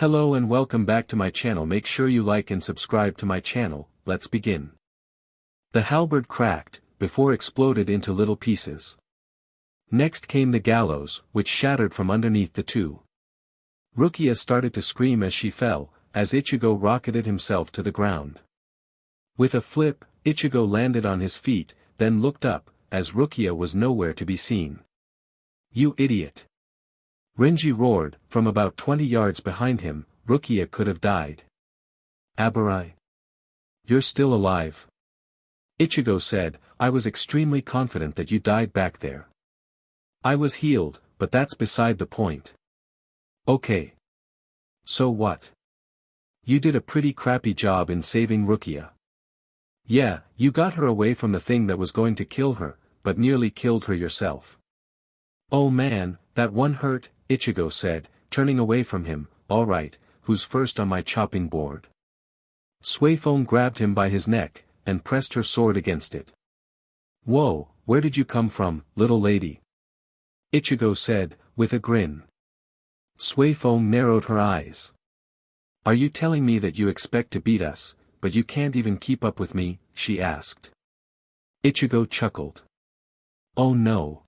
Hello and welcome back to my channel. Make sure you like and subscribe to my channel. Let's begin. The halberd cracked, before exploded into little pieces. Next came the gallows, which shattered from underneath the two. Rukia started to scream as she fell, as Ichigo rocketed himself to the ground. With a flip, Ichigo landed on his feet, then looked up, as Rukia was nowhere to be seen. "You idiot!" Renji roared. From about 20 yards behind him, Rukia could have died. "Abarai. You're still alive." Ichigo said, "I was extremely confident that you died back there." "I was healed, but that's beside the point." "Okay. So what? You did a pretty crappy job in saving Rukia." "Yeah, you got her away from the thing that was going to kill her, but nearly killed her yourself." "Oh man, that one hurt," Ichigo said, turning away from him. "All right, who's first on my chopping board?" Suifeng grabbed him by his neck, and pressed her sword against it. "Whoa, where did you come from, little lady?" Ichigo said, with a grin. Suifeng narrowed her eyes. "Are you telling me that you expect to beat us, but you can't even keep up with me?" she asked. Ichigo chuckled. "Oh no.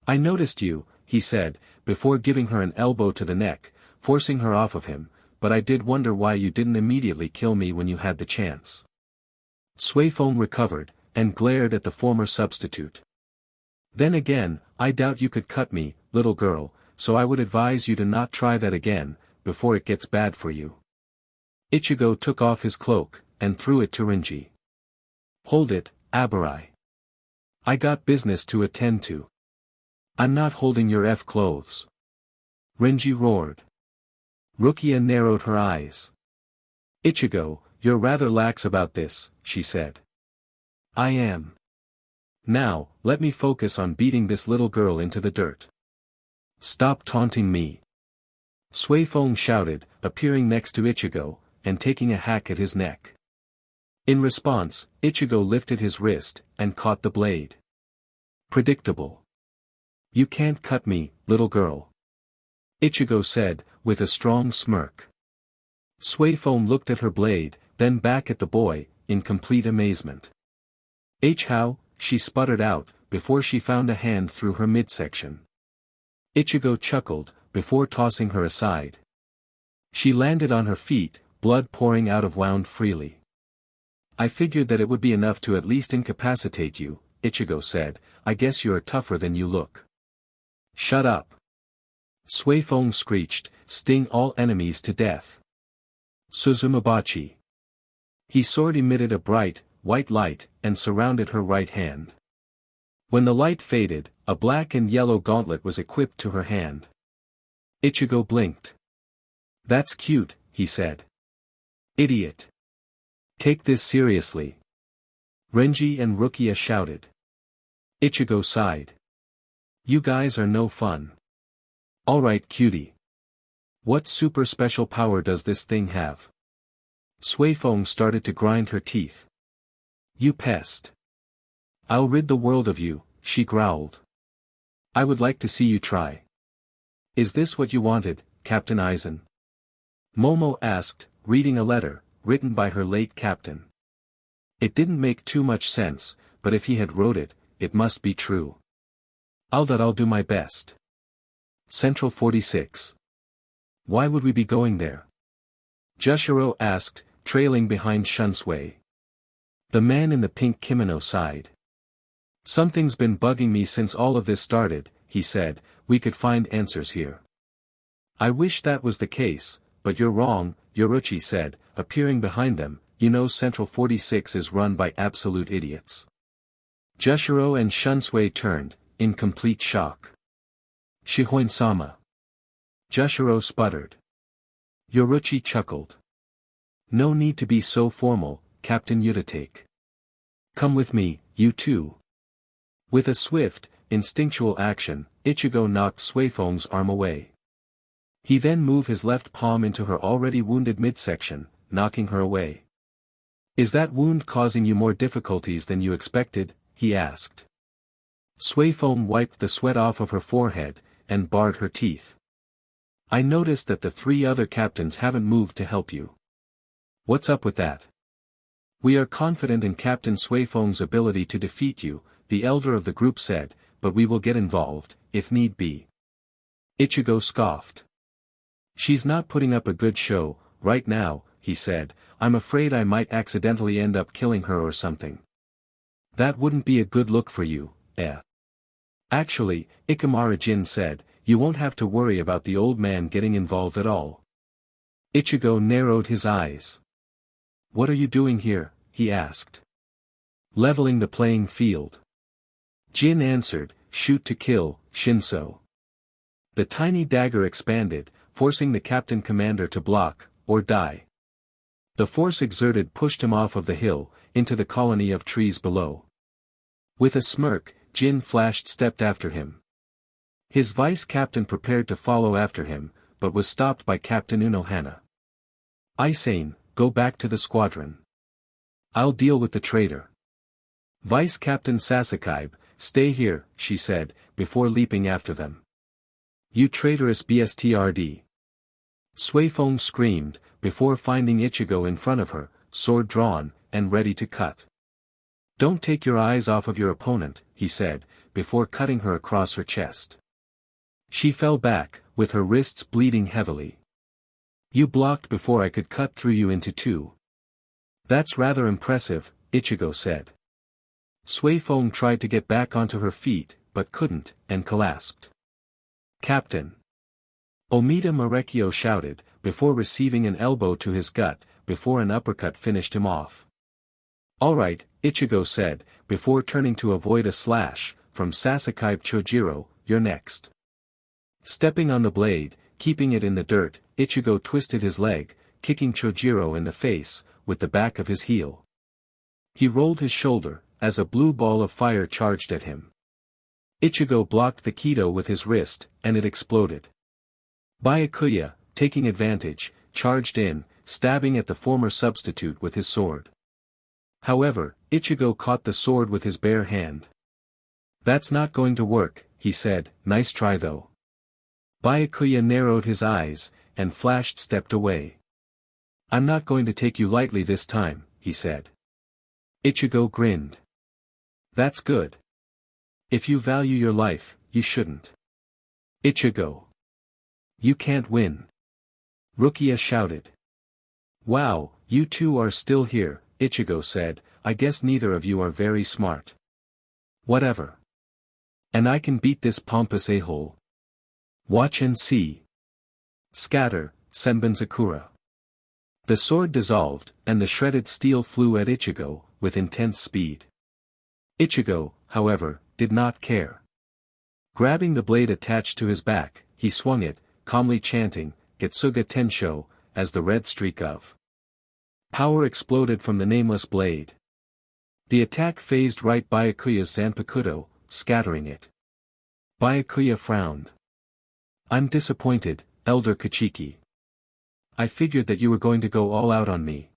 I noticed you," he said, before giving her an elbow to the neck, forcing her off of him, "but I did wonder why you didn't immediately kill me when you had the chance." Suifeng recovered, and glared at the former substitute. "Then again, I doubt you could cut me, little girl, so I would advise you to not try that again, before it gets bad for you." Ichigo took off his cloak, and threw it to Renji. "Hold it, Abarai. I got business to attend to. I'm not holding your clothes." Renji roared. Rukia narrowed her eyes. "Ichigo, you're rather lax about this," she said. "I am. Now, let me focus on beating this little girl into the dirt." "Stop taunting me!" Suifeng shouted, appearing next to Ichigo, and taking a hack at his neck. In response, Ichigo lifted his wrist, and caught the blade. "Predictable. You can't cut me, little girl," Ichigo said, with a strong smirk. Suifeng looked at her blade, then back at the boy, in complete amazement. "How?" she sputtered out, before she found a hand through her midsection. Ichigo chuckled, before tossing her aside. She landed on her feet, blood pouring out of wound freely. "I figured that it would be enough to at least incapacitate you," Ichigo said. "I guess you're tougher than you look." "Shut up!" Suifeng screeched, "Sting all enemies to death. Suzumabachi." His sword emitted a bright, white light, and surrounded her right hand. When the light faded, a black and yellow gauntlet was equipped to her hand. Ichigo blinked. "That's cute," he said. "Idiot. Take this seriously." Renji and Rukia shouted. Ichigo sighed. "You guys are no fun. Alright cutie. What super special power does this thing have?" Suifeng started to grind her teeth. "You pest. I'll rid the world of you," she growled. "I would like to see you try." "Is this what you wanted, Captain Aizen?" Momo asked, reading a letter, written by her late captain. It didn't make too much sense, but if he had wrote it, it must be true. I'll do my best." Central 46. "Why would we be going there?" Jushiro asked, trailing behind Shunsui. The man in the pink kimono sighed. "Something's been bugging me since all of this started," he said. "We could find answers here." "I wish that was the case, but you're wrong," Yoruchi said, appearing behind them. "You know Central 46 is run by absolute idiots." Jushiro and Shunsui turned, in complete shock. "Shihoin-sama." Jushiro sputtered. Yoruchi chuckled. "No need to be so formal, Captain Udatake. Come with me, you two." With a swift, instinctual action, Ichigo knocked Suifeng's arm away. He then moved his left palm into her already wounded midsection, knocking her away. "Is that wound causing you more difficulties than you expected?" he asked. Suifeng wiped the sweat off of her forehead, and bared her teeth. I noticed that the 3 other captains haven't moved to help you. What's up with that? We are confident in Captain Suifeng's ability to defeat you, the elder of the group said, but we will get involved, if need be. Ichigo scoffed. She's not putting up a good show, right now, he said. I'm afraid I might accidentally end up killing her or something. That wouldn't be a good look for you, eh? Actually, Ikemara-jin said, you won't have to worry about the old man getting involved at all. Ichigo narrowed his eyes. What are you doing here? He asked. Leveling the playing field. Jin answered, shoot to kill, Shinso. The tiny dagger expanded, forcing the captain commander to block, or die. The force exerted pushed him off of the hill, into the colony of trees below. With a smirk, Jin flashed stepped after him. His vice-captain prepared to follow after him, but was stopped by Captain Unohana. Isane, go back to the squadron. I'll deal with the traitor. Vice-Captain Sasakaibe, stay here, she said, before leaping after them. You traitorous bstrd. Suifeng screamed, before finding Ichigo in front of her, sword drawn, and ready to cut. Don't take your eyes off of your opponent, he said, before cutting her across her chest. She fell back, with her wrists bleeding heavily. You blocked before I could cut through you into 2. That's rather impressive, Ichigo said. Suifeng tried to get back onto her feet, but couldn't, and collapsed. Captain. Omida Marekio shouted, before receiving an elbow to his gut, before an uppercut finished him off. All right, Ichigo said, before turning to avoid a slash, from Sasakaibe Chojiro, you're next. Stepping on the blade, keeping it in the dirt, Ichigo twisted his leg, kicking Chojiro in the face, with the back of his heel. He rolled his shoulder, as a blue ball of fire charged at him. Ichigo blocked the Kido with his wrist, and it exploded. Byakuya, taking advantage, charged in, stabbing at the former substitute with his sword. However, Ichigo caught the sword with his bare hand. That's not going to work, he said, nice try though. Byakuya narrowed his eyes, and flashed stepped away. I'm not going to take you lightly this time, he said. Ichigo grinned. That's good. If you value your life, you shouldn't. Ichigo. You can't win. Rukia shouted. Wow, you two are still here, Ichigo said, I guess neither of you are very smart. Whatever. And I can beat this pompous a-hole. Watch and see. Scatter, Senbonzakura. The sword dissolved, and the shredded steel flew at Ichigo, with intense speed. Ichigo, however, did not care. Grabbing the blade attached to his back, he swung it, calmly chanting, Getsuga Tensho, as the red streak of power exploded from the nameless blade. The attack phased right Byakuya's Zanpakuto, scattering it. Byakuya frowned. I'm disappointed, Elder Kachiki. I figured that you were going to go all out on me.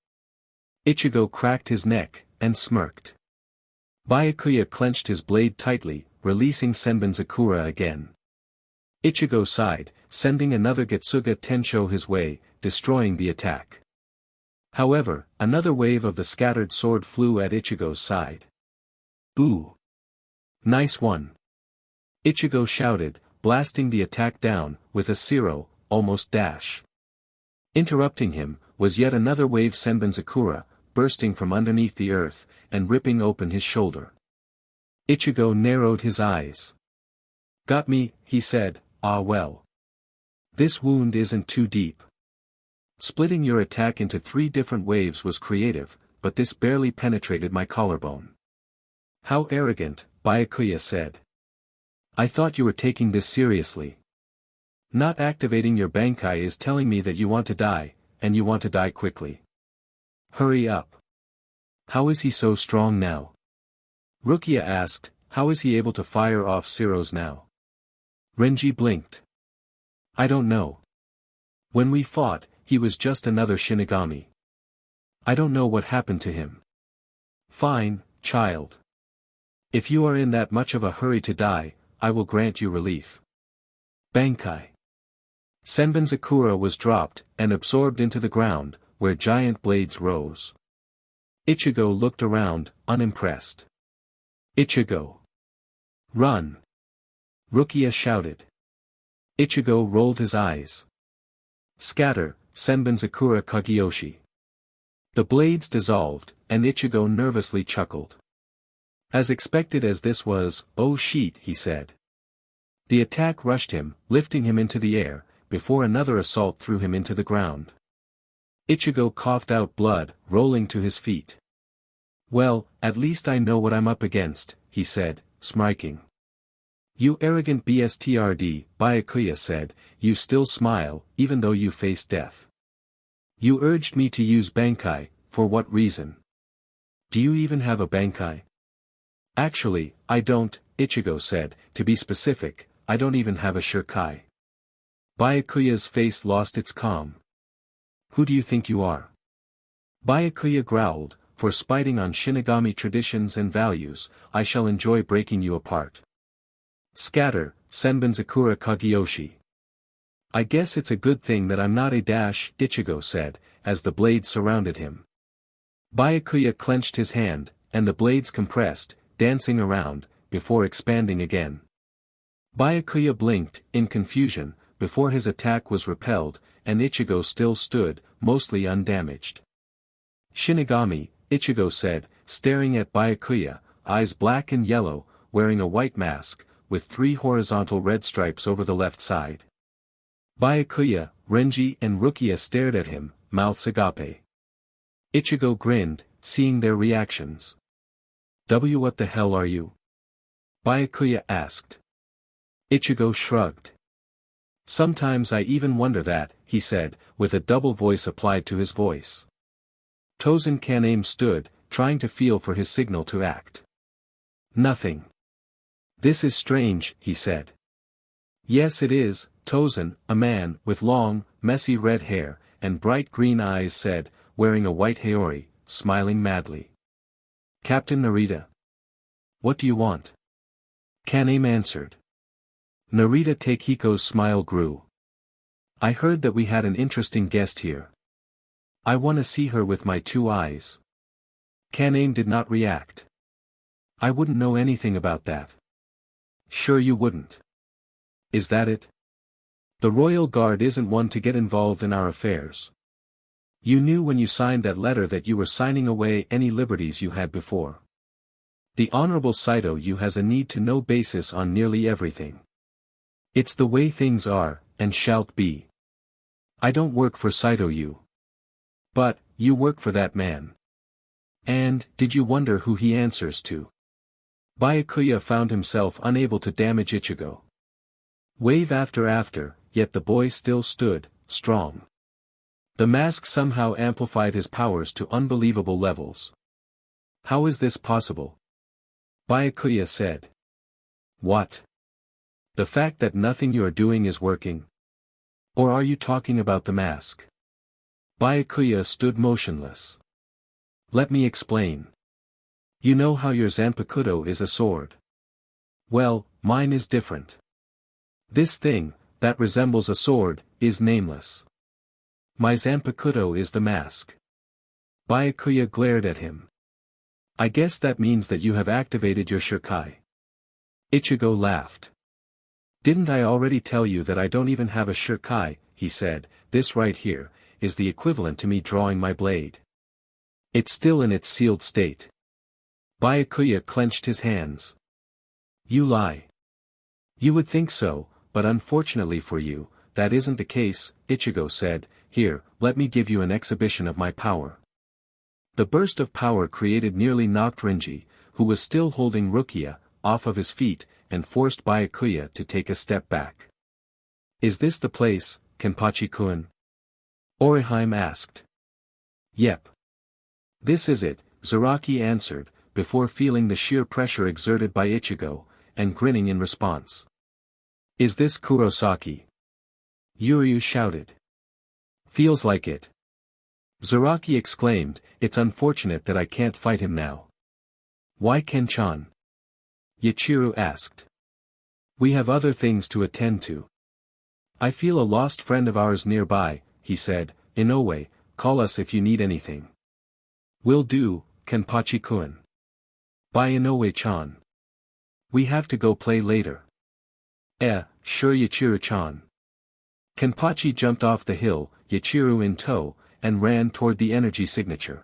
Ichigo cracked his neck, and smirked. Byakuya clenched his blade tightly, releasing Senbonzakura again. Ichigo sighed, sending another Getsuga Tensho his way, destroying the attack. However, another wave of the scattered sword flew at Ichigo's side. Ooh! Nice one! Ichigo shouted, blasting the attack down, with a zero, almost dash. Interrupting him, was yet another wave Senbonzakura, bursting from underneath the earth, and ripping open his shoulder. Ichigo narrowed his eyes. Got me, he said, ah well. This wound isn't too deep. Splitting your attack into 3 different waves was creative, but this barely penetrated my collarbone. How arrogant, Byakuya said. I thought you were taking this seriously. Not activating your Bankai is telling me that you want to die, and you want to die quickly. Hurry up. How is he so strong now? Rukia asked, how is he able to fire off zeros now? Renji blinked. I don't know. When we fought, he was just another Shinigami. I don't know what happened to him. Fine, child. If you are in that much of a hurry to die, I will grant you relief. Bankai. Senbonzakura was dropped, and absorbed into the ground, where giant blades rose. Ichigo looked around, unimpressed. Ichigo! Run! Rukia shouted. Ichigo rolled his eyes. Scatter, Senbonzakura Kageyoshi. The blades dissolved, and Ichigo nervously chuckled. As expected as this was, oh shit, he said. The attack rushed him, lifting him into the air, before another assault threw him into the ground. Ichigo coughed out blood, rolling to his feet. Well, at least I know what I'm up against, he said, smirking. You arrogant bstrd, Byakuya said, you still smile, even though you face death. You urged me to use Bankai, for what reason? Do you even have a Bankai? Actually, I don't, Ichigo said, to be specific, I don't even have a Shirkai. Byakuya's face lost its calm. Who do you think you are? Byakuya growled, for spiting on Shinigami traditions and values, I shall enjoy breaking you apart. Scatter, Senbonzakura Kageyoshi. I guess it's a good thing that I'm not a dash, Ichigo said, as the blades surrounded him. Byakuya clenched his hand, and the blades compressed, dancing around, before expanding again. Byakuya blinked, in confusion, before his attack was repelled, and Ichigo still stood, mostly undamaged. Shinigami, Ichigo said, staring at Byakuya, eyes black and yellow, wearing a white mask, with 3 horizontal red stripes over the left side. Byakuya, Renji and Rukia stared at him, mouths agape. Ichigo grinned, seeing their reactions. What the hell are you? Byakuya asked. Ichigo shrugged. Sometimes I even wonder that, he said, with a double voice applied to his voice. Tozen Kaname stood, trying to feel for his signal to act. Nothing. This is strange, he said. Yes it is, Tozen, a man, with long, messy red hair, and bright green eyes said, wearing a white haori, smiling madly. Captain Narita. What do you want? Kaname answered. Narita Takehiko's smile grew. I heard that we had an interesting guest here. I want to see her with my 2 eyes. Kaname did not react. I wouldn't know anything about that. Sure you wouldn't. Is that it? The Royal Guard isn't one to get involved in our affairs. You knew when you signed that letter that you were signing away any liberties you had before. The Honorable Saito Yu has a need-to-know basis on nearly everything. It's the way things are, and shalt be. I don't work for Saito Yu. But, you work for that man. And, did you wonder who he answers to? Byakuya found himself unable to damage Ichigo. Wave after, yet the boy still stood, strong. The mask somehow amplified his powers to unbelievable levels. How is this possible? Byakuya said. What? The fact that nothing you are doing is working? Or are you talking about the mask? Byakuya stood motionless. Let me explain. You know how your Zanpakuto is a sword. Well, mine is different. This thing, that resembles a sword, is nameless. My Zanpakuto is the mask. Byakuya glared at him. I guess that means that you have activated your Shirkai. Ichigo laughed. Didn't I already tell you that I don't even have a Shirkai, he said, this right here, is the equivalent to me drawing my blade. It's still in its sealed state. Byakuya clenched his hands. You lie. You would think so, but unfortunately for you, that isn't the case, Ichigo said, here, let me give you an exhibition of my power. The burst of power created nearly knocked Renji, who was still holding Rukia, off of his feet, and forced Byakuya to take a step back. Is this the place, Kenpachi-kun? Orihime asked. Yep. This is it, Zaraki answered, before feeling the sheer pressure exerted by Ichigo, and grinning in response. Is this Kurosaki? Yuryu shouted. Feels like it. Zaraki exclaimed, it's unfortunate that I can't fight him now. Why Ken-chan? Yachiru asked. We have other things to attend to. I feel a lost friend of ours nearby, he said. Inoue, call us if you need anything. Will do, Kenpachi-kun. Bye Inoue-chan. We have to go play later. Sure Yachiru-chan. Kenpachi jumped off the hill, Yachiru in tow, and ran toward the energy signature.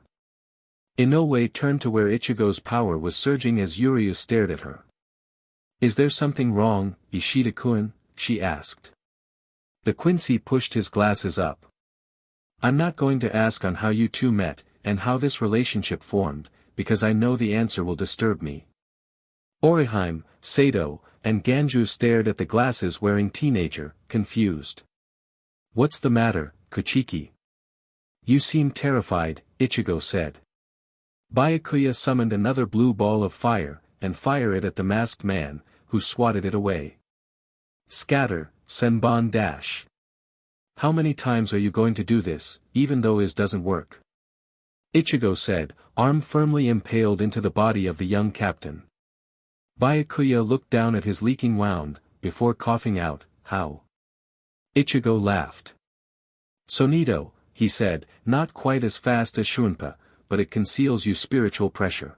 Inoue turned to where Ichigo's power was surging as Yuryu stared at her. Is there something wrong, Ishida-kun? She asked. The Quincy pushed his glasses up. I'm not going to ask on how you two met, and how this relationship formed, because I know the answer will disturb me. Orihime, Sato, and Ganju stared at the glasses-wearing teenager, confused. What's the matter, Kuchiki? You seem terrified, Ichigo said. Byakuya summoned another blue ball of fire, and fired it at the masked man, who swatted it away. Scatter, Senbon dash. How many times are you going to do this, even though it doesn't work? Ichigo said, arm firmly impaled into the body of the young captain. Byakuya looked down at his leaking wound, before coughing out, how? Ichigo laughed. Sonito, he said, not quite as fast as Shunpa, but it conceals you spiritual pressure.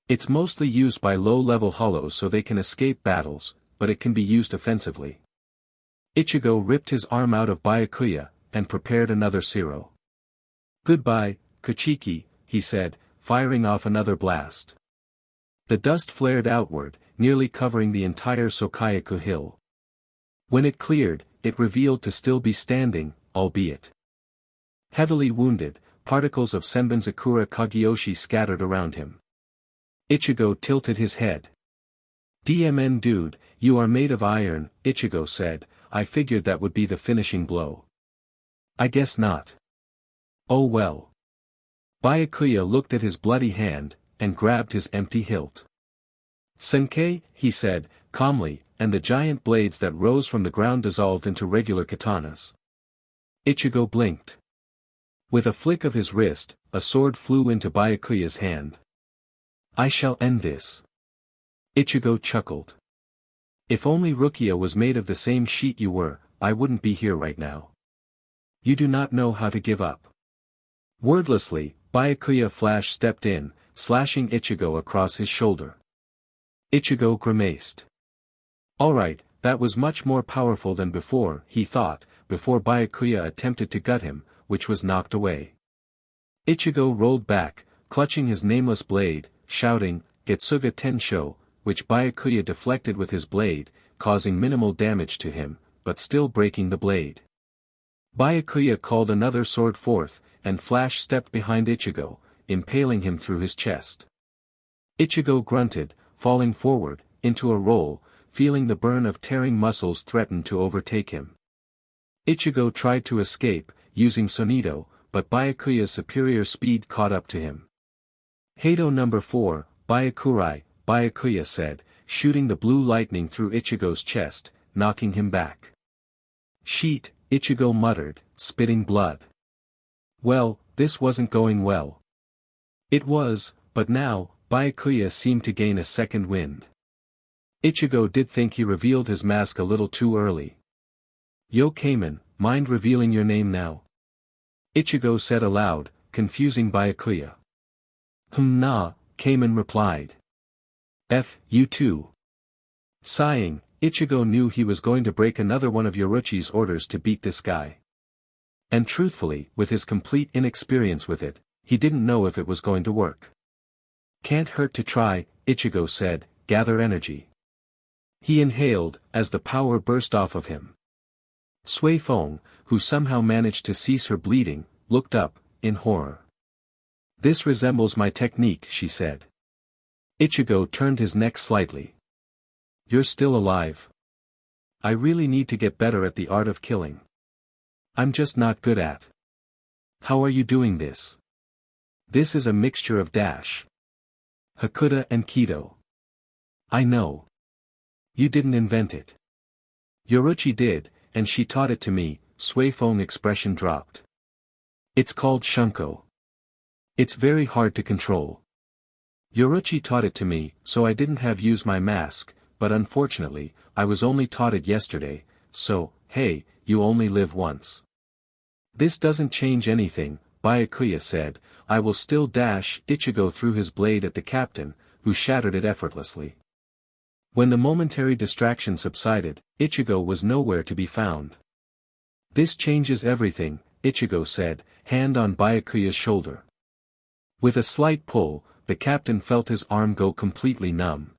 It's mostly used by low-level hollows so they can escape battles, but it can be used offensively. Ichigo ripped his arm out of Byakuya, and prepared another Siro. Goodbye, Kuchiki, he said, firing off another blast. The dust flared outward, nearly covering the entire Sokayaku hill. When it cleared, it revealed to still be standing, albeit heavily wounded, particles of Senbonzakura Kageyoshi scattered around him. Ichigo tilted his head. DMN dude, you are made of iron, Ichigo said, I figured that would be the finishing blow. I guess not. Oh well. Byakuya looked at his bloody hand, and grabbed his empty hilt. Senkei, he said, calmly, and the giant blades that rose from the ground dissolved into regular katanas. Ichigo blinked. With a flick of his wrist, a sword flew into Byakuya's hand. I shall end this. Ichigo chuckled. If only Rukia was made of the same sheet you were, I wouldn't be here right now. You do not know how to give up. Wordlessly, Byakuya Flash stepped in, slashing Ichigo across his shoulder. Ichigo grimaced. Alright, that was much more powerful than before, he thought, before Byakuya attempted to gut him, which was knocked away. Ichigo rolled back, clutching his nameless blade, shouting, Getsuga Tensho, which Byakuya deflected with his blade, causing minimal damage to him, but still breaking the blade. Byakuya called another sword forth, and Flash stepped behind Ichigo, impaling him through his chest. Ichigo grunted, falling forward, into a roll, feeling the burn of tearing muscles threaten to overtake him. Ichigo tried to escape, using Sonito, but Byakuya's superior speed caught up to him. Heido number 4, Byakurai, Byakuya said, shooting the blue lightning through Ichigo's chest, knocking him back. Sheet, Ichigo muttered, spitting blood. Well, this wasn't going well. It was, but now, Byakuya seemed to gain a second wind. Ichigo did think he revealed his mask a little too early. Yo Kamen, mind revealing your name now? Ichigo said aloud, confusing Byakuya. Nah, Kamen replied. You too. Sighing, Ichigo knew he was going to break another one of Yoruchi's orders to beat this guy. And truthfully, with his complete inexperience with it, he didn't know if it was going to work. Can't hurt to try, Ichigo said, gather energy. He inhaled, as the power burst off of him. Sui Feng, who somehow managed to cease her bleeding, looked up, in horror. This resembles my technique, she said. Ichigo turned his neck slightly. You're still alive. I really need to get better at the art of killing. I'm just not good at. How are you doing this? This is a mixture of dash. Hakuda and Kido. I know. You didn't invent it. Yoruchi did, and she taught it to me, Sui Feng expression dropped. It's called Shunko. It's very hard to control. Yoruchi taught it to me, so I didn't have use my mask, but unfortunately, I was only taught it yesterday, so, hey, you only live once. This doesn't change anything, Byakuya said. I will still dash. Ichigo threw his blade at the captain, who shattered it effortlessly. When the momentary distraction subsided, Ichigo was nowhere to be found. This changes everything, Ichigo said, hand on Byakuya's shoulder. With a slight pull, the captain felt his arm go completely numb.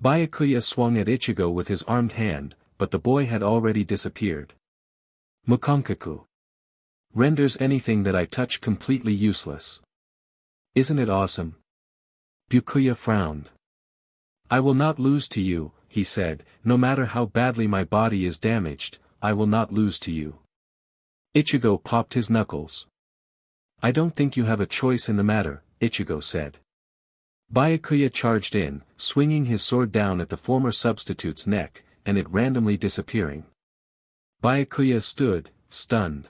Byakuya swung at Ichigo with his armed hand, but the boy had already disappeared. Mukonkaku. Renders anything that I touch completely useless. Isn't it awesome? Byakuya frowned. I will not lose to you, he said, no matter how badly my body is damaged, I will not lose to you. Ichigo popped his knuckles. I don't think you have a choice in the matter, Ichigo said. Byakuya charged in, swinging his sword down at the former substitute's neck, and it randomly disappearing. Byakuya stood, stunned.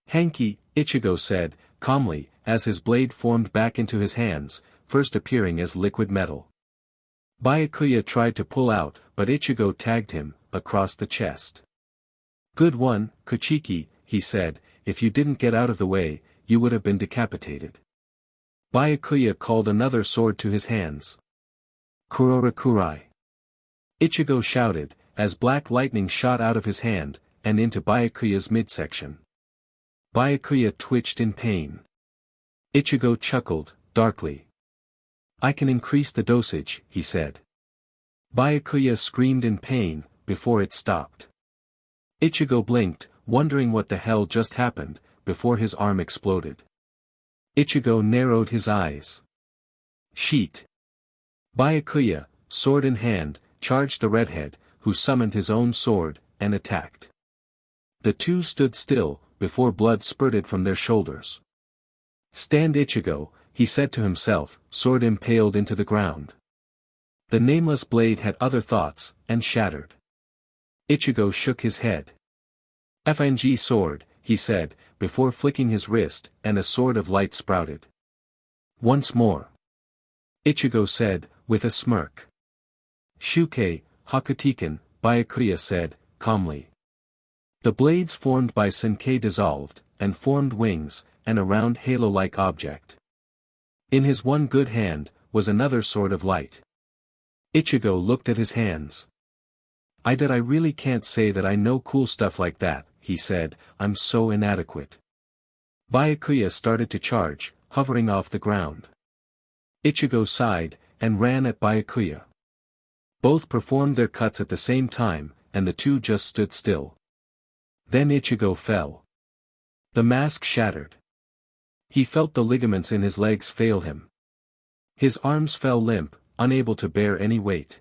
Hanky, Ichigo said, calmly, as his blade formed back into his hands, first appearing as liquid metal. Byakuya tried to pull out, but Ichigo tagged him, across the chest. Good one, Kuchiki, he said, if you didn't get out of the way, you would have been decapitated. Byakuya called another sword to his hands. Kurorokurai. Ichigo shouted, as black lightning shot out of his hand, and into Byakuya's midsection. Byakuya twitched in pain. Ichigo chuckled, darkly. I can increase the dosage, he said. Byakuya screamed in pain, before it stopped. Ichigo blinked, wondering what the hell just happened, before his arm exploded. Ichigo narrowed his eyes. Sheet. Byakuya, sword in hand, charged the redhead, who summoned his own sword, and attacked. The two stood still, before blood spurted from their shoulders. Stand Ichigo, he said to himself, sword impaled into the ground. The nameless blade had other thoughts, and shattered. Ichigo shook his head. FNG sword, he said, before flicking his wrist, and a sword of light sprouted. Once more. Ichigo said, with a smirk. Shukei, Hakutiken, Byakuya said, calmly. The blades formed by Senkei dissolved, and formed wings, and a round halo-like object. In his one good hand, was another sword of light. Ichigo looked at his hands. I really can't say that I know cool stuff like that, he said, I'm so inadequate. Byakuya started to charge, hovering off the ground. Ichigo sighed, and ran at Byakuya. Both performed their cuts at the same time, and the two just stood still. Then Ichigo fell. The mask shattered. He felt the ligaments in his legs fail him. His arms fell limp, unable to bear any weight.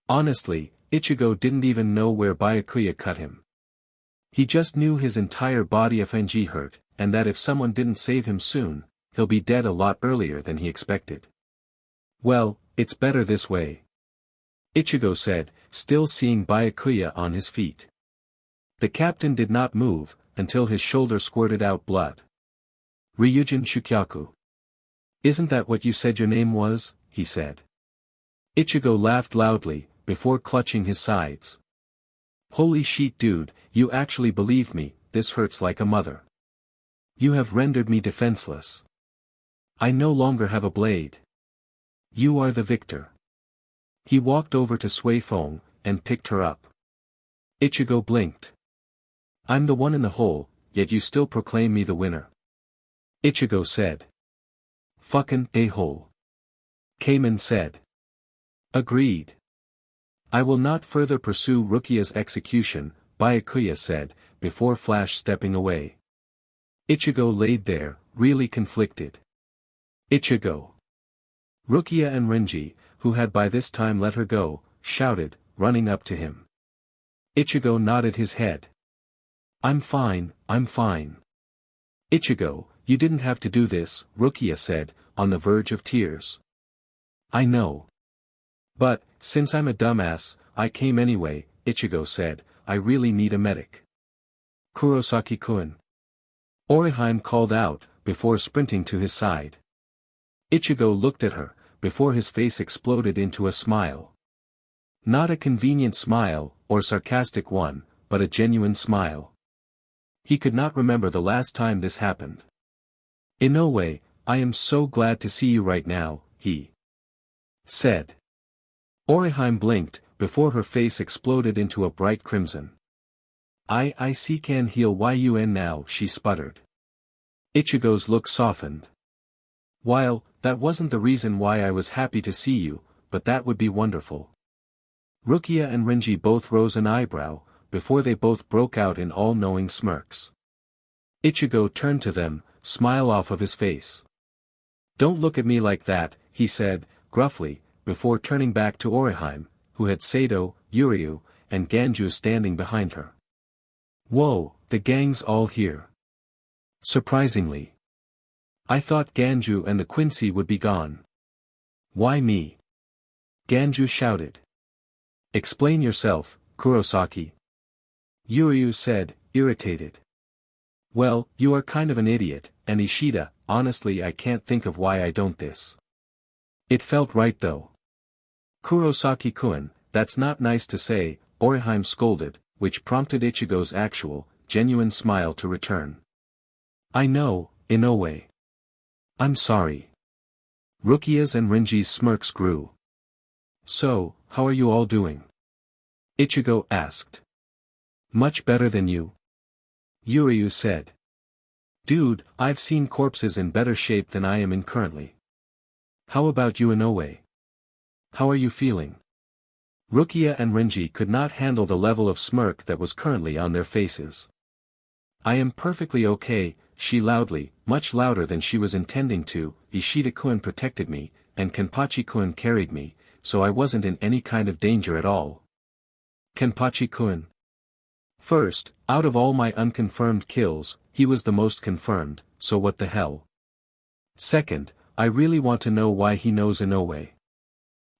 Honestly, Ichigo didn't even know where Byakuya cut him. He just knew his entire body FNG hurt, and that if someone didn't save him soon, he'll be dead a lot earlier than he expected. Well, it's better this way. Ichigo said, still seeing Byakuya on his feet. The captain did not move, until his shoulder squirted out blood. Ryujin Shukyaku. Isn't that what you said your name was? He said. Ichigo laughed loudly, before clutching his sides. Holy shit dude, you actually believed me, this hurts like a mother. You have rendered me defenseless. I no longer have a blade. You are the victor. He walked over to Sui Feng, and picked her up. Ichigo blinked. I'm the one in the hole, yet you still proclaim me the winner. Ichigo said. Fucking a-hole. Kamen said. Agreed. I will not further pursue Rukia's execution, Byakuya said, before Flash stepping away. Ichigo laid there, really conflicted. Ichigo. Rukia and Renji, who had by this time let her go, shouted, running up to him. Ichigo nodded his head. I'm fine, I'm fine. Ichigo, you didn't have to do this, Rukia said, on the verge of tears. I know. But, since I'm a dumbass, I came anyway, Ichigo said, I really need a medic. Kurosaki-kun. Oriheim called out, before sprinting to his side. Ichigo looked at her, before his face exploded into a smile. Not a convenient smile, or sarcastic one, but a genuine smile. He could not remember the last time this happened. Inoue, I am so glad to see you right now, he said. Orihime blinked, before her face exploded into a bright crimson. I see can heal yun now, she sputtered. Ichigo's look softened. While, that wasn't the reason why I was happy to see you, but that would be wonderful. Rukia and Renji both rose an eyebrow, before they both broke out in all-knowing smirks. Ichigo turned to them, smile off of his face. Don't look at me like that, he said, gruffly, before turning back to Orihime, who had Sato, Yuryu, and Ganju standing behind her. Whoa, the gang's all here. Surprisingly. I thought Ganju and the Quincy would be gone. Why me? Ganju shouted. Explain yourself, Kurosaki. Yuryu said, irritated. Well, you are kind of an idiot, and Ishida, honestly I can't think of why I don't this. It felt right though. Kurosaki-kun, that's not nice to say, Orihime scolded, which prompted Ichigo's actual, genuine smile to return. I know, Inoue. I'm sorry. Rukia's and Renji's smirks grew. So, how are you all doing? Ichigo asked. Much better than you. Yuryu said. Dude, I've seen corpses in better shape than I am in currently. How about you Inoue? How are you feeling? Rukia and Renji could not handle the level of smirk that was currently on their faces. I am perfectly okay, she loudly, much louder than she was intending to, Ishida-kun protected me, and Kenpachi-kun carried me, so I wasn't in any kind of danger at all. Kenpachi-kun. First, out of all my unconfirmed kills, he was the most confirmed, so what the hell? Second, I really want to know why he knows Inoue.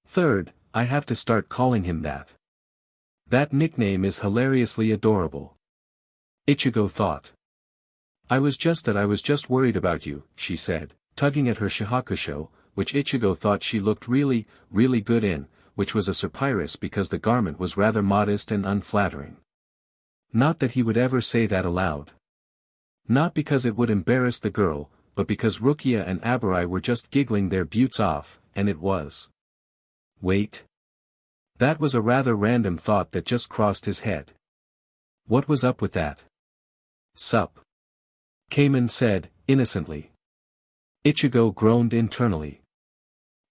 Third, I have to start calling him that. That nickname is hilariously adorable. Ichigo thought. I was just worried about you, she said, tugging at her shihakusho, which Ichigo thought she looked really, really good in, which was a surprise because the garment was rather modest and unflattering. Not that he would ever say that aloud. Not because it would embarrass the girl, but because Rukia and Abarai were just giggling their butts off, and it was. Wait. That was a rather random thought that just crossed his head. What was up with that? Sup? Kamen said, innocently. Ichigo groaned internally.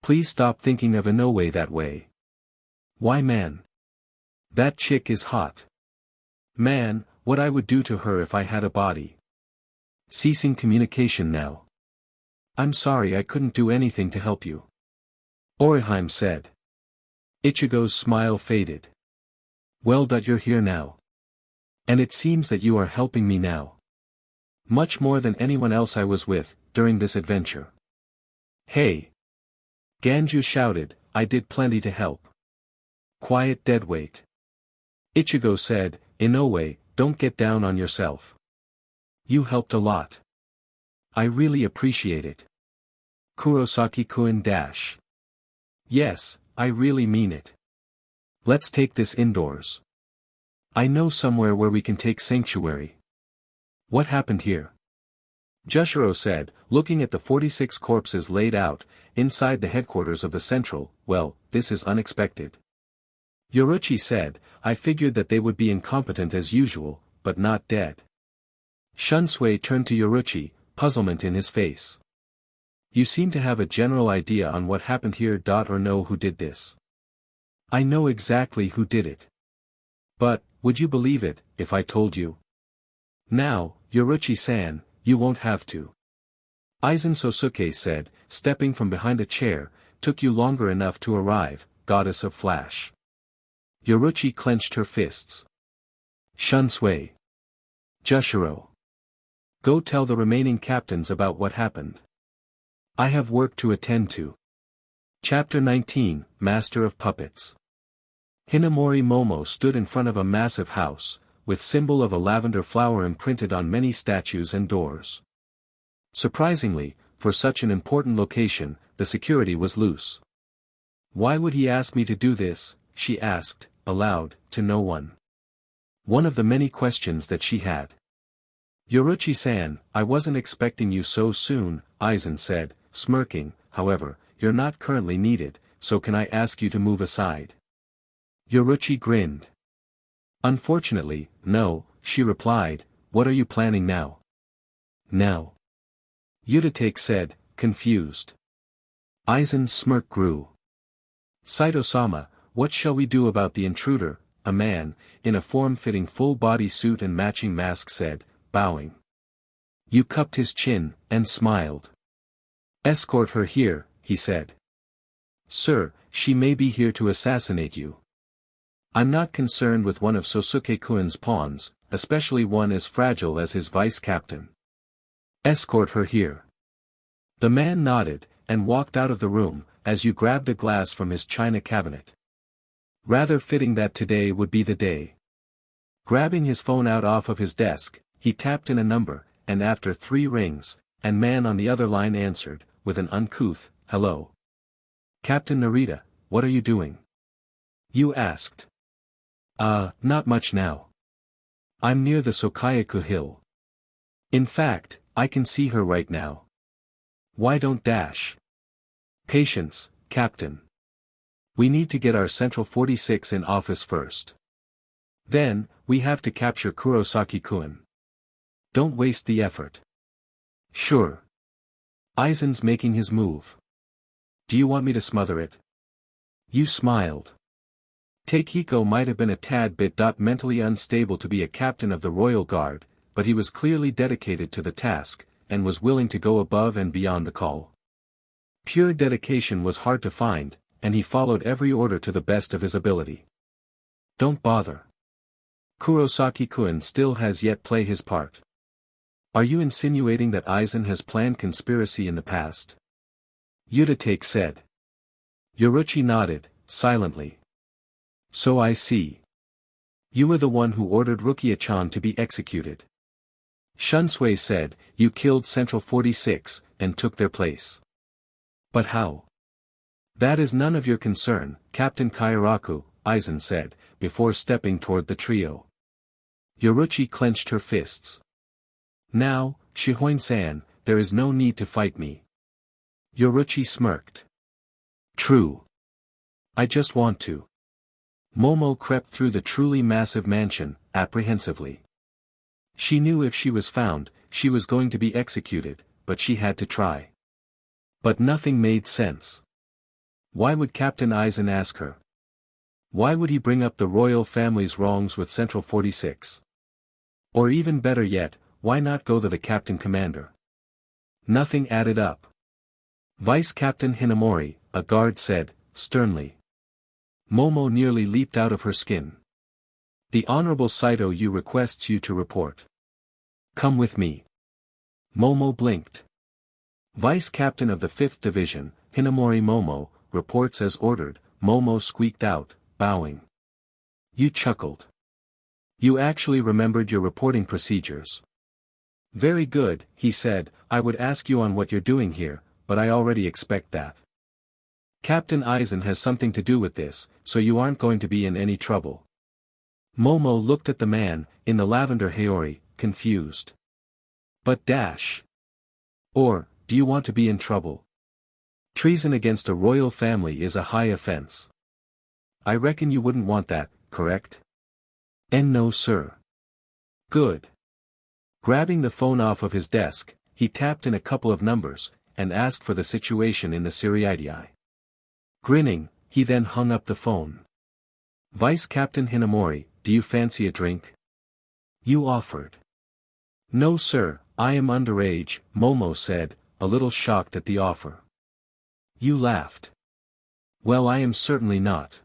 Please stop thinking of Inoue that way. Why man? That chick is hot. Man, what I would do to her if I had a body. Ceasing communication now. I'm sorry I couldn't do anything to help you. Orihime said. Ichigo's smile faded. Well that you're here now. And it seems that you are helping me now. Much more than anyone else I was with, during this adventure. Hey! Ganju shouted, I did plenty to help. Quiet deadweight. Ichigo said, Inoue, don't get down on yourself. You helped a lot. I really appreciate it. Kurosaki-kun dash. Yes, I really mean it. Let's take this indoors. I know somewhere where we can take sanctuary. What happened here? Jushiro said, looking at the 46 corpses laid out, inside the headquarters of the Central, well, this is unexpected. Yoruchi said, I figured that they would be incompetent as usual, but not dead. Shunsui turned to Yoruchi, puzzlement in his face. You seem to have a general idea on what happened here. Or know who did this? I know exactly who did it. But, would you believe it, if I told you? Now, Yoruchi-san, you won't have to. Aizen Sosuke said, stepping from behind a chair, took you longer enough to arrive, goddess of flash. Yoruchi clenched her fists. Shunsui. Jushiro. Go tell the remaining captains about what happened. I have work to attend to. Chapter 19, Master of Puppets. Hinamori Momo stood in front of a massive house, with symbol of a lavender flower imprinted on many statues and doors. Surprisingly, for such an important location, the security was loose. Why would he ask me to do this? She asked, aloud, to no one. One of the many questions that she had. Yoruchi-san, I wasn't expecting you so soon, Aizen said, smirking. However, you're not currently needed, so can I ask you to move aside? Yoruchi grinned. Unfortunately, no, she replied. What are you planning now? Now. Yutake said, confused. Aizen's smirk grew. Saito-sama, what shall we do about the intruder? A man, in a form-fitting full-body suit and matching mask said, bowing. Yu cupped his chin, and smiled. Escort her here, he said. Sir, she may be here to assassinate you. I'm not concerned with one of Sosuke-kun's pawns, especially one as fragile as his vice-captain. Escort her here. The man nodded, and walked out of the room, as Yu grabbed a glass from his china cabinet. Rather fitting that today would be the day. Grabbing his phone out off of his desk, he tapped in a number, and after 3 rings, and man on the other line answered, with an uncouth, hello. Captain Narita, what are you doing? Yu asked. Not much now. I'm near the Sokayaku Hill. In fact, I can see her right now. Why don't dash? Patience, Captain. We need to get our Central 46 in office first. Then, we have to capture Kurosaki-kun. Don't waste the effort. Sure. Aizen's making his move. Do you want me to smother it? Yu smiled. Takehiko might have been a tad bit mentally unstable to be a captain of the Royal Guard, but he was clearly dedicated to the task, and was willing to go above and beyond the call. Pure dedication was hard to find, and he followed every order to the best of his ability. Don't bother. Kurosaki-kun still has yet play his part. Are you insinuating that Aizen has planned conspiracy in the past? Yutake said. Yoruchi nodded, silently. So I see. You were the one who ordered Rukia-chan to be executed. Shunsui said, you killed Central 46, and took their place. But how? That is none of your concern, Captain Kairaku, Aizen said, before stepping toward the trio. Yoruchi clenched her fists. Now, Shihoin-san, there is no need to fight me. Yoruchi smirked. True. I just want to. Momo crept through the truly massive mansion, apprehensively. She knew if she was found, she was going to be executed, but she had to try. But nothing made sense. Why would Captain Aizen ask her? Why would he bring up the royal family's wrongs with Central 46? Or even better yet, why not go to the Captain Commander? Nothing added up. Vice Captain Hinamori, a guard said, sternly. Momo nearly leaped out of her skin. The Honorable Saito Yu requests you to report. Come with me. Momo blinked. Vice Captain of the 5th Division, Hinamori Momo, reports as ordered, Momo squeaked out, bowing. Yu chuckled. You actually remembered your reporting procedures. Very good, he said, I would ask you on what you're doing here, but I already expect that. Captain Aizen has something to do with this, so you aren't going to be in any trouble. Momo looked at the man, in the lavender haori, confused. But dash. Or, do you want to be in trouble? Treason against a royal family is a high offense. I reckon you wouldn't want that, correct? No sir. Good. Grabbing the phone off of his desk, he tapped in a couple of numbers, and asked for the situation in the Siriidii. Grinning, he then hung up the phone. Vice Captain Hinamori, do you fancy a drink? You offered. No sir, I am underage, Momo said, a little shocked at the offer. You laughed. Well, I am certainly not.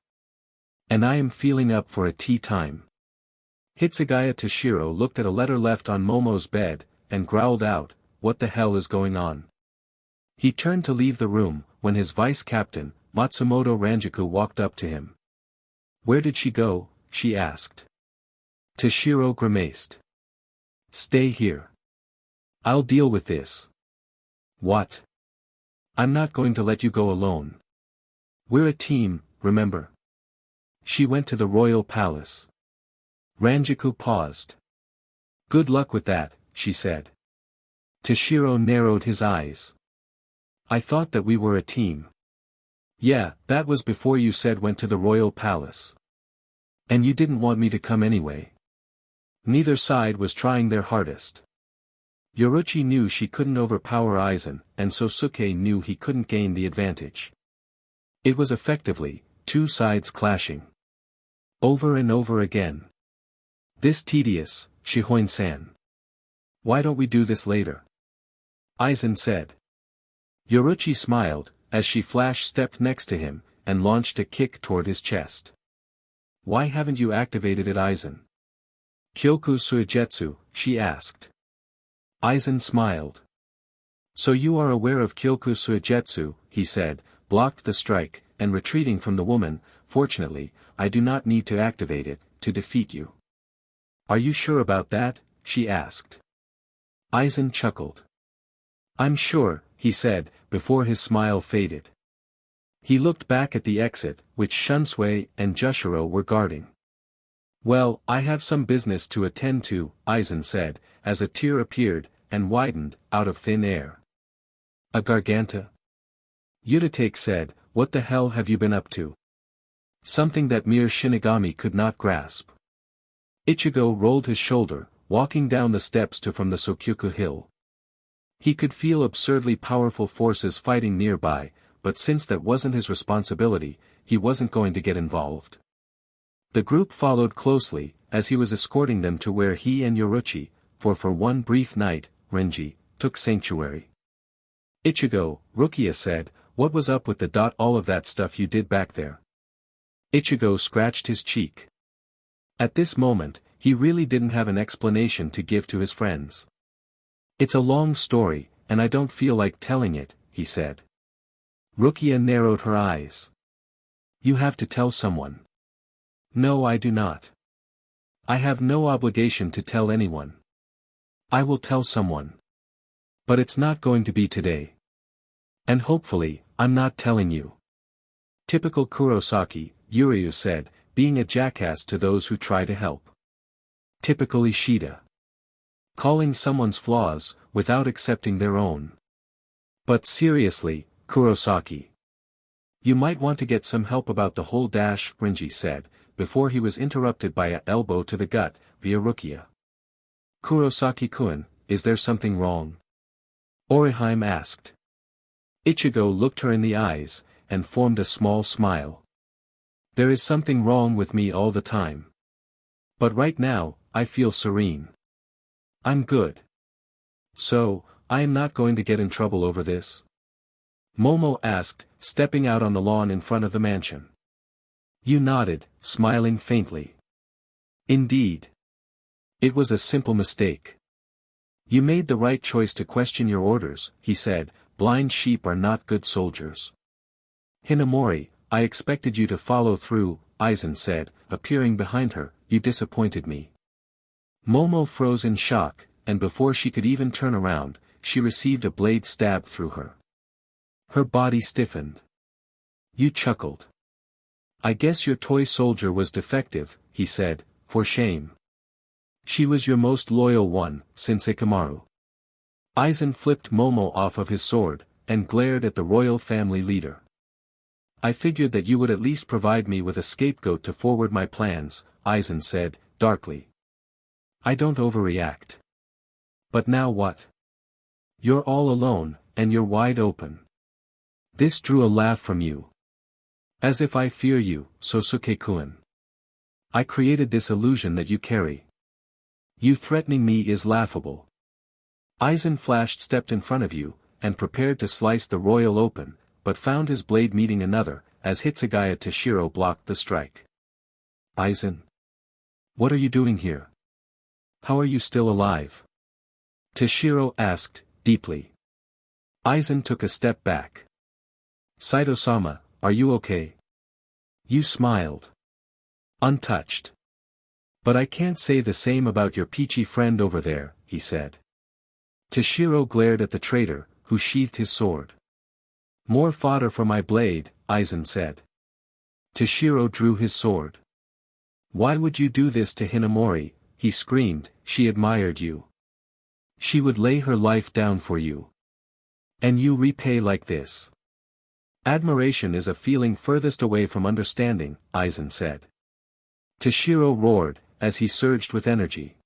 And I am feeling up for a tea time. Hitsugaya Toshiro looked at a letter left on Momo's bed, and growled out, what the hell is going on? He turned to leave the room, when his vice captain, Matsumoto Ranjaku walked up to him. Where did she go? She asked. Toshiro grimaced. Stay here. I'll deal with this. What? I'm not going to let you go alone. We're a team, remember? She went to the royal palace. Ranjaku paused. Good luck with that, she said. Toshiro narrowed his eyes. I thought that we were a team. Yeah, that was before you said went to the royal palace. And you didn't want me to come anyway. Neither side was trying their hardest. Yoruchi knew she couldn't overpower Aizen, and Sosuke knew he couldn't gain the advantage. It was effectively, two sides clashing. Over and over again. This tedious, Shihoin-san. Why don't we do this later? Aizen said. Yoruchi smiled, as she flash-stepped next to him, and launched a kick toward his chest. Why haven't you activated it, Aizen? Kyoku Suigetsu, she asked. Aizen smiled. So you are aware of Kyoku Suigetsu, he said, blocked the strike, and retreating from the woman. Fortunately, I do not need to activate it, to defeat you. Are you sure about that? She asked. Aizen chuckled. I'm sure, he said, before his smile faded. He looked back at the exit, which Shunsui and Jushiro were guarding. Well, I have some business to attend to, Aizen said, as a tear appeared, and widened, out of thin air. A garganta? Udatake said, what the hell have you been up to? Something that mere Shinigami could not grasp. Ichigo rolled his shoulder, walking down the steps from the Sokyuku hill. He could feel absurdly powerful forces fighting nearby, but since that wasn't his responsibility, he wasn't going to get involved. The group followed closely, as he was escorting them to where he and Yoruchi, for one brief night, Renji, took sanctuary. Ichigo, Rukia said, what was up with all of that stuff you did back there? Ichigo scratched his cheek. At this moment, he really didn't have an explanation to give to his friends. It's a long story, and I don't feel like telling it, he said. Rukia narrowed her eyes. You have to tell someone. No, I do not. I have no obligation to tell anyone. I will tell someone. But it's not going to be today. And hopefully, I'm not telling you. Typical Kurosaki, Yuryu said, being a jackass to those who try to help. Typical Ishida. Calling someone's flaws, without accepting their own. But seriously, Kurosaki. You might want to get some help about the whole dash, Renji said, before he was interrupted by a elbow to the gut, via Rukia. Kurosaki-kun, is there something wrong? Oriheim asked. Ichigo looked her in the eyes, and formed a small smile. There is something wrong with me all the time. But right now, I feel serene. I'm good. So, I am not going to get in trouble over this? Momo asked, stepping out on the lawn in front of the mansion. You nodded, smiling faintly. Indeed. It was a simple mistake. You made the right choice to question your orders, he said, blind sheep are not good soldiers. Hinamori, I expected you to follow through, Aizen said, appearing behind her, you disappointed me. Momo froze in shock, and before she could even turn around, she received a blade stabbed through her. Her body stiffened. You chuckled. I guess your toy soldier was defective, he said, for shame. She was your most loyal one, since Ikamaru. Aizen flipped Momo off of his sword, and glared at the royal family leader. I figured that you would at least provide me with a scapegoat to forward my plans, Aizen said, darkly. I don't overreact. But now what? You're all alone, and you're wide open. This drew a laugh from you. As if I fear you, Sosuke-kun. I created this illusion that you carry. You threatening me is laughable. Aizen stepped in front of you, and prepared to slice the royal open, but found his blade meeting another, as Hitsugaya Toshiro blocked the strike. Aizen? What are you doing here? How are you still alive? Toshiro asked, deeply. Aizen took a step back. Saito-sama, are you okay? You smiled. Untouched. But I can't say the same about your peachy friend over there, he said. Toshiro glared at the traitor, who sheathed his sword. More fodder for my blade, Aizen said. Toshiro drew his sword. Why would you do this to Hinamori? He screamed. She admired you. She would lay her life down for you. And you repay like this. Admiration is a feeling furthest away from understanding, Aizen said. Toshiro roared, as he surged with energy.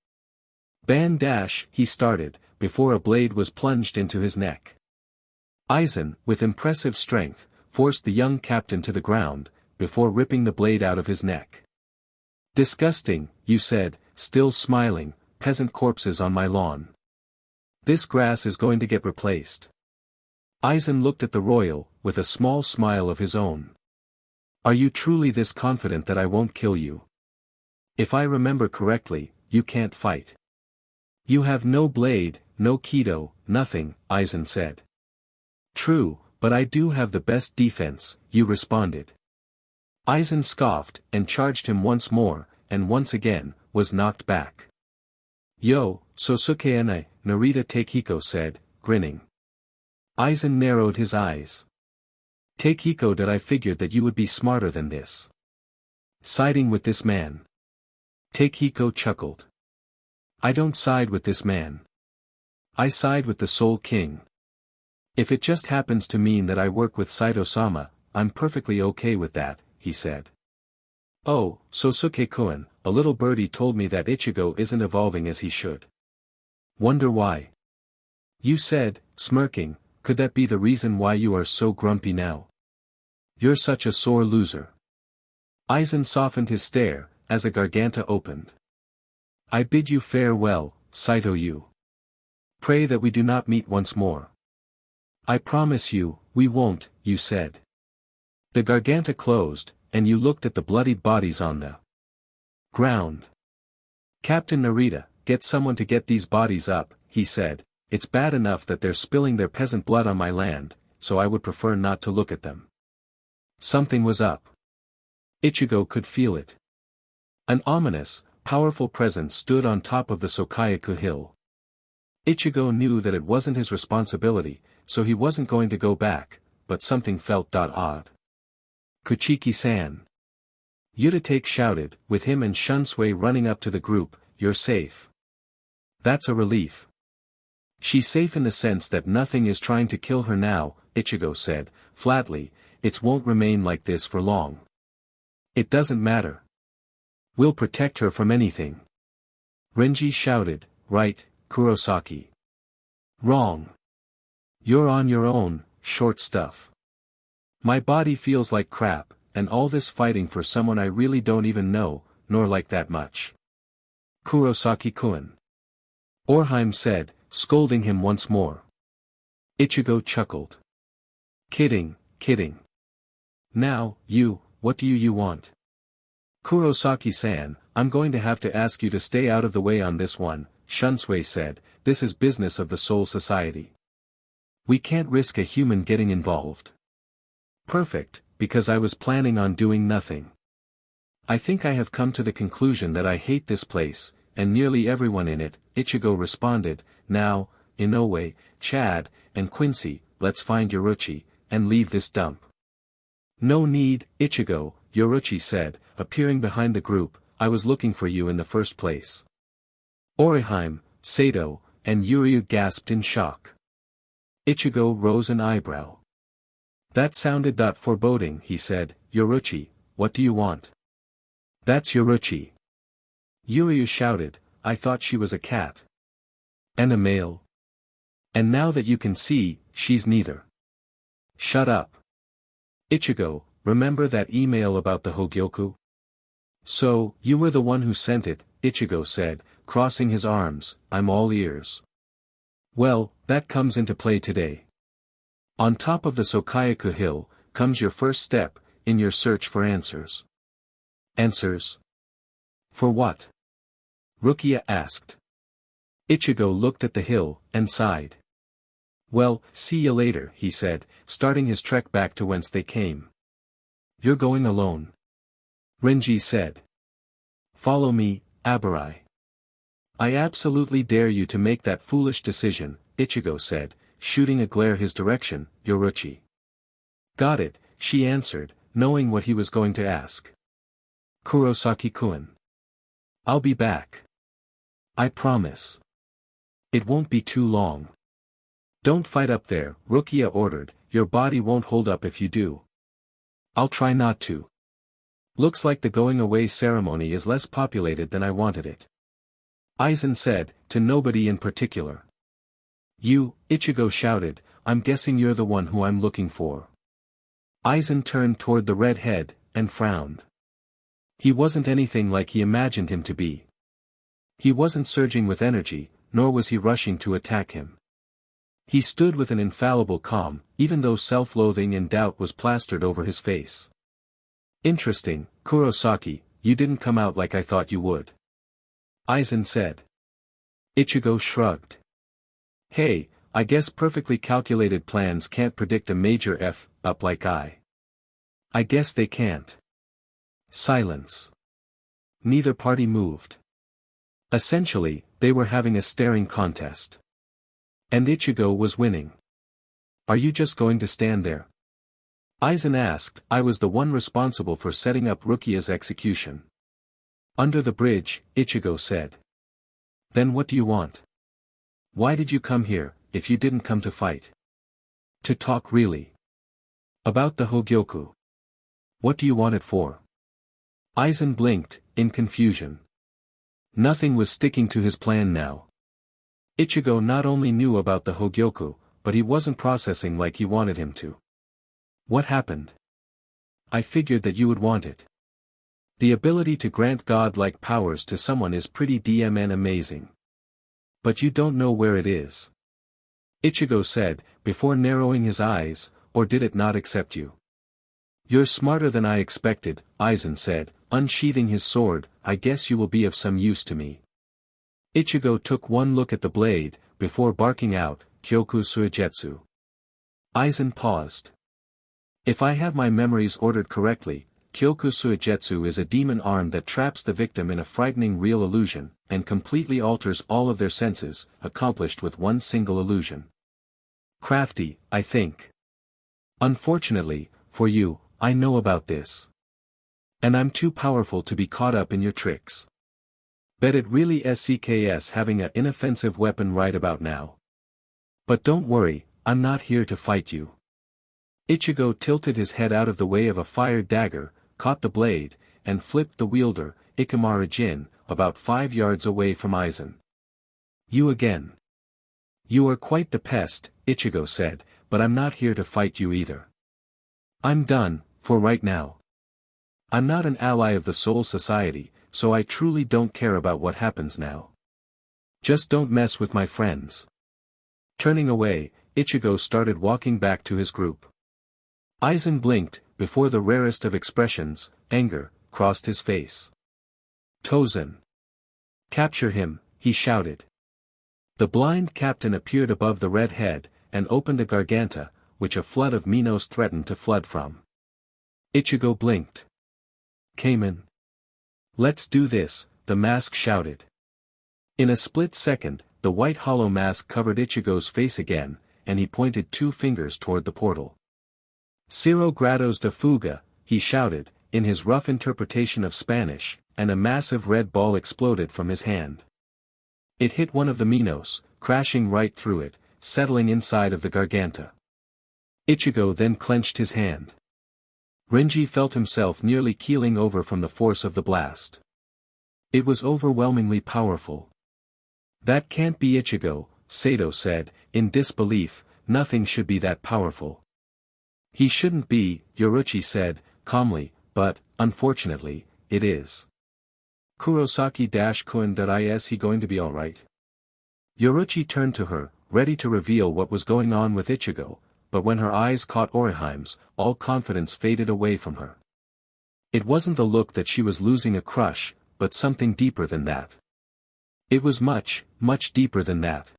He started, before a blade was plunged into his neck. Aizen, with impressive strength, forced the young captain to the ground, before ripping the blade out of his neck. Disgusting, you said, still smiling, peasant corpses on my lawn. This grass is going to get replaced. Aizen looked at the royal, with a small smile of his own. Are you truly this confident that I won't kill you? If I remember correctly, you can't fight. You have no blade, no kido, nothing, Aizen said. True, but I do have the best defense, you responded. Aizen scoffed, and charged him once more, and once again, was knocked back. Yo, Sosuke-ane, Narita Takehiko said, grinning. Aizen narrowed his eyes. Takehiko, did I figured that you would be smarter than this. Siding with this man. Takehiko chuckled. I don't side with this man. I side with the Soul King. If it just happens to mean that I work with Saito-sama, I'm perfectly okay with that, he said. Oh, Sosuke-kun, a little birdie told me that Ichigo isn't evolving as he should. Wonder why? You said, smirking, could that be the reason why you are so grumpy now? You're such a sore loser. Aizen softened his stare, as a garganta opened. I bid you farewell, Saito you. Pray that we do not meet once more. I promise you, we won't, you said. The garganta closed, and you looked at the bloodied bodies on the ground. Captain Narita, get someone to get these bodies up, he said. It's bad enough that they're spilling their peasant blood on my land, so I would prefer not to look at them. Something was up. Ichigo could feel it. An ominous, powerful presence stood on top of the Sokayaku hill. Ichigo knew that it wasn't his responsibility, so he wasn't going to go back, but something felt odd. Kuchiki-san. Yutatake shouted, with him and Shunsui running up to the group, you're safe. That's a relief. She's safe in the sense that nothing is trying to kill her now, Ichigo said, flatly, it won't remain like this for long. It doesn't matter. We'll protect her from anything. Renji shouted, right, Kurosaki. Wrong. You're on your own, short stuff. My body feels like crap, and all this fighting for someone I really don't even know, nor like that much. Kurosaki-kun. Orheim said, scolding him once more. Ichigo chuckled. Kidding. Now, what do you want? Kurosaki-san, I'm going to have to ask you to stay out of the way on this one, Shunsui said, this is business of the Soul Society. We can't risk a human getting involved. Perfect, because I was planning on doing nothing. I think I have come to the conclusion that I hate this place, and nearly everyone in it, Ichigo responded. Now, Inoue, Chad, and Quincy, let's find Yoruchi, and leave this dump. No need, Ichigo, Yoruchi said, appearing behind the group, I was looking for you in the first place. Orihime, Sato, and Yuryu gasped in shock. Ichigo rose an eyebrow. That sounded foreboding, he said. Yoruchi, what do you want? That's Yoruchi. Yuryu shouted, I thought she was a cat. And a male. And now that you can see, she's neither. Shut up. Ichigo, remember that email about the Hogyoku? So, you were the one who sent it, Ichigo said, crossing his arms, I'm all ears. Well, that comes into play today. On top of the Sokayaku hill, comes your first step, in your search for answers. Answers? For what? Rukia asked. Ichigo looked at the hill, and sighed. Well, see you later, he said, starting his trek back to whence they came. You're going alone. Renji said. Follow me, Abarai. I absolutely dare you to make that foolish decision, Ichigo said, shooting a glare his direction, Yoruchi. Got it, she answered, knowing what he was going to ask. Kurosaki-kun. I'll be back. I promise. It won't be too long. Don't fight up there, Rukia ordered, your body won't hold up if you do. I'll try not to. Looks like the going away ceremony is less populated than I wanted it. Aizen said, to nobody in particular. You, Ichigo shouted, I'm guessing you're the one who I'm looking for. Aizen turned toward the red head, and frowned. He wasn't anything like he imagined him to be. He wasn't surging with energy, nor was he rushing to attack him. He stood with an infallible calm, even though self-loathing and doubt was plastered over his face. Interesting, Kurosaki, you didn't come out like I thought you would. Aizen said. Ichigo shrugged. Hey, I guess perfectly calculated plans can't predict a major F-up like I guess they can't. Silence. Neither party moved. Essentially, they were having a staring contest. And Ichigo was winning. Are you just going to stand there? Aizen asked. I was the one responsible for setting up Rukia's execution. Under the bridge, Ichigo said. Then what do you want? Why did you come here, if you didn't come to fight? To talk really. About the Hogyoku. What do you want it for? Aizen blinked, in confusion. Nothing was sticking to his plan now. Ichigo not only knew about the Hogyoku, but he wasn't processing like he wanted him to. What happened? I figured that you would want it. The ability to grant god-like powers to someone is pretty DMN amazing. But you don't know where it is. Ichigo said, before narrowing his eyes, or did it not accept you? You're smarter than I expected, Aizen said, unsheathing his sword, I guess you will be of some use to me. Ichigo took one look at the blade, before barking out, Kyoku Suigetsu. Aizen paused. If I have my memories ordered correctly, Kyoku Suigetsu is a demon arm that traps the victim in a frightening real illusion, and completely alters all of their senses, accomplished with one single illusion. Crafty, I think. Unfortunately, for you, I know about this. And I'm too powerful to be caught up in your tricks. Bet it really SCKS having a inoffensive weapon right about now. But don't worry, I'm not here to fight you. Ichigo tilted his head out of the way of a fired dagger, caught the blade, and flipped the wielder, Ikemara Jin, about 5 yards away from Aizen. You again. You are quite the pest, Ichigo said, but I'm not here to fight you either. I'm done, for right now. I'm not an ally of the Soul Society, so I truly don't care about what happens now. Just don't mess with my friends. Turning away, Ichigo started walking back to his group. Aizen blinked, before the rarest of expressions, anger, crossed his face. Tozen. Capture him, he shouted. The blind captain appeared above the red head, and opened a garganta, which a flood of Minos threatened to flood from. Ichigo blinked. Kamen. Let's do this, the mask shouted. In a split second, the white hollow mask covered Ichigo's face again, and he pointed 2 fingers toward the portal. Cero grados de fuga, he shouted, in his rough interpretation of Spanish, and a massive red ball exploded from his hand. It hit one of the Minos, crashing right through it, settling inside of the garganta. Ichigo then clenched his hand. Renji felt himself nearly keeling over from the force of the blast. It was overwhelmingly powerful. That can't be Ichigo, Sato said, in disbelief, nothing should be that powerful. He shouldn't be, Yoruchi said, calmly, but, unfortunately, it is. Kurosaki-kun.is he going to be alright? Yoruchi turned to her, ready to reveal what was going on with Ichigo, but when her eyes caught Oriheim's, all confidence faded away from her. It wasn't the look that she was losing a crush, but something deeper than that. It was much, much deeper than that.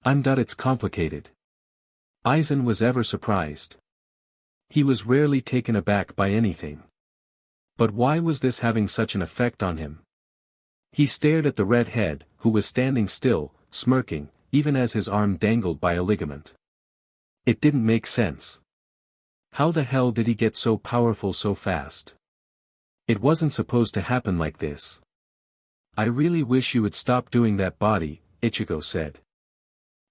It's complicated. Aizen was ever surprised. He was rarely taken aback by anything. But why was this having such an effect on him? He stared at the red head, who was standing still, smirking, even as his arm dangled by a ligament. It didn't make sense. How the hell did he get so powerful so fast? It wasn't supposed to happen like this. I really wish you would stop doing that body, Ichigo said.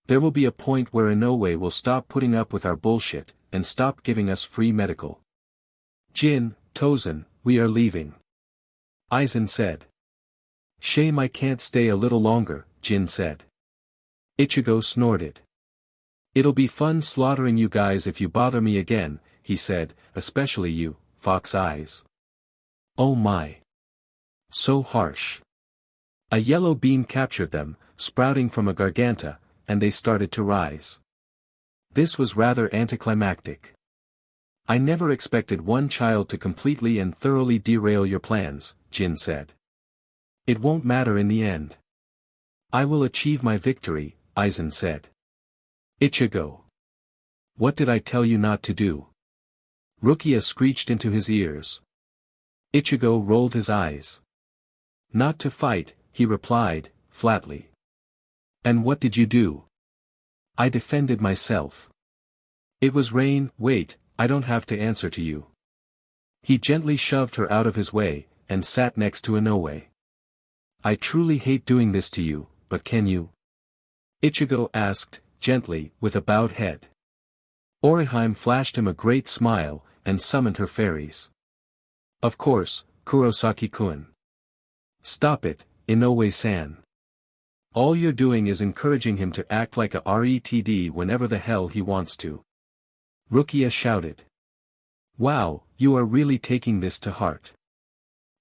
There will be a point where Inoue will stop putting up with our bullshit, and stop giving us free medical. Jin, Tozen, we are leaving. Aizen said. Shame I can't stay a little longer, Jin said. Ichigo snorted. It'll be fun slaughtering you guys if you bother me again, he said, especially you, Fox Eyes. Oh my. So harsh. A yellow beam captured them, sprouting from a garganta, and they started to rise. This was rather anticlimactic. I never expected one child to completely and thoroughly derail your plans, Jin said. It won't matter in the end. I will achieve my victory, Aizen said. Ichigo. What did I tell you not to do? Rukia screeched into his ears. Ichigo rolled his eyes. Not to fight, he replied, flatly. And what did you do? I defended myself. It was rain, wait, I don't have to answer to you. He gently shoved her out of his way, and sat next to Inoue. I truly hate doing this to you, but can you? Ichigo asked, gently, with a bowed head. Orihime flashed him a great smile, and summoned her fairies. Of course, Kurosaki-kun. Stop it, Inoue-san. All you're doing is encouraging him to act like a retd whenever the hell he wants to. Rukia shouted. Wow, you are really taking this to heart.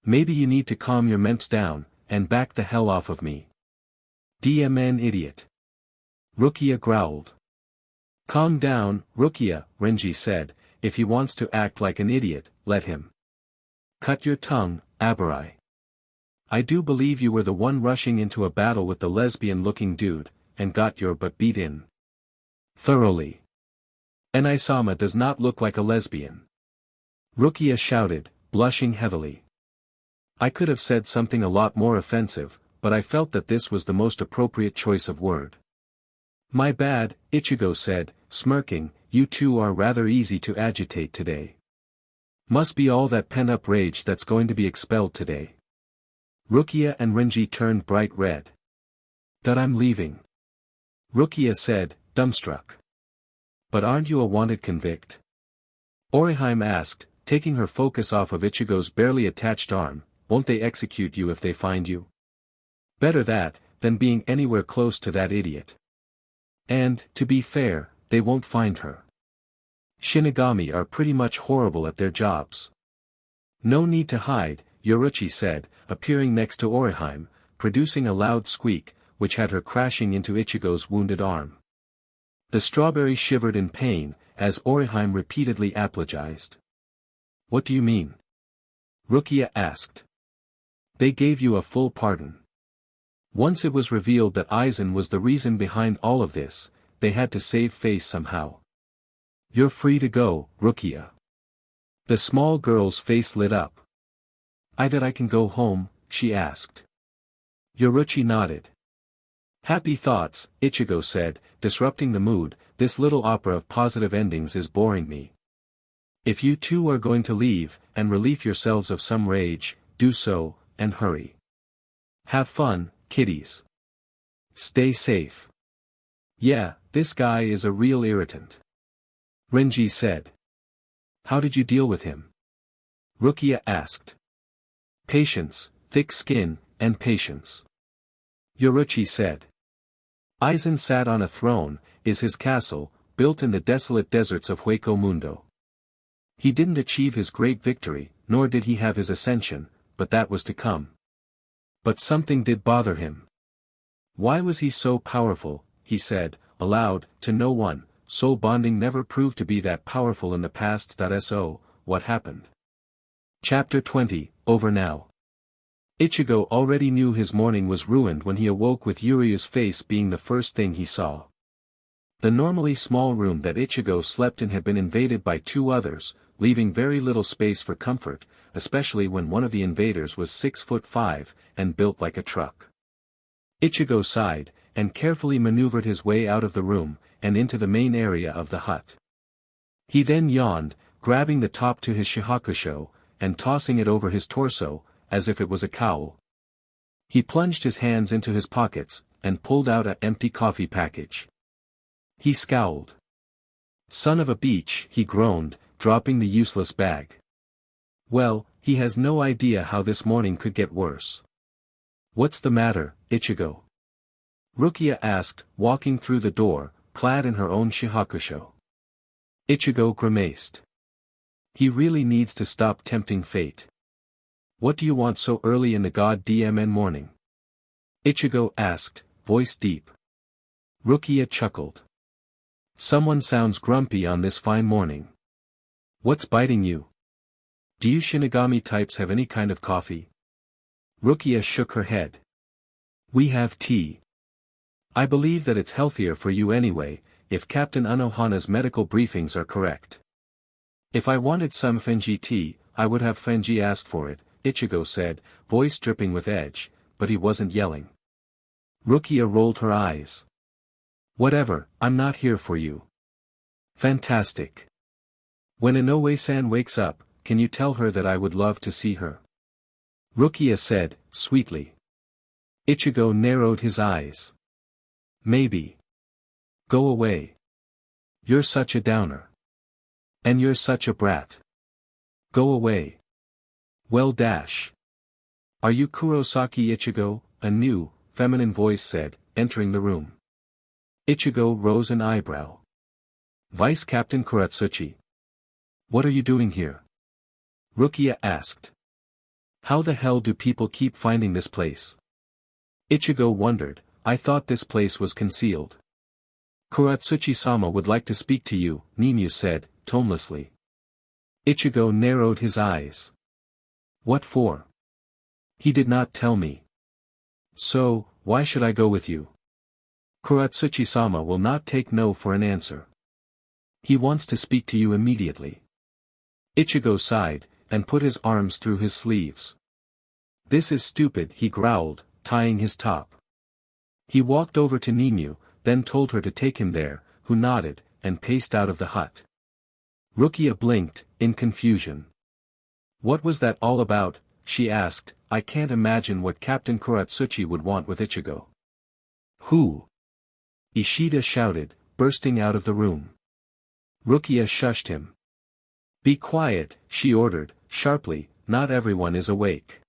Maybe you need to calm your memps down, and back the hell off of me. DMN idiot. Rukia growled. Calm down, Rukia, Renji said, if he wants to act like an idiot, let him. Cut your tongue, Abarai. I do believe you were the one rushing into a battle with the lesbian-looking dude, and got your butt beat in. Thoroughly. Enisama does not look like a lesbian. Rukia shouted, blushing heavily. I could have said something a lot more offensive, but I felt that this was the most appropriate choice of word. My bad, Ichigo said, smirking, you two are rather easy to agitate today. Must be all that pent-up rage that's going to be expelled today. Rukia and Renji turned bright red. That I'm leaving. Rukia said, dumbstruck. But aren't you a wanted convict? Orihime asked, taking her focus off of Ichigo's barely attached arm, won't they execute you if they find you? Better that, than being anywhere close to that idiot. And, to be fair, they won't find her. Shinigami are pretty much horrible at their jobs. No need to hide, Yoruchi said, appearing next to Orihime, producing a loud squeak, which had her crashing into Ichigo's wounded arm. The strawberry shivered in pain, as Orihime repeatedly apologized. What do you mean? Rukia asked. They gave you a full pardon. Once it was revealed that Aizen was the reason behind all of this, they had to save face somehow. You're free to go, Rukia. The small girl's face lit up. I can go home, she asked. Yoruchi nodded. Happy thoughts, Ichigo said, disrupting the mood, this little opera of positive endings is boring me. If you two are going to leave, and relieve yourselves of some rage, do so, and hurry. Have fun, kiddies. Stay safe. Yeah, this guy is a real irritant. Renji said. How did you deal with him? Rukia asked. Patience, thick skin, and patience. Yoruchi said. Aizen sat on a throne, is his castle, built in the desolate deserts of Hueco Mundo. He didn't achieve his great victory, nor did he have his ascension, but that was to come. But something did bother him. Why was he so powerful, he said, aloud, to no one, soul bonding never proved to be that powerful in the past. So, what happened? Chapter 20, over now. Ichigo already knew his morning was ruined when he awoke with Yuryu's face being the first thing he saw. The normally small room that Ichigo slept in had been invaded by two others, leaving very little space for comfort, especially when one of the invaders was 6'5", and built like a truck. Ichigo sighed, and carefully maneuvered his way out of the room, and into the main area of the hut. He then yawned, grabbing the top to his shihakusho, and tossing it over his torso, as if it was a cowl. He plunged his hands into his pockets, and pulled out an empty coffee package. He scowled. Son of a beach, he groaned, dropping the useless bag. Well, he has no idea how this morning could get worse. What's the matter, Ichigo? Rukia asked, walking through the door, clad in her own shihakusho. Ichigo grimaced. He really needs to stop tempting fate. What do you want so early in the goddamn morning? Ichigo asked, voice deep. Rukia chuckled. Someone sounds grumpy on this fine morning. What's biting you? Do you Shinigami types have any kind of coffee? Rukia shook her head. We have tea. I believe that it's healthier for you anyway, if Captain Unohana's medical briefings are correct. If I wanted some Fenji tea, I would have Fenji ask for it, Ichigo said, voice dripping with edge, but he wasn't yelling. Rukia rolled her eyes. Whatever, I'm not here for you. Fantastic. When Inoue-san wakes up, can you tell her that I would love to see her? Rukia said, sweetly. Ichigo narrowed his eyes. Maybe. Go away. You're such a downer. And you're such a brat. Go away. Well dash. Are you Kurosaki Ichigo? A new, feminine voice said, entering the room. Ichigo rose an eyebrow. Vice Captain Kuratsuchi. What are you doing here? Rukia asked. How the hell do people keep finding this place? Ichigo wondered, I thought this place was concealed. Kuratsuchi-sama would like to speak to you, Nimue said, tonelessly. Ichigo narrowed his eyes. What for? He did not tell me. So, why should I go with you? Kuratsuchi-sama will not take no for an answer. He wants to speak to you immediately. Ichigo sighed, and put his arms through his sleeves. This is stupid, he growled, tying his top. He walked over to Nimue, then told her to take him there, who nodded, and paced out of the hut. Rukia blinked, in confusion. What was that all about, she asked, I can't imagine what Captain Kuratsuchi would want with Ichigo. Who? Ishida shouted, bursting out of the room. Rukia shushed him. Be quiet, she ordered, sharply, not everyone is awake.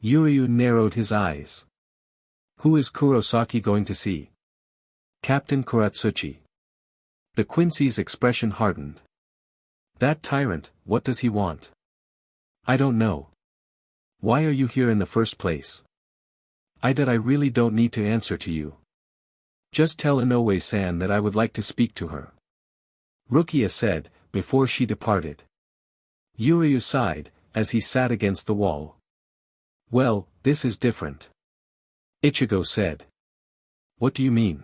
Yuryu narrowed his eyes. Who is Kurosaki going to see? Captain Kuratsuchi. The Quincy's expression hardened. That tyrant, what does he want? I don't know. Why are you here in the first place? I really don't need to answer to you. Just tell Inoue-san that I would like to speak to her. Rukia said, before she departed. Yuryu sighed, as he sat against the wall. Well, this is different. Ichigo said. What do you mean?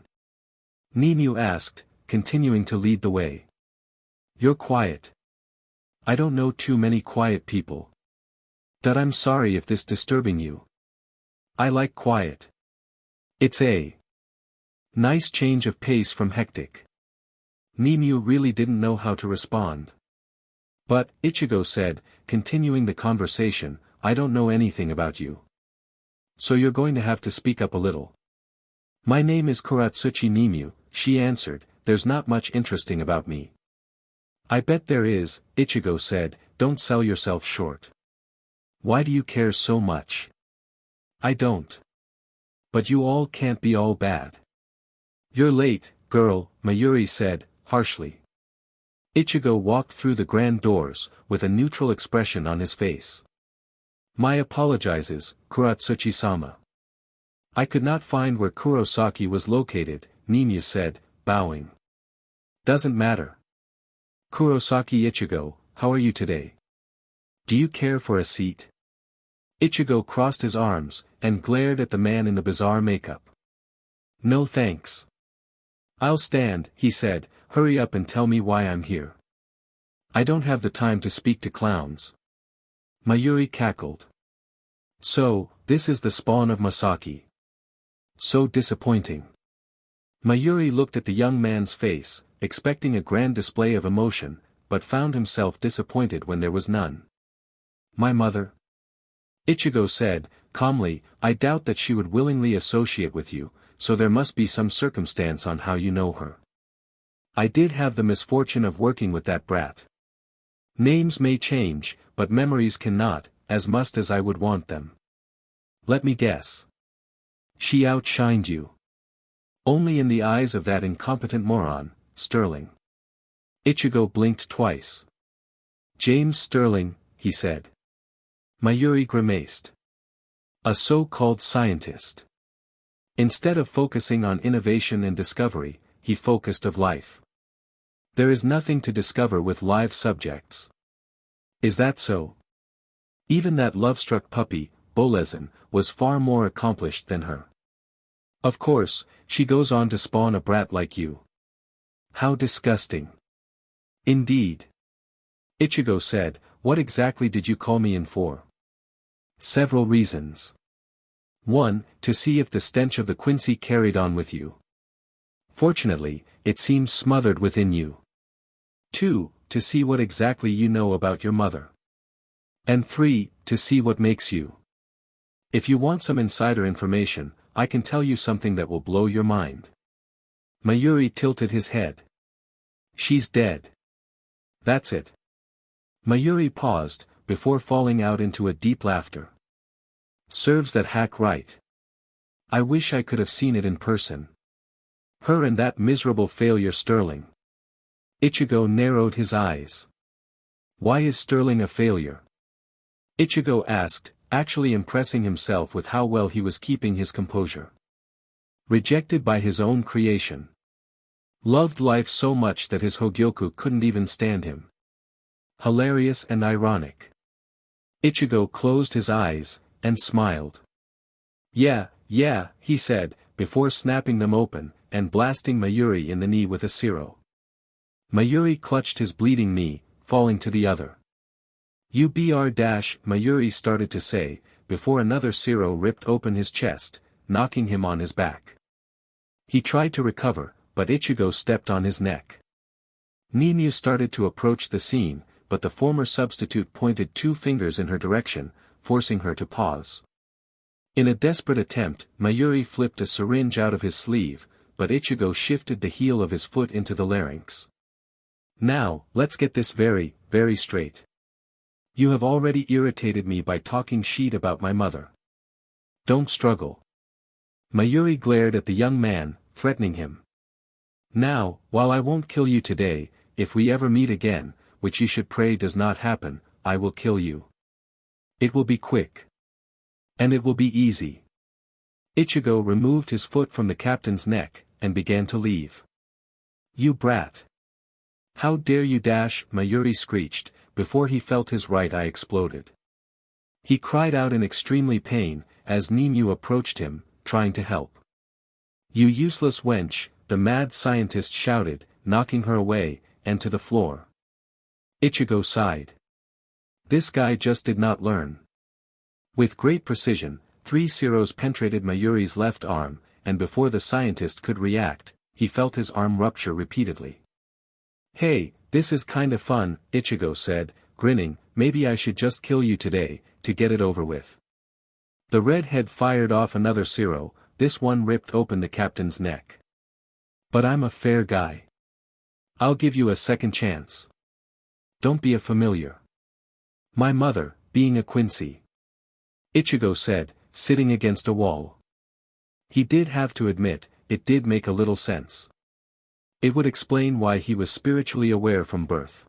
Nimue asked, continuing to lead the way. You're quiet. I don't know too many quiet people. I'm sorry if this disturbing you. I like quiet. It's a nice change of pace from hectic. Nimue really didn't know how to respond. But, Ichigo said, continuing the conversation, I don't know anything about you. So you're going to have to speak up a little. My name is Kuratsuchi Nimue, she answered, there's not much interesting about me. I bet there is, Ichigo said, don't sell yourself short. Why do you care so much? I don't. But you all can't be all bad. You're late, girl, Mayuri said, harshly. Ichigo walked through the grand doors, with a neutral expression on his face. My apologizes, Kuratsuchi-sama. I could not find where Kurosaki was located, Nimue said, bowing. Doesn't matter. Kurosaki Ichigo, how are you today? Do you care for a seat? Ichigo crossed his arms, and glared at the man in the bizarre makeup. No thanks. I'll stand, he said, hurry up and tell me why I'm here. I don't have the time to speak to clowns. Mayuri cackled. So, this is the spawn of Masaki. So disappointing. Mayuri looked at the young man's face, expecting a grand display of emotion, but found himself disappointed when there was none. My mother? Ichigo said, calmly, I doubt that she would willingly associate with you, so there must be some circumstance on how you know her. I did have the misfortune of working with that brat. Names may change, but memories cannot, as much as I would want them. Let me guess. She outshined you. Only in the eyes of that incompetent moron, Sterling. Ichigo blinked twice. James Sterling, he said. Mayuri grimaced. A so-called scientist. Instead of focusing on innovation and discovery, he focused on life. There is nothing to discover with live subjects. Is that so? Even that love-struck puppy, Bolezin, was far more accomplished than her. Of course, she goes on to spawn a brat like you. How disgusting. Indeed. Ichigo said, what exactly did you call me in for? Several reasons. 1. To see if the stench of the Quincy carried on with you. Fortunately, it seems smothered within you. 2. To see what exactly you know about your mother. And 3. To see what makes you. If you want some insider information, I can tell you something that will blow your mind. Mayuri tilted his head. She's dead. That's it. Mayuri paused, before falling out into a deep laughter. Serves that hack right. I wish I could have seen it in person. Her and that miserable failure Sterling. Ichigo narrowed his eyes. Why is Sterling a failure? Ichigo asked, actually impressing himself with how well he was keeping his composure. Rejected by his own creation. Loved life so much that his Hogyoku couldn't even stand him. Hilarious and ironic. Ichigo closed his eyes, and smiled. Yeah, he said, before snapping them open, and blasting Mayuri in the knee with a zero. Mayuri clutched his bleeding knee, falling to the other. Mayuri started to say, before another zero ripped open his chest, knocking him on his back. He tried to recover, but Ichigo stepped on his neck. Nimue started to approach the scene, but the former substitute pointed 2 fingers in her direction, forcing her to pause. In a desperate attempt, Mayuri flipped a syringe out of his sleeve, but Ichigo shifted the heel of his foot into the larynx. Now, let's get this very, very straight. You have already irritated me by talking shit about my mother. Don't struggle. Mayuri glared at the young man, threatening him. Now, while I won't kill you today, if we ever meet again, which you should pray does not happen, I will kill you. It will be quick. And it will be easy. Ichigo removed his foot from the captain's neck, and began to leave. You brat. How dare you Mayuri screeched, before he felt his right eye exploded. He cried out in extremely pain, as Nimue approached him, trying to help. You useless wench, the mad scientist shouted, knocking her away, and to the floor. Ichigo sighed. This guy just did not learn. With great precision, 3 zeros penetrated Mayuri's left arm, and before the scientist could react, he felt his arm rupture repeatedly. Hey, this is kinda fun, Ichigo said, grinning, maybe I should just kill you today, to get it over with. The redhead fired off another zero, this one ripped open the captain's neck. But I'm a fair guy. I'll give you a second chance. Don't be a familiar. My mother, being a Quincy. Ichigo said, sitting against a wall. He did have to admit, it did make a little sense. It would explain why he was spiritually aware from birth.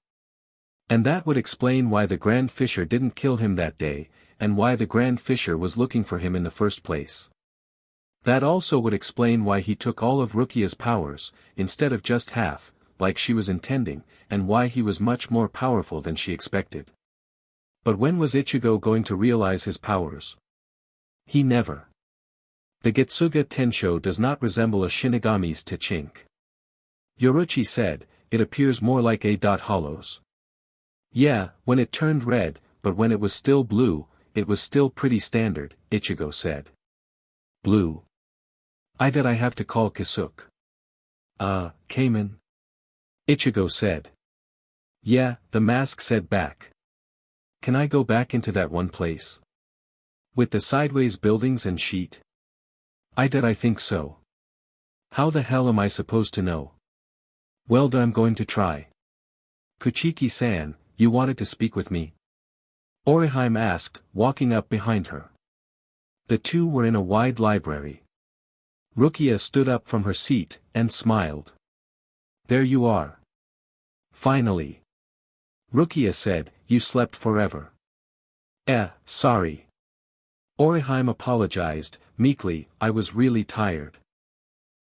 And that would explain why the Grand Fisher didn't kill him that day, and why the Grand Fisher was looking for him in the first place. That also would explain why he took all of Rukia's powers, instead of just half, like she was intending, and why he was much more powerful than she expected. But when was Ichigo going to realize his powers? He never. The Getsuga Tensho does not resemble a Shinigami's Techink. Yoruchi said, it appears more like a hollows. Yeah, when it turned red, but when it was still blue, it was still pretty standard, Ichigo said. Blue. I have to call Kisuk. Kamen? Ichigo said. Yeah, the mask said back. Can I go back into that one place? With the sideways buildings and sheet? I think so. How the hell am I supposed to know? Well, I'm going to try. Kuchiki-san, you wanted to speak with me? Orihime asked, walking up behind her. The two were in a wide library. Rukia stood up from her seat, and smiled. There you are. Finally. Rukia said, you slept forever. Sorry. Orihime apologized, meekly, I was really tired.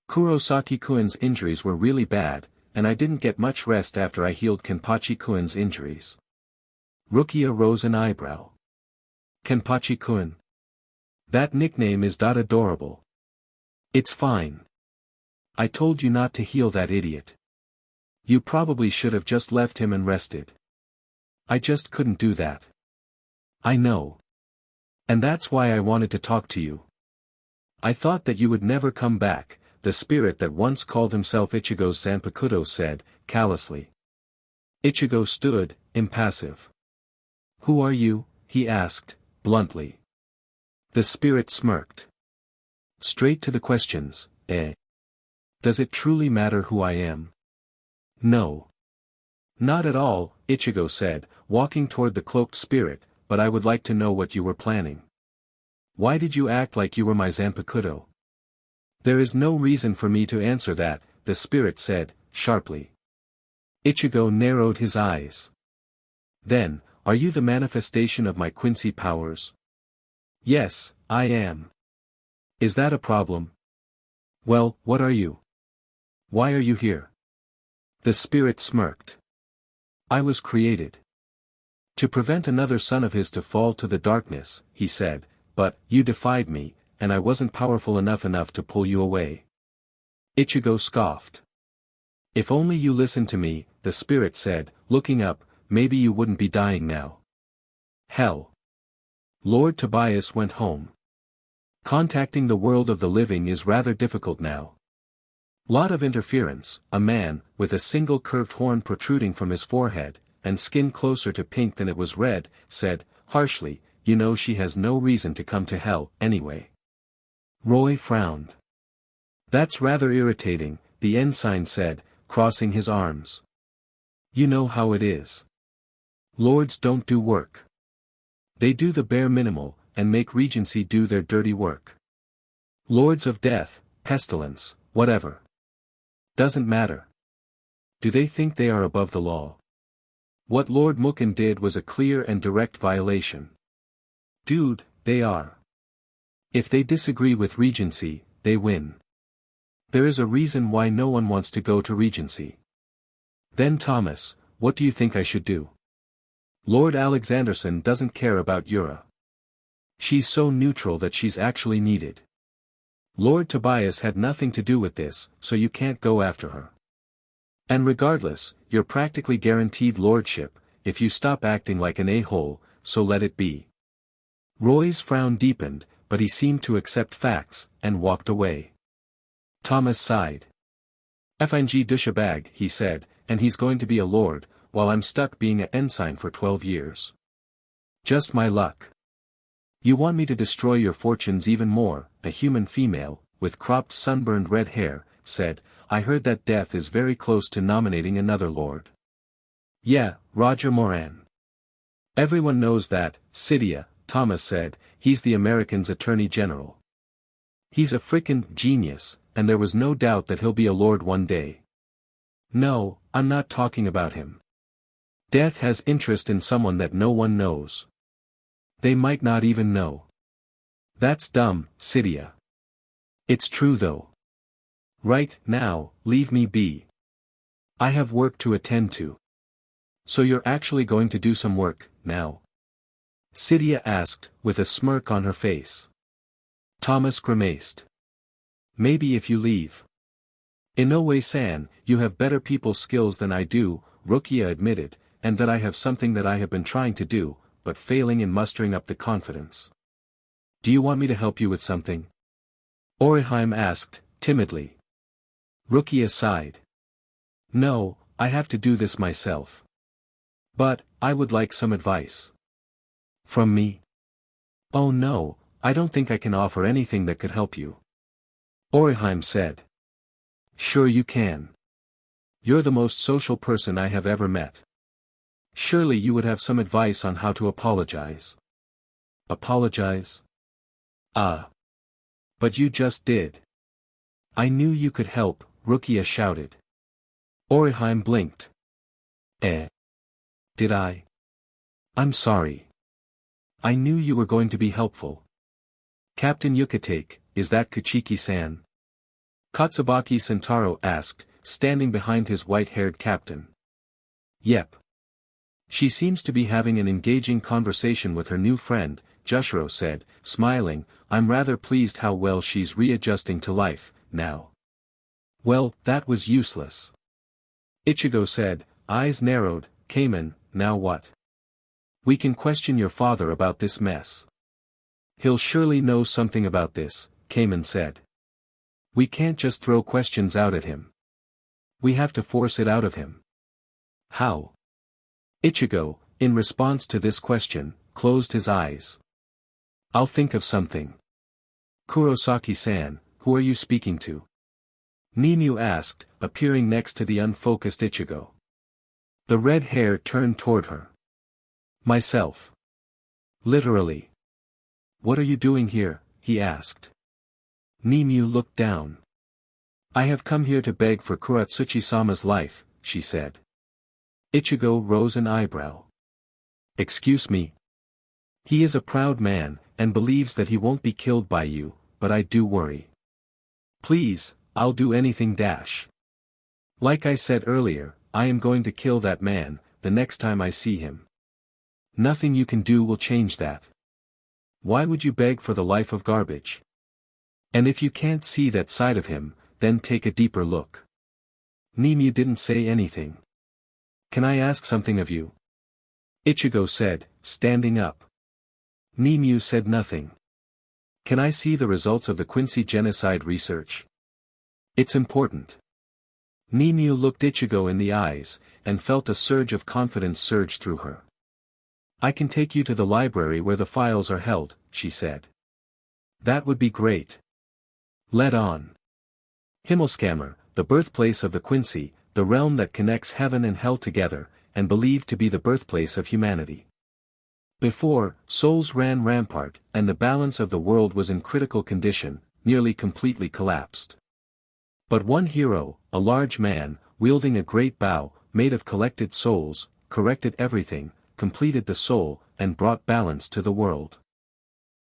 Kurosaki-kun's injuries were really bad, and I didn't get much rest after I healed Kenpachi-kun's injuries. Rukia rose an eyebrow. Kenpachi-kun. That nickname is adorable. It's fine. I told you not to heal that idiot. You probably should have just left him and rested. I just couldn't do that. I know. And that's why I wanted to talk to you. I thought that you would never come back, the spirit that once called himself Ichigo Sanpakuto said, callously. Ichigo stood, impassive. Who are you? He asked, bluntly. The spirit smirked. Straight to the questions, Does it truly matter who I am? No. Not at all, Ichigo said, walking toward the cloaked spirit, but I would like to know what you were planning. Why did you act like you were my Zanpakuto? There is no reason for me to answer that, the spirit said, sharply. Ichigo narrowed his eyes. Then, are you the manifestation of my Quincy powers? Yes, I am. Is that a problem? Well, what are you? Why are you here? The spirit smirked. I was created to prevent another son of his to fall to the darkness, he said, but, you defied me, and I wasn't powerful enough to pull you away. Ichigo scoffed. If only you listened to me, the spirit said, looking up, maybe you wouldn't be dying now. Hell. Lord Tobias went home. Contacting the world of the living is rather difficult now. Lot of interference. A man, with a single curved horn protruding from his forehead, and skin closer to pink than it was red, said, harshly, you know she has no reason to come to hell, anyway. Roy frowned. That's rather irritating, the ensign said, crossing his arms. You know how it is. Lords don't do work. They do the bare minimal, and make Regency do their dirty work. Lords of death, pestilence, whatever. Doesn't matter. Do they think they are above the law? What Lord Muken did was a clear and direct violation. Dude, they are. If they disagree with Regency, they win. There is a reason why no one wants to go to Regency. Then Thomas, what do you think I should do? Lord Alexanderson doesn't care about Yura. She's so neutral that she's actually needed. Lord Tobias had nothing to do with this, so you can't go after her. And regardless, you're practically guaranteed lordship, if you stop acting like an a-hole, so let it be. Roy's frown deepened, but he seemed to accept facts, and walked away. Thomas sighed. FNG Dushabag, he said, and he's going to be a lord, while I'm stuck being an ensign for 12 years. Just my luck. You want me to destroy your fortunes even more, a human female, with cropped sunburned red hair, said, I heard that death is very close to nominating another lord. Yeah, Roger Moran. Everyone knows that, Cydia, Thomas said, he's the Americans' Attorney General. He's a frickin' genius, and there was no doubt that he'll be a lord one day. No, I'm not talking about him. Death has interest in someone that no one knows. They might not even know. That's dumb, Cydia. It's true though. Right, now, leave me be. I have work to attend to. So you're actually going to do some work, now? Cydia asked, with a smirk on her face. Thomas grimaced. Maybe if you leave. Inoue-san, you have better people skills than I do, Rukia admitted, and that I have something that I have been trying to do, but failing in mustering up the confidence. Do you want me to help you with something? Orihime asked, timidly. Rukia sighed. No, I have to do this myself. But, I would like some advice. From me? Oh no, I don't think I can offer anything that could help you. Orihime said. Sure you can. You're the most social person I have ever met. Surely you would have some advice on how to apologize. Apologize? Ah. But you just did. I knew you could help, Rukia shouted. Orihime blinked. Eh? Did I? I'm sorry. I knew you were going to be helpful. Captain Yukatake, is that Kuchiki-san? Katsubaki Sentaro asked, standing behind his white-haired captain. Yep. She seems to be having an engaging conversation with her new friend, Jushiro said, smiling. I'm rather pleased how well she's readjusting to life, now. Well, that was useless. Ichigo said, eyes narrowed. Kamen, now what? We can question your father about this mess. He'll surely know something about this, Kamen said. We can't just throw questions out at him. We have to force it out of him. How? Ichigo, in response to this question, closed his eyes. I'll think of something. Kurosaki-san, who are you speaking to? Nimue asked, appearing next to the unfocused Ichigo. The red hair turned toward her. Myself. Literally. What are you doing here? He asked. Nimue looked down. I have come here to beg for Kuratsuchi-sama's life, she said. Ichigo rose an eyebrow. Excuse me. He is a proud man, and believes that he won't be killed by you, but I do worry. Please, I'll do anything dash. Like I said earlier, I am going to kill that man, the next time I see him. Nothing you can do will change that. Why would you beg for the life of garbage? And if you can't see that side of him, then take a deeper look. Nimue didn't say anything. Can I ask something of you? Ichigo said, standing up. Nimue said nothing. Can I see the results of the Quincy genocide research? It's important. Nimue looked Ichigo in the eyes, and felt a surge of confidence surge through her. I can take you to the library where the files are held, she said. That would be great. Let on. Himmelskammer, the birthplace of the Quincy, the realm that connects heaven and hell together, and believed to be the birthplace of humanity. Before, souls ran rampart, and the balance of the world was in critical condition, nearly completely collapsed. But one hero, a large man, wielding a great bow, made of collected souls, corrected everything, completed the soul, and brought balance to the world.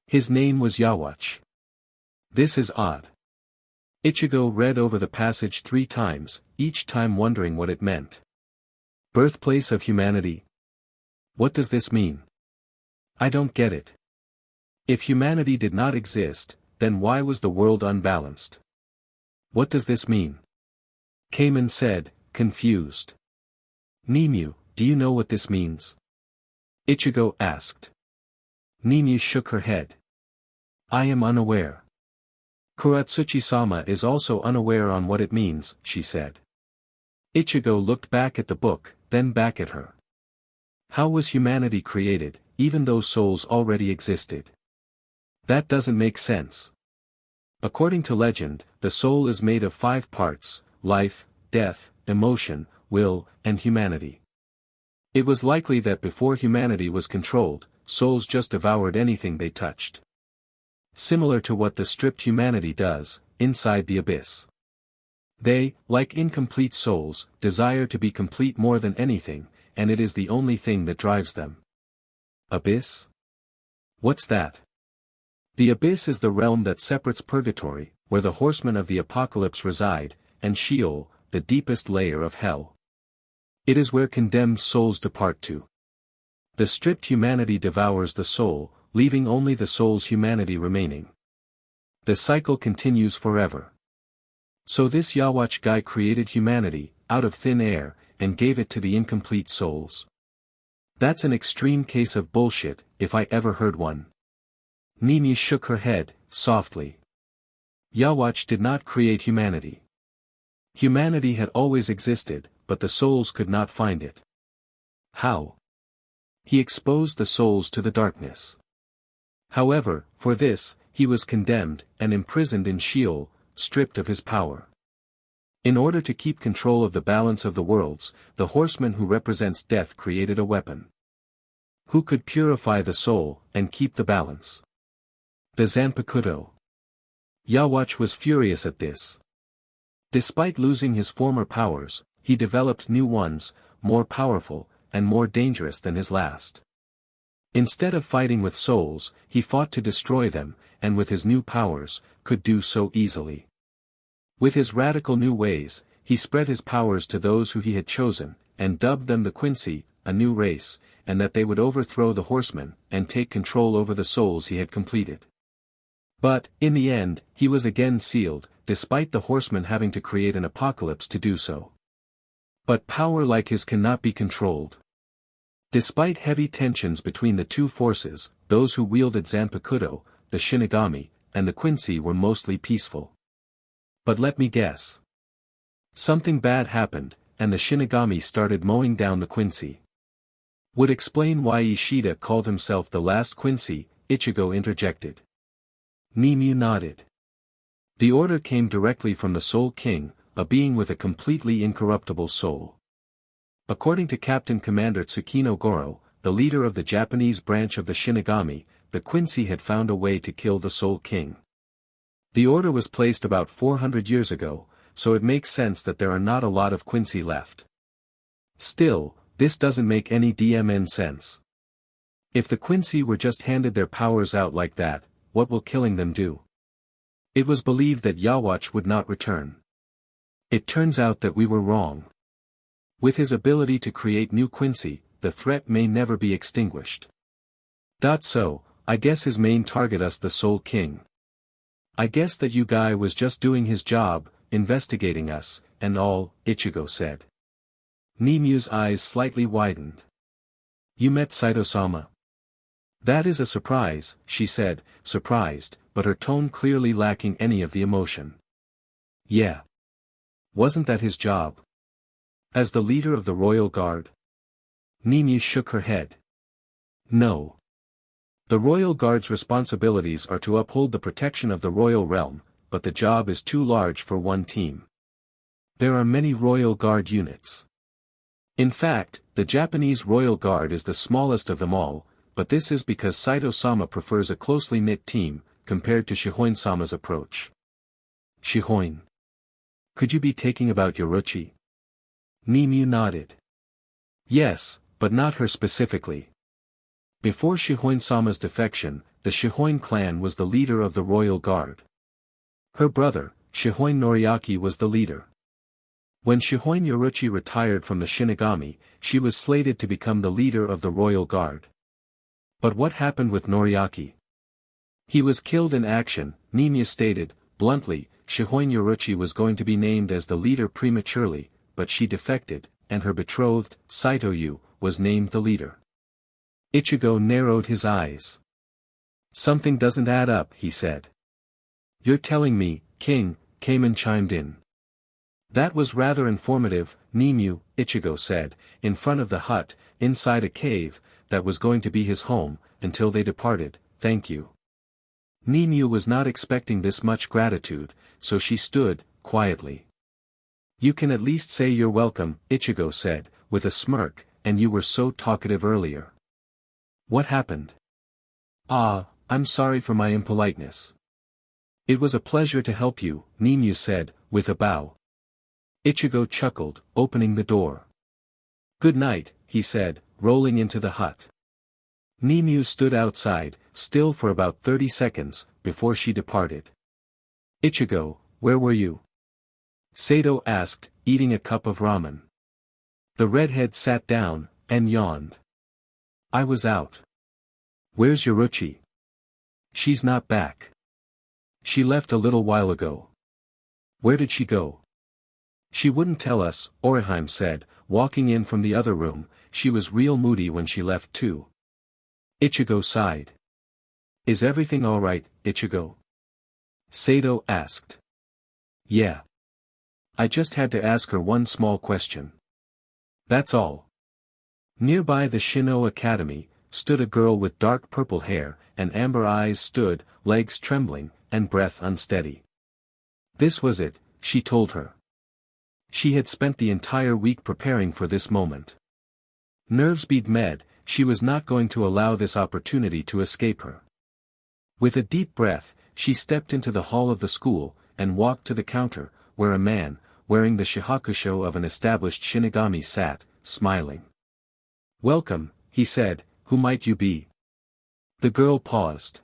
His name was Yawatch. This is odd. Ichigo read over the passage 3 times, each time wondering what it meant. Birthplace of humanity? What does this mean? I don't get it. If humanity did not exist, then why was the world unbalanced? What does this mean? Kamen said, confused. Nimue, do you know what this means? Ichigo asked. Nimue shook her head. I am unaware. Kuratsuchi-sama is also unaware on what it means, she said. Ichigo looked back at the book, then back at her. How was humanity created, even though souls already existed? That doesn't make sense. According to legend, the soul is made of 5 parts: life, death, emotion, will, and humanity. It was likely that before humanity was controlled, souls just devoured anything they touched. Similar to what the stripped humanity does, inside the abyss. They, like incomplete souls, desire to be complete more than anything, and it is the only thing that drives them. Abyss? What's that? The abyss is the realm that separates purgatory, where the horsemen of the apocalypse reside, and Sheol, the deepest layer of hell. It is where condemned souls depart to. The stripped humanity devours the soul, leaving only the soul's humanity remaining. The cycle continues forever. So this Yawatch guy created humanity, out of thin air, and gave it to the incomplete souls. That's an extreme case of bullshit, if I ever heard one. Nimue shook her head, softly. Yawatch did not create humanity. Humanity had always existed, but the souls could not find it. How? He exposed the souls to the darkness. However, for this, he was condemned and imprisoned in Sheol, stripped of his power. In order to keep control of the balance of the worlds, the horseman who represents death created a weapon. Who could purify the soul, and keep the balance? The Zanpakuto. Yhwach was furious at this. Despite losing his former powers, he developed new ones, more powerful, and more dangerous than his last. Instead of fighting with souls, he fought to destroy them, and with his new powers, could do so easily. With his radical new ways, he spread his powers to those who he had chosen, and dubbed them the Quincy, a new race, and that they would overthrow the horsemen, and take control over the souls he had completed. But, in the end, he was again sealed, despite the horsemen having to create an apocalypse to do so. But power like his cannot be controlled. Despite heavy tensions between the two forces, those who wielded Zanpakuto, the Shinigami, and the Quincy were mostly peaceful. But let me guess. Something bad happened, and the Shinigami started mowing down the Quincy. Would explain why Ishida called himself the last Quincy, Ichigo interjected. Nimue nodded. The order came directly from the Soul King, a being with a completely incorruptible soul. According to Captain Commander Tsukino Goro, the leader of the Japanese branch of the Shinigami, the Quincy had found a way to kill the Soul King. The order was placed about 400 years ago, so it makes sense that there are not a lot of Quincy left. Still, this doesn't make any DMN sense. If the Quincy were just handed their powers out like that, what will killing them do? It was believed that Yhwach would not return. It turns out that we were wrong. With his ability to create new Quincy, the threat may never be extinguished. So, I guess his main target us the Soul King. I guess that you guy was just doing his job, investigating us, and all, Ichigo said. Nimue's eyes slightly widened. You met Saito-sama? That is a surprise, she said, surprised, but her tone clearly lacking any of the emotion. Yeah. Wasn't that his job? As the leader of the Royal Guard? Nimue shook her head. No. The Royal Guard's responsibilities are to uphold the protection of the royal realm, but the job is too large for one team. There are many Royal Guard units. In fact, the Japanese Royal Guard is the smallest of them all, but this is because Saito-sama prefers a closely knit team, compared to Shihoin-sama's approach. Shihoin. Could you be taking about Yoruchi? Nimue nodded. Yes, but not her specifically. Before Shihoin-sama's defection, the Shihoin clan was the leader of the Royal Guard. Her brother, Shihoin Noriaki was the leader. When Shihoin Yoruchi retired from the Shinigami, she was slated to become the leader of the Royal Guard. But what happened with Noriaki? He was killed in action, Nimue stated, bluntly. Shihoin Yoruchi was going to be named as the leader prematurely, but she defected, and her betrothed, Saito-yu, was named the leader. Ichigo narrowed his eyes. Something doesn't add up, he said. You're telling me, King, Kamen chimed in. That was rather informative, Nimue, Ichigo said, in front of the hut, inside a cave, that was going to be his home, until they departed, thank you. Nimue was not expecting this much gratitude, so she stood, quietly. You can at least say you're welcome, Ichigo said, with a smirk, and you were so talkative earlier. What happened? I'm sorry for my impoliteness. It was a pleasure to help you, Nimue said, with a bow. Ichigo chuckled, opening the door. Good night, he said, rolling into the hut. Nimue stood outside, still for about 30 seconds, before she departed. Ichigo, where were you? Sato asked, eating a cup of ramen. The redhead sat down, and yawned. I was out. Where's Yoruchi? She's not back. She left a little while ago. Where did she go? She wouldn't tell us, Orihime said, walking in from the other room. She was real moody when she left too. Ichigo sighed. Is everything alright, Ichigo? Sato asked. Yeah. I just had to ask her one small question. That's all. Nearby the Shino Academy, stood a girl with dark purple hair, and amber eyes stood, legs trembling, and breath unsteady. This was it, she told her. She had spent the entire week preparing for this moment. Nerves beat med, she was not going to allow this opportunity to escape her. With a deep breath, she stepped into the hall of the school, and walked to the counter, where a man, wearing the shihakusho of an established shinigami sat, smiling. "Welcome," he said, "who might you be?" The girl paused.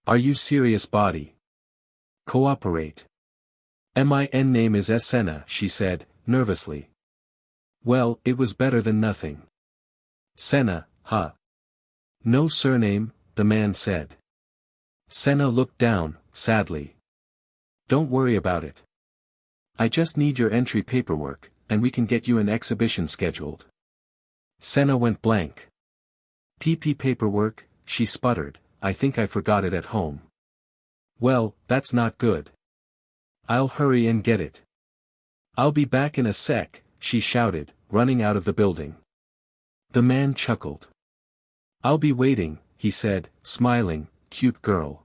"Are you serious, body? Cooperate." "My name is Senna," she said, nervously. "Well, it was better than nothing." "Senna, huh?" "No surname," the man said. Senna looked down, sadly. "Don't worry about it. I just need your entry paperwork, and we can get you an exhibition scheduled." Senna went blank. "PP paperwork," she sputtered, "I think I forgot it at home." "Well, that's not good. I'll hurry and get it." "I'll be back in a sec," she shouted, running out of the building. The man chuckled. "I'll be waiting," he said, smiling, "cute girl.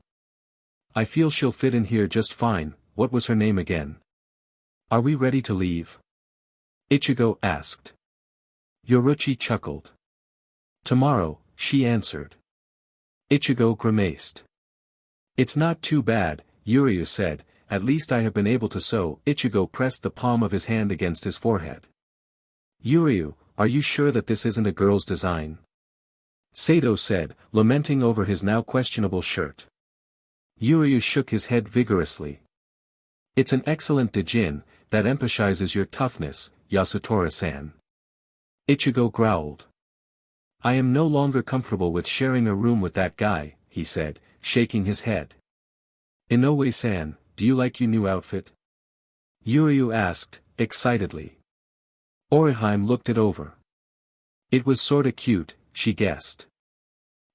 I feel she'll fit in here just fine." What was her name again? "Are we ready to leave?" Ichigo asked. Yoruchi chuckled. "Tomorrow," she answered. Ichigo grimaced. "It's not too bad," Yuryu said, "at least I have been able to sew." Ichigo pressed the palm of his hand against his forehead. "Yuryu, are you sure that this isn't a girl's design?" Sato said, lamenting over his now questionable shirt. Yuryu shook his head vigorously. "It's an excellent dijin, that emphasizes your toughness, Yasutora-san." Ichigo growled. "I am no longer comfortable with sharing a room with that guy," he said, shaking his head. "Inoue-san, do you like your new outfit?" Yuryu asked, excitedly. Oriheim looked it over. "It was sorta cute," she guessed.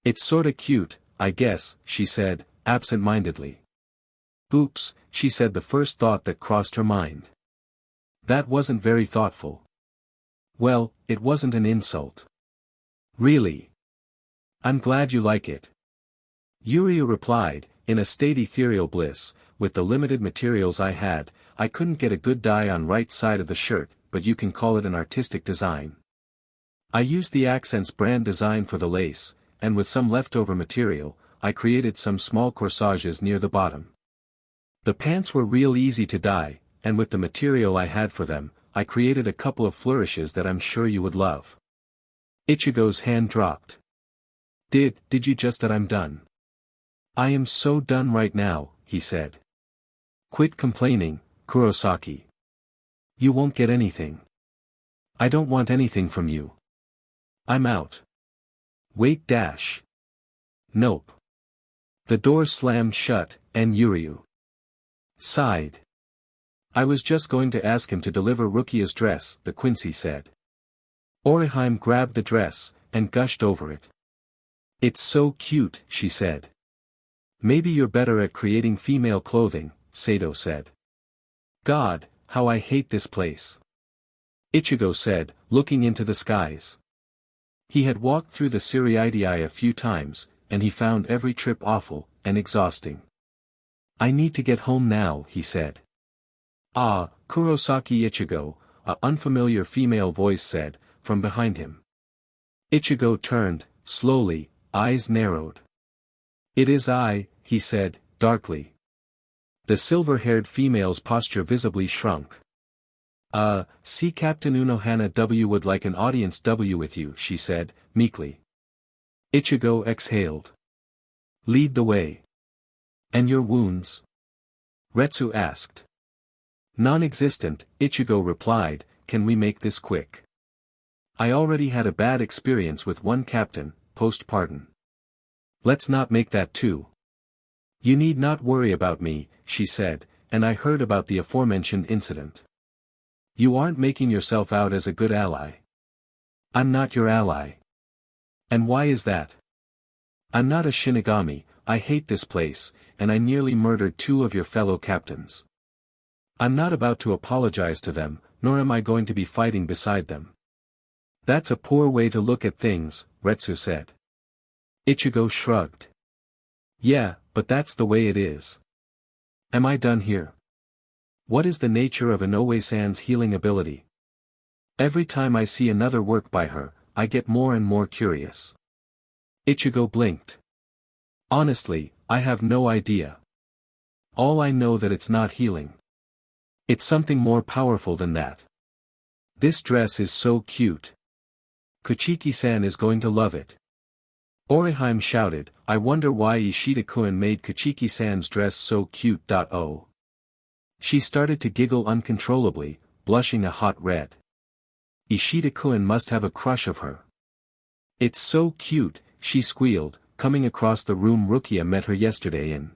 "It's sorta cute, I guess," she said, absent-mindedly. "Oops," she said, the first thought that crossed her mind. That wasn't very thoughtful. Well, it wasn't an insult. "Really? I'm glad you like it." Yuryu replied, in a state ethereal bliss, "With the limited materials I had, I couldn't get a good dye on right side of the shirt, but you can call it an artistic design. I used the Accents brand design for the lace, and with some leftover material, I created some small corsages near the bottom. The pants were real easy to dye, and with the material I had for them, I created a couple of flourishes that I'm sure you would love." Ichigo's hand dropped. Did you just that I'm done?" "I am so done right now," he said. "Quit complaining, Kurosaki. You won't get anything. I don't want anything from you. I'm out." "Wait dash. Nope." The door slammed shut, and Yuryu sighed. "I was just going to ask him to deliver Rukia's dress," the Quincy said. Oriheim grabbed the dress, and gushed over it. "It's so cute," she said. "Maybe you're better at creating female clothing," Sato said. "God, how I hate this place," Ichigo said, looking into the skies. He had walked through the Siriidii a few times, and he found every trip awful, and exhausting. "I need to get home now," he said. "Ah, Kurosaki Ichigo," a unfamiliar female voice said, from behind him. Ichigo turned, slowly, eyes narrowed. "It is I," he said, darkly. The silver-haired female's posture visibly shrunk. See Captain Unohana W would like an audience W with you," she said, meekly. Ichigo exhaled. "Lead the way." "And your wounds?" Retsu asked. "Non-existent," Ichigo replied, "can we make this quick? I already had a bad experience with one captain, post-pardon. Let's not make that two." "You need not worry about me," she said, "and I heard about the aforementioned incident. You aren't making yourself out as a good ally." "I'm not your ally." "And why is that?" "I'm not a Shinigami, I hate this place, and I nearly murdered 2 of your fellow captains. I'm not about to apologize to them, nor am I going to be fighting beside them." "That's a poor way to look at things," Retsu said. Ichigo shrugged. Yeah, but that's the way it is. Am I done here? What is the nature of Inoue-san's healing ability? Every time I see another work by her, I get more and more curious. Ichigo blinked. Honestly, I have no idea. All I know that it's not healing. It's something more powerful than that. This dress is so cute. Kuchiki-san is going to love it. Orihime shouted, I wonder why Ishida-kun made Kuchiki-san's dress so cute. Oh. She started to giggle uncontrollably, blushing a hot red. Ishida-kun must have a crush of her. It's so cute, she squealed, coming across the room. Rukia met her yesterday in.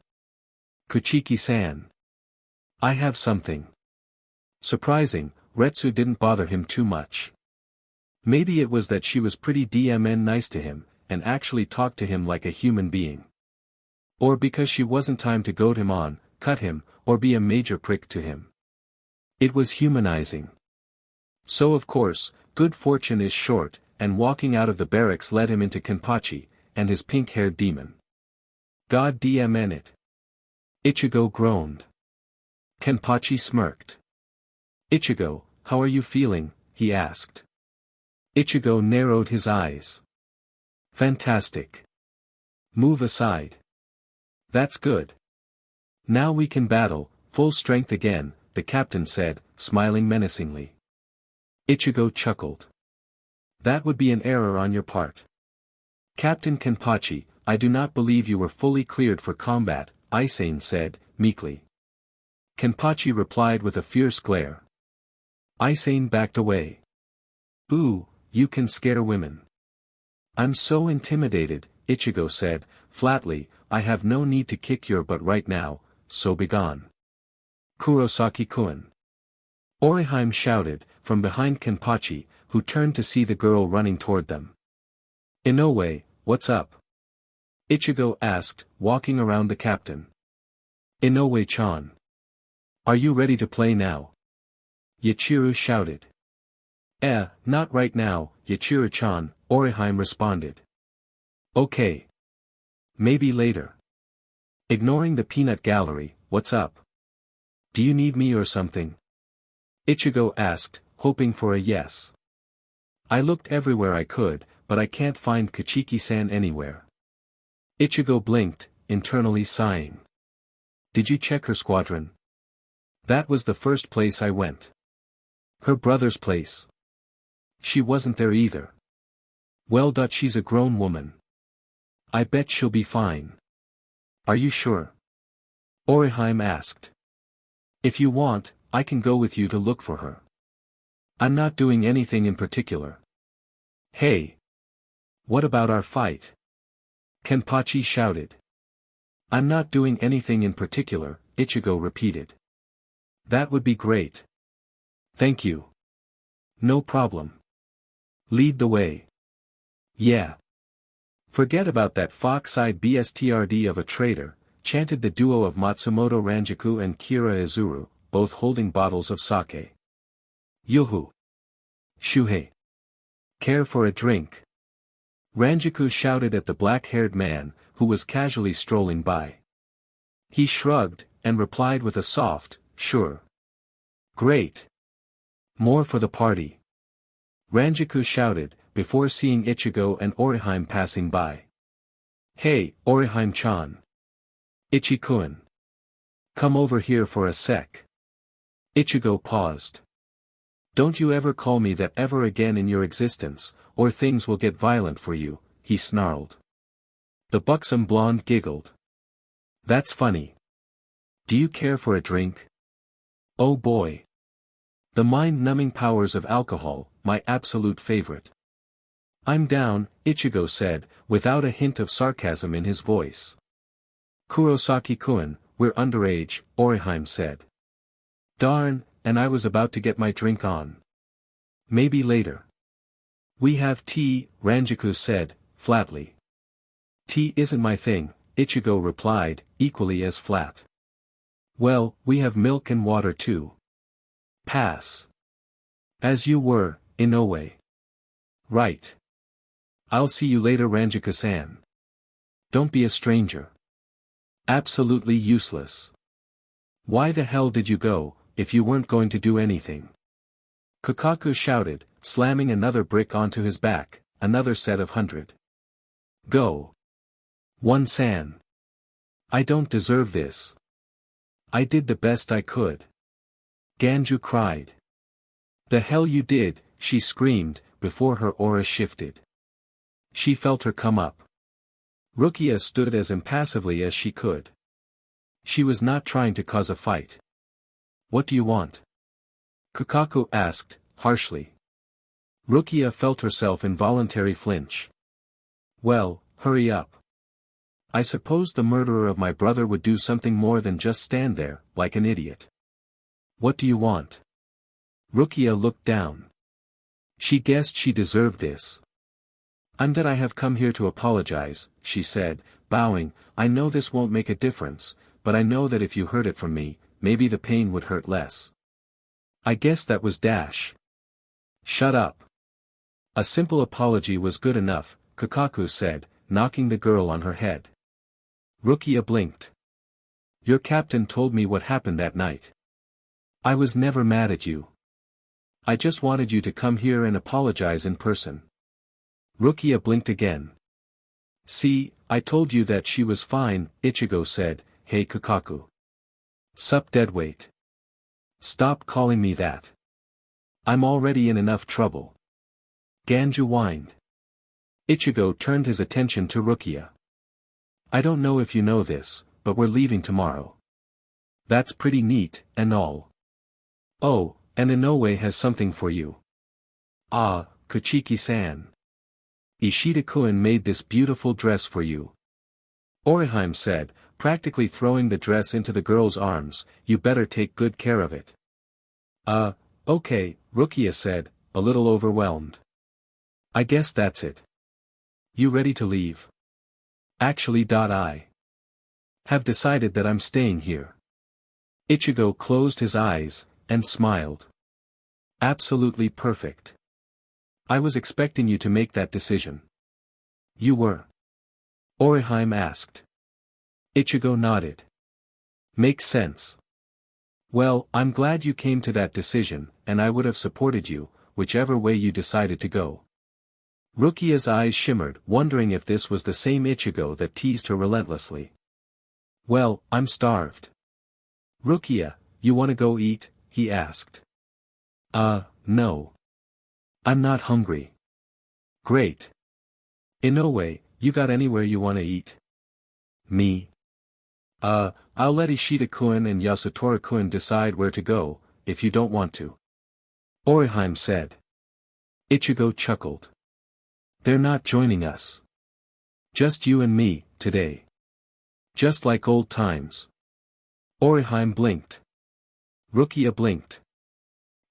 Kuchiki-san. I have something. Surprising, Retsu didn't bother him too much. Maybe it was that she was pretty nice to him, and actually talked to him like a human being. Or because she wasn't time to goad him on, cut him, or be a major prick to him. It was humanizing. So of course, good fortune is short, and walking out of the barracks led him into Kenpachi, and his pink-haired demon. God damn it. Ichigo groaned. Kenpachi smirked. Ichigo, how are you feeling? He asked. Ichigo narrowed his eyes. Fantastic. Move aside. That's good. Now we can battle, full strength again, the captain said, smiling menacingly. Ichigo chuckled. That would be an error on your part. Captain Kenpachi, I do not believe you were fully cleared for combat, Isane said, meekly. Kenpachi replied with a fierce glare. Isane backed away. Ooh, you can scare women. I'm so intimidated, Ichigo said, flatly, I have no need to kick your butt right now, so begone. Kurosaki-kun. Orihime shouted, from behind Kenpachi, who turned to see the girl running toward them. Inoue, what's up? Ichigo asked, walking around the captain. Inoue-chan. Are you ready to play now? Yachiru shouted. Not right now, Yachiru-chan, Orihime responded. Okay. Maybe later. Ignoring the peanut gallery, what's up? Do you need me or something? Ichigo asked, hoping for a yes. I looked everywhere I could, but I can't find Kuchiki-san anywhere. Ichigo blinked, internally sighing. Did you check her squadron? That was the first place I went. Her brother's place. She wasn't there either. Well, she's a grown woman. I bet she'll be fine. Are you sure? Orihime asked. If you want, I can go with you to look for her. I'm not doing anything in particular. Hey! What about our fight? Kenpachi shouted. I'm not doing anything in particular, Ichigo repeated. That would be great. Thank you. No problem. Lead the way. Yeah. Forget about that fox-eyed bstrd of a traitor, chanted the duo of Matsumoto Ranjaku and Kira Izuru, both holding bottles of sake. Yuhu. Shuhei. Care for a drink? Ranjaku shouted at the black-haired man, who was casually strolling by. He shrugged, and replied with a soft, sure. Great. More for the party. Ranjaku shouted, before seeing Ichigo and Orihime passing by. Hey, Orihime-chan. Ichi-kun. Come over here for a sec. Ichigo paused. Don't you ever call me that ever again in your existence, or things will get violent for you, he snarled. The buxom blonde giggled. That's funny. Do you care for a drink? Oh boy. The mind-numbing powers of alcohol, my absolute favorite. I'm down, Ichigo said, without a hint of sarcasm in his voice. Kurosaki-kun, we're underage, Orihime said. Darn, and I was about to get my drink on. Maybe later. We have tea, Ranjaku said, flatly. Tea isn't my thing, Ichigo replied, equally as flat. Well, we have milk and water too. Pass. As you were, Inoue. Right. I'll see you later, Ranjaku-san. Don't be a stranger. Absolutely useless. Why the hell did you go, if you weren't going to do anything? Kukaku shouted, slamming another brick onto his back, another set of 100. Go. One san. I don't deserve this. I did the best I could. Ganju cried. The hell you did, she screamed, before her aura shifted. She felt her come up. Rukia stood as impassively as she could. She was not trying to cause a fight. What do you want? Kukaku asked, harshly. Rukia felt herself involuntary flinch. Well, hurry up. I suppose the murderer of my brother would do something more than just stand there, like an idiot. What do you want? Rukia looked down. She guessed she deserved this. I'm that I have come here to apologize, she said, bowing. I know this won't make a difference, but I know that if you heard it from me, maybe the pain would hurt less. I guess that was dash. Shut up. A simple apology was good enough, Kukaku said, knocking the girl on her head. Rukia blinked. Your captain told me what happened that night. I was never mad at you. I just wanted you to come here and apologize in person. Rukia blinked again. See, I told you that she was fine, Ichigo said. Hey Kukaku. Sup deadweight. Stop calling me that. I'm already in enough trouble. Ganju whined. Ichigo turned his attention to Rukia. I don't know if you know this, but we're leaving tomorrow. That's pretty neat, and all. Oh, and Inoue has something for you. Ah, Kuchiki-san. Ishida-kun made this beautiful dress for you. Orihime said, practically throwing the dress into the girl's arms. You better take good care of it. Okay, Rukia said, a little overwhelmed. I guess that's it. You ready to leave? Actually, I have decided that I'm staying here. Ichigo closed his eyes, and smiled. Absolutely perfect. I was expecting you to make that decision. You were? Orihime asked. Ichigo nodded. Makes sense. Well, I'm glad you came to that decision, and I would have supported you, whichever way you decided to go. Rukia's eyes shimmered, wondering if this was the same Ichigo that teased her relentlessly. Well, I'm starved. Rukia, you wanna go eat? He asked. No. I'm not hungry. Great. Inoue, you got anywhere you wanna eat? Me? I'll let Ishida-kun and Yasutora-kun decide where to go, if you don't want to. Orihime said. Ichigo chuckled. They're not joining us. Just you and me, today. Just like old times. Orihime blinked. Rukia blinked.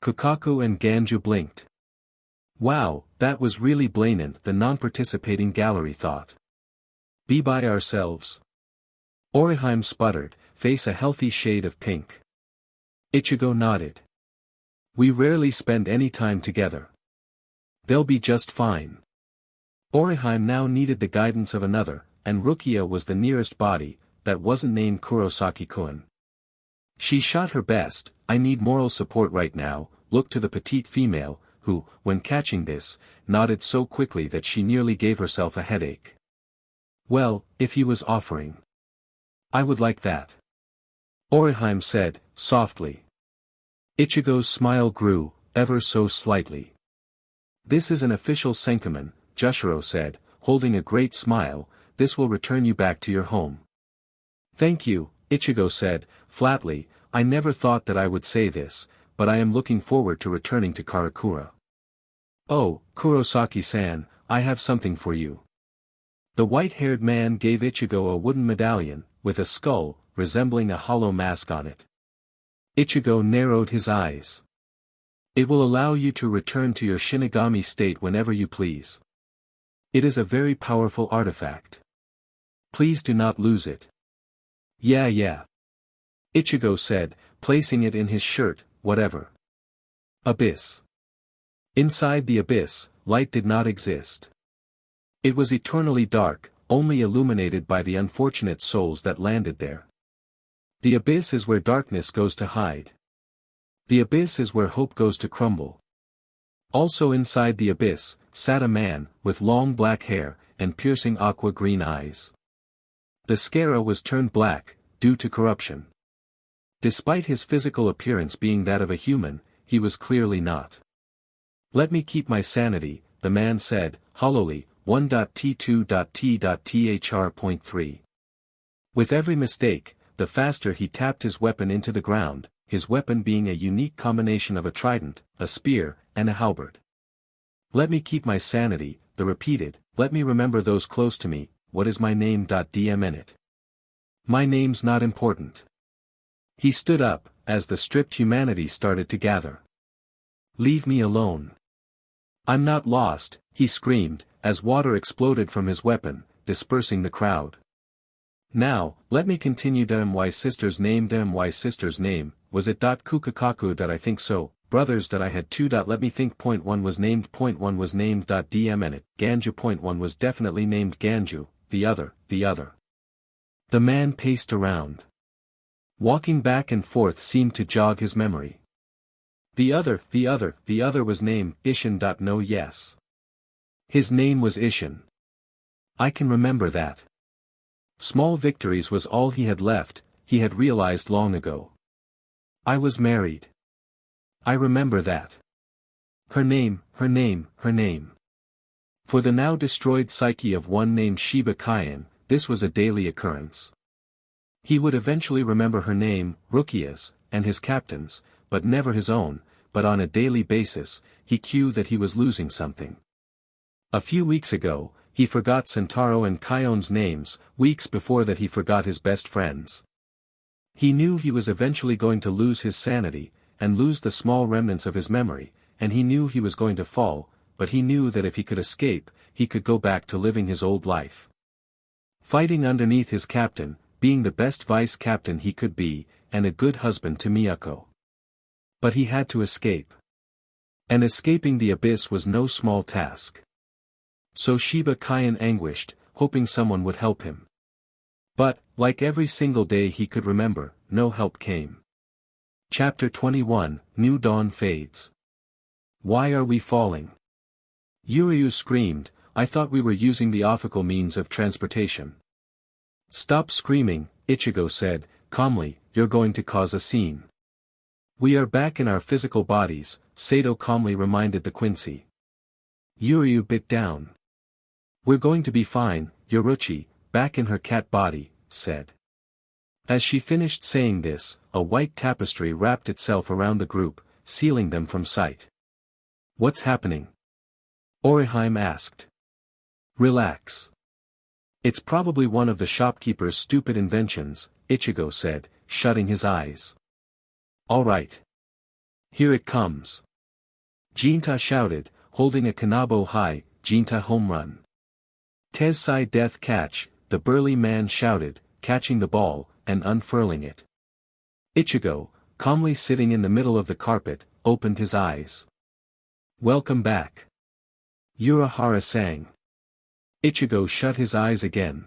Kukaku and Ganju blinked. Wow, that was really blatant, the non-participating gallery thought. Be by ourselves. Orihime sputtered, face a healthy shade of pink. Ichigo nodded. We rarely spend any time together. They'll be just fine. Orihime now needed the guidance of another, and Rukia was the nearest body, that wasn't named Kurosaki-kun. She shot her best. I need moral support right now, looked to the petite female, who, when catching this, nodded so quickly that she nearly gave herself a headache. Well, if he was offering. I would like that. Orihime said, softly. Ichigo's smile grew, ever so slightly. This is an official senkaman, Jushiro said, holding a great smile. This will return you back to your home. Thank you, Ichigo said, flatly. I never thought that I would say this, but I am looking forward to returning to Karakura. Oh, Kurosaki-san, I have something for you. The white-haired man gave Ichigo a wooden medallion, with a skull, resembling a hollow mask on it. Ichigo narrowed his eyes. It will allow you to return to your Shinigami state whenever you please. It is a very powerful artifact. Please do not lose it. Yeah. Ichigo said, placing it in his shirt. Whatever. Abyss. Inside the abyss, light did not exist. It was eternally dark, only illuminated by the unfortunate souls that landed there. The abyss is where darkness goes to hide. The abyss is where hope goes to crumble. Also inside the abyss, sat a man, with long black hair, and piercing aqua-green eyes. The Scara was turned black, due to corruption. Despite his physical appearance being that of a human, he was clearly not. "Let me keep my sanity," the man said, hollowly, 1.T2.T.Thr.3. With every mistake, the faster he tapped his weapon into the ground, his weapon being a unique combination of a trident, a spear, and a halberd. "Let me keep my sanity," the repeated, "let me remember those close to me, what is my name? DM in it. My name's not important." He stood up, as the stripped humanity started to gather. "Leave me alone. I'm not lost," he screamed, as water exploded from his weapon, dispersing the crowd. "Now, let me continue. My sister's name. My sister's name, was it Kukakaku? I think so. Brothers. I had two. Let me think. Point one was named. Point one was named. DM in it. Ganju. Point one was definitely named Ganju, the other. The man paced around. Walking back and forth seemed to jog his memory. The other was named Ishin. No, yes. His name was Ishin. I can remember that. Small victories was all he had left, he had realized long ago. I was married. I remember that. Her name. For the now destroyed psyche of one named Shiba Kaien, this was a daily occurrence. He would eventually remember her name, Rukia's, and his captain's, but never his own, but on a daily basis, he knew that he was losing something. A few weeks ago, he forgot Sentaro and Kaion's names, weeks before that he forgot his best friends. He knew he was eventually going to lose his sanity, and lose the small remnants of his memory, and he knew he was going to fall, but he knew that if he could escape, he could go back to living his old life. Fighting underneath his captain, being the best vice-captain he could be, and a good husband to Miyako. But he had to escape. And escaping the abyss was no small task. So Shiba Kaien anguished, hoping someone would help him. But, like every single day he could remember, no help came. Chapter 21, New Dawn Fades. Why are we falling? Yuryu screamed, I thought we were using the official means of transportation. Stop screaming, Ichigo said, calmly, you're going to cause a scene. We are back in our physical bodies, Sato calmly reminded the Quincy. Yuryu bit down. We're going to be fine, Yoruchi, back in her cat body, said. As she finished saying this, a white tapestry wrapped itself around the group, sealing them from sight. What's happening? Oriheim asked. Relax. It's probably one of the shopkeeper's stupid inventions, Ichigo said, shutting his eyes. All right. Here it comes. Jinta shouted, holding a Kanabo high, Jinta home run. Tensai death catch, the burly man shouted, catching the ball, and unfurling it. Ichigo, calmly sitting in the middle of the carpet, opened his eyes. Welcome back. Urahara sang. Ichigo shut his eyes again.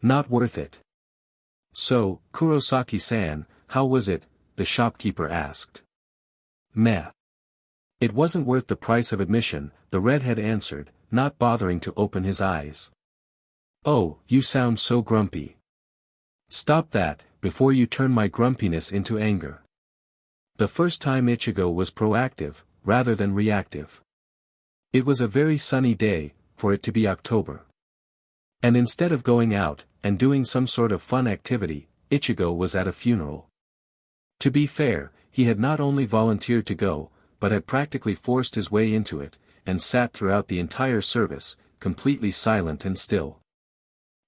Not worth it. So, Kurosaki-san, how was it? The shopkeeper asked. Meh. It wasn't worth the price of admission, the redhead answered, not bothering to open his eyes. Oh, you sound so grumpy. Stop that, before you turn my grumpiness into anger. The first time Ichigo was proactive, rather than reactive. It was a very sunny day, for it to be October. And instead of going out, and doing some sort of fun activity, Ichigo was at a funeral. To be fair, he had not only volunteered to go, but had practically forced his way into it, and sat throughout the entire service, completely silent and still.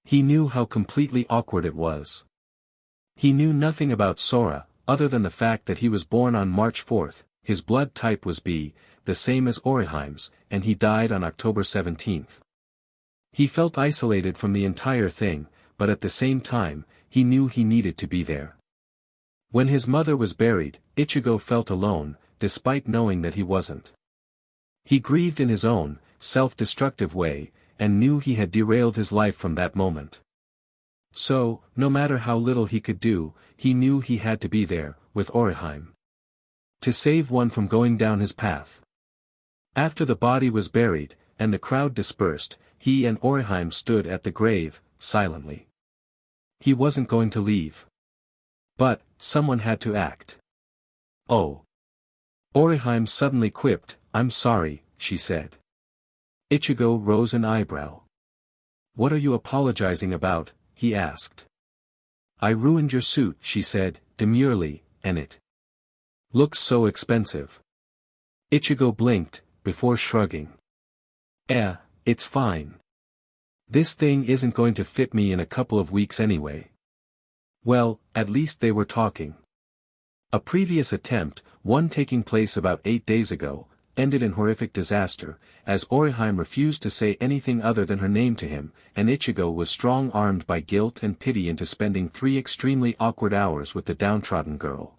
He knew how completely awkward it was. He knew nothing about Sora, other than the fact that he was born on March 4th, his blood type was B, the same as Oriheim's, and he died on October 17th. He felt isolated from the entire thing, but at the same time, he knew he needed to be there. When his mother was buried, Ichigo felt alone, despite knowing that he wasn't. He grieved in his own, self-destructive way, and knew he had derailed his life from that moment. So, no matter how little he could do, he knew he had to be there, with Orihime. To save one from going down his path. After the body was buried, and the crowd dispersed, he and Orihime stood at the grave, silently. He wasn't going to leave. But, someone had to act. Oh. Orihime suddenly quipped, "I'm sorry," she said. Ichigo rose an eyebrow. "What are you apologizing about?" he asked. "I ruined your suit," she said, demurely, "and it looks so expensive." Ichigo blinked, before shrugging. It's fine. This thing isn't going to fit me in a couple of weeks anyway." Well, at least they were talking. A previous attempt, one taking place about 8 days ago, ended in horrific disaster, as Orihime refused to say anything other than her name to him, and Ichigo was strong-armed by guilt and pity into spending 3 extremely awkward hours with the downtrodden girl.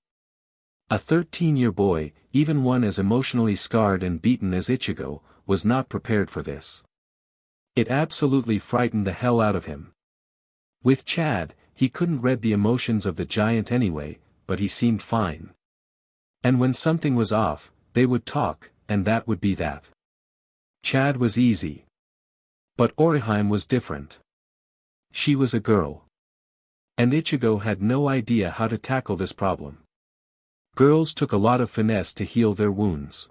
A 13-year boy, even one as emotionally scarred and beaten as Ichigo, was not prepared for this. It absolutely frightened the hell out of him. With Chad, he couldn't read the emotions of the giant anyway, but he seemed fine. And when something was off, they would talk, and that would be that. Chad was easy. But Orihime was different. She was a girl. And Ichigo had no idea how to tackle this problem. Girls took a lot of finesse to heal their wounds.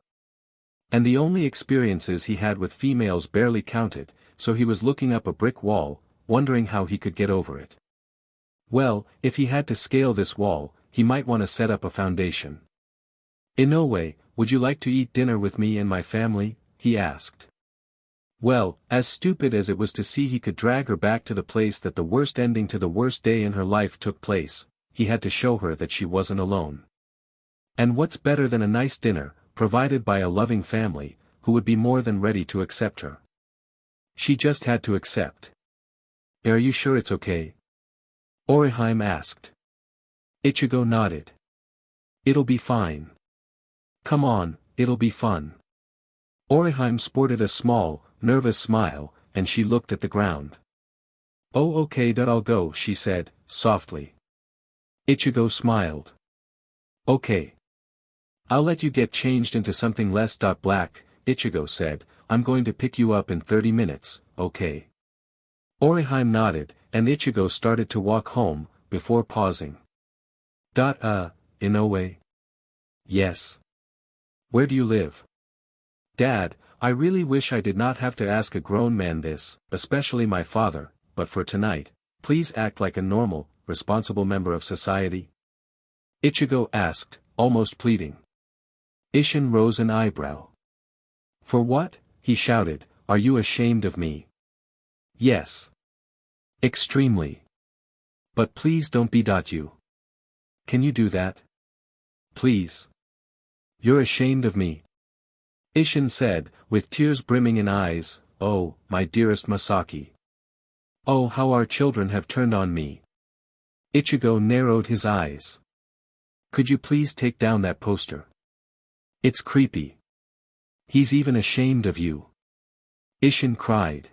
And the only experiences he had with females barely counted, so he was looking up a brick wall, wondering how he could get over it. Well, if he had to scale this wall, he might want to set up a foundation. "Inoue, would you like to eat dinner with me and my family?" he asked. Well, as stupid as it was to see he could drag her back to the place that the worst ending to the worst day in her life took place, he had to show her that she wasn't alone. And what's better than a nice dinner, provided by a loving family, who would be more than ready to accept her? She just had to accept. "Are you sure it's okay?" Orihime asked. Ichigo nodded. "It'll be fine. Come on, it'll be fun." Orihime sported a small, nervous smile, and she looked at the ground. "Oh okay, I'll go," she said, softly. Ichigo smiled. "Okay. I'll let you get changed into something less black," Ichigo said. "I'm going to pick you up in 30 minutes, okay?" Orihime nodded, and Ichigo started to walk home, before pausing. Inoue? Yes. Where do you live? Dad, I really wish I did not have to ask a grown man this, especially my father, but for tonight, please act like a normal, responsible member of society. Ichigo asked, almost pleading. Isshin rose an eyebrow. For what? He shouted, are you ashamed of me? Yes. Extremely. But please don't be you. Can you do that? Please. You're ashamed of me. Isshin said, with tears brimming in eyes, oh, my dearest Masaki. Oh, how our children have turned on me. Ichigo narrowed his eyes. Could you please take down that poster? It's creepy. He's even ashamed of you. Isshin cried.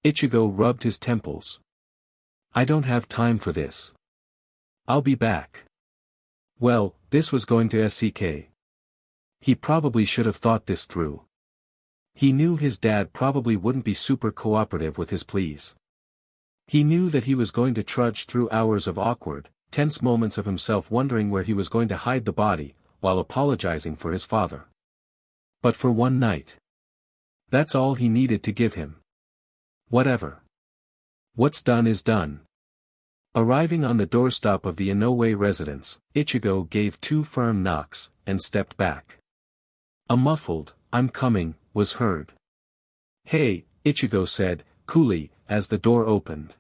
Ichigo rubbed his temples. I don't have time for this. I'll be back. Well, this was going to SCK. He probably should have thought this through. He knew his dad probably wouldn't be super cooperative with his pleas. He knew that he was going to trudge through hours of awkward, tense moments of himself wondering where he was going to hide the body, while apologizing for his father. But for one night. That's all he needed to give him. Whatever. What's done is done. Arriving on the doorstep of the Inoue residence, Ichigo gave 2 firm knocks, and stepped back. A muffled, I'm coming, was heard. Hey, Ichigo said, coolly, as the door opened.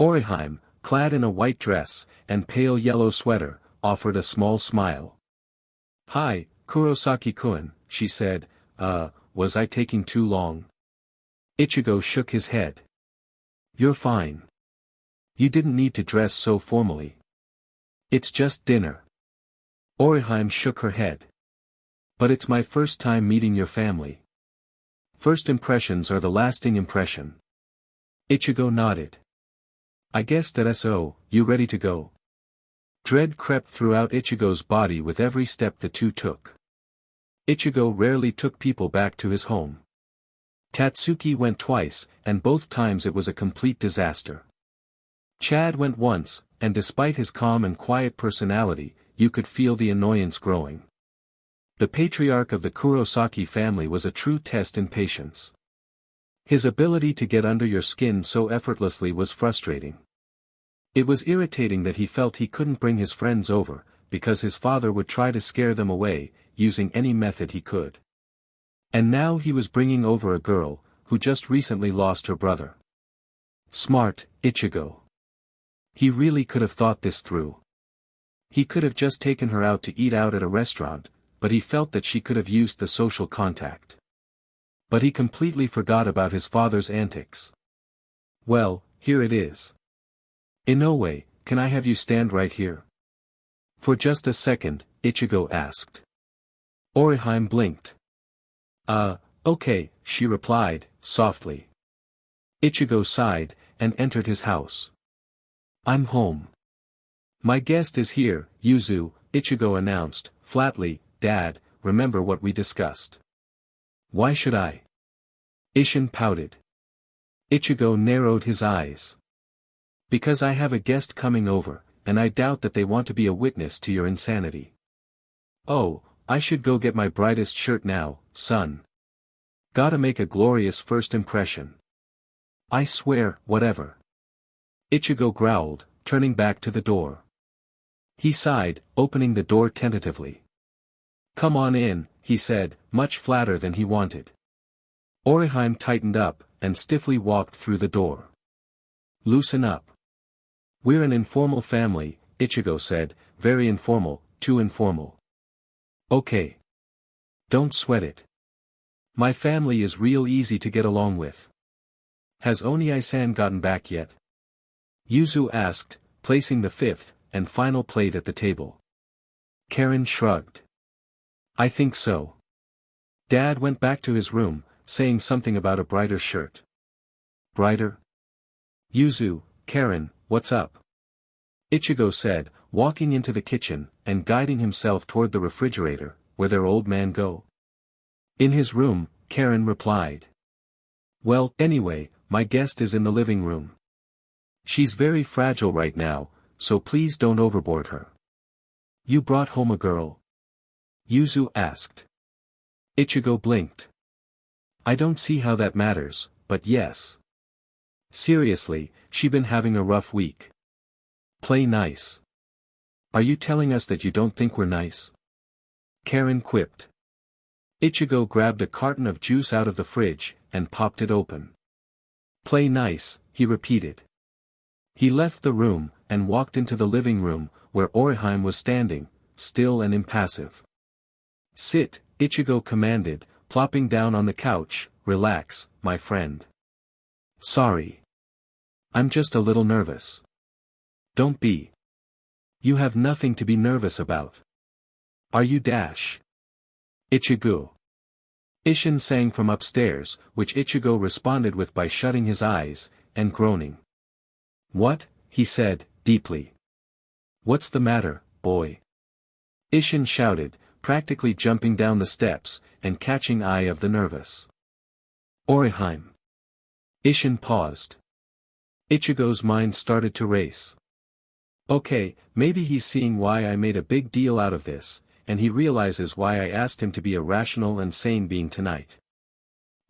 Orihime, clad in a white dress, and pale yellow sweater, offered a small smile. Hi, Kurosaki-kun, she said, was I taking too long? Ichigo shook his head. You're fine. You didn't need to dress so formally. It's just dinner. Orihime shook her head. But it's my first time meeting your family. First impressions are the lasting impression. Ichigo nodded. I guess that's so, you ready to go? Dread crept throughout Ichigo's body with every step the two took. Ichigo rarely took people back to his home. Tatsuki went twice, and both times it was a complete disaster. Chad went once, and despite his calm and quiet personality, you could feel the annoyance growing. The patriarch of the Kurosaki family was a true test in patience. His ability to get under your skin so effortlessly was frustrating. It was irritating that he felt he couldn't bring his friends over, because his father would try to scare them away, using any method he could. And now he was bringing over a girl, who just recently lost her brother. Smart, Ichigo. He really could have thought this through. He could have just taken her out to eat out at a restaurant, but he felt that she could have used the social contact. But he completely forgot about his father's antics. Well, here it is. Inoue, can I have you stand right here? For just a second, Ichigo asked. Orihime blinked. Okay, she replied, softly. Ichigo sighed, and entered his house. I'm home. My guest is here, Yuzu, Ichigo announced, flatly. Dad, remember what we discussed. Why should I? Isshin pouted. Ichigo narrowed his eyes. Because I have a guest coming over, and I doubt that they want to be a witness to your insanity. Oh, I should go get my brightest shirt now, son. Gotta make a glorious first impression. I swear, whatever. Ichigo growled, turning back to the door. He sighed, opening the door tentatively. Come on in, he said, much flatter than he wanted. Orihime tightened up, and stiffly walked through the door. Loosen up. We're an informal family, Ichigo said, very informal, too informal. Okay. Don't sweat it. My family is real easy to get along with. Has Oniai-san gotten back yet? Yuzu asked, placing the fifth, and final plate at the table. Karen shrugged. I think so. Dad went back to his room, saying something about a brighter shirt. Brighter? Yuzu, Karen, what's up? Ichigo said, walking into the kitchen, and guiding himself toward the refrigerator, where their old man go. In his room, Karen replied. Well, anyway, my guest is in the living room. She's very fragile right now, so please don't overboard her. You brought home a girl? Yuzu asked. Ichigo blinked. I don't see how that matters, but yes. Seriously, she been having a rough week. Play nice. Are you telling us that you don't think we're nice? Karen quipped. Ichigo grabbed a carton of juice out of the fridge, and popped it open. Play nice, he repeated. He left the room, and walked into the living room, where Orihime was standing, still and impassive. Sit, Ichigo commanded, plopping down on the couch. Relax, my friend. Sorry. I'm just a little nervous. Don't be. You have nothing to be nervous about. Are you Dash? Ichigo. Isshin sang from upstairs, which Ichigo responded with by shutting his eyes, and groaning. What? He said, deeply. What's the matter, boy? Isshin shouted, practically jumping down the steps, and catching eye of the nervous. Orihime. Isshin paused. Ichigo's mind started to race. Okay, maybe he's seeing why I made a big deal out of this, and he realizes why I asked him to be a rational and sane being tonight.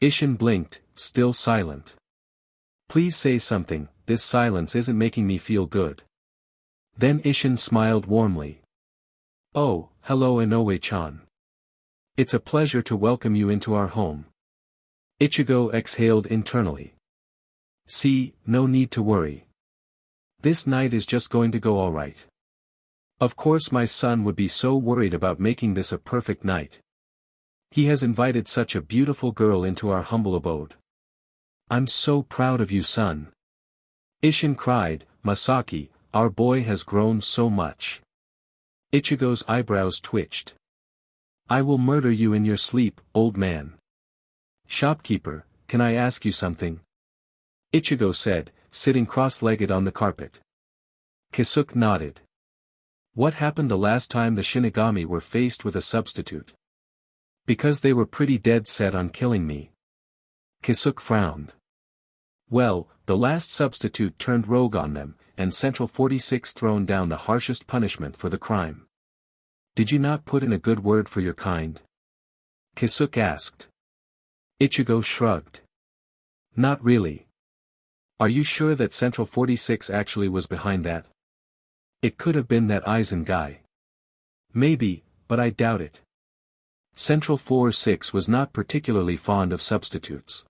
Isshin blinked, still silent. Please say something, this silence isn't making me feel good. Then Isshin smiled warmly. Oh, hello Inoue-chan. It's a pleasure to welcome you into our home. Ichigo exhaled internally. See, no need to worry. This night is just going to go all right. Of course my son would be so worried about making this a perfect night. He has invited such a beautiful girl into our humble abode. I'm so proud of you, son. Isshin cried, Masaki, our boy has grown so much. Ichigo's eyebrows twitched. I will murder you in your sleep, old man. Shopkeeper, can I ask you something? Ichigo said, sitting cross-legged on the carpet. Kisuke nodded. What happened the last time the Shinigami were faced with a substitute? Because they were pretty dead set on killing me. Kisuke frowned. Well, the last substitute turned rogue on them, and Central 46 thrown down the harshest punishment for the crime. Did you not put in a good word for your kind? Kisuke asked. Ichigo shrugged. Not really. Are you sure that Central 46 actually was behind that? It could have been that Aizen guy. Maybe, but I doubt it. Central 46 was not particularly fond of substitutes.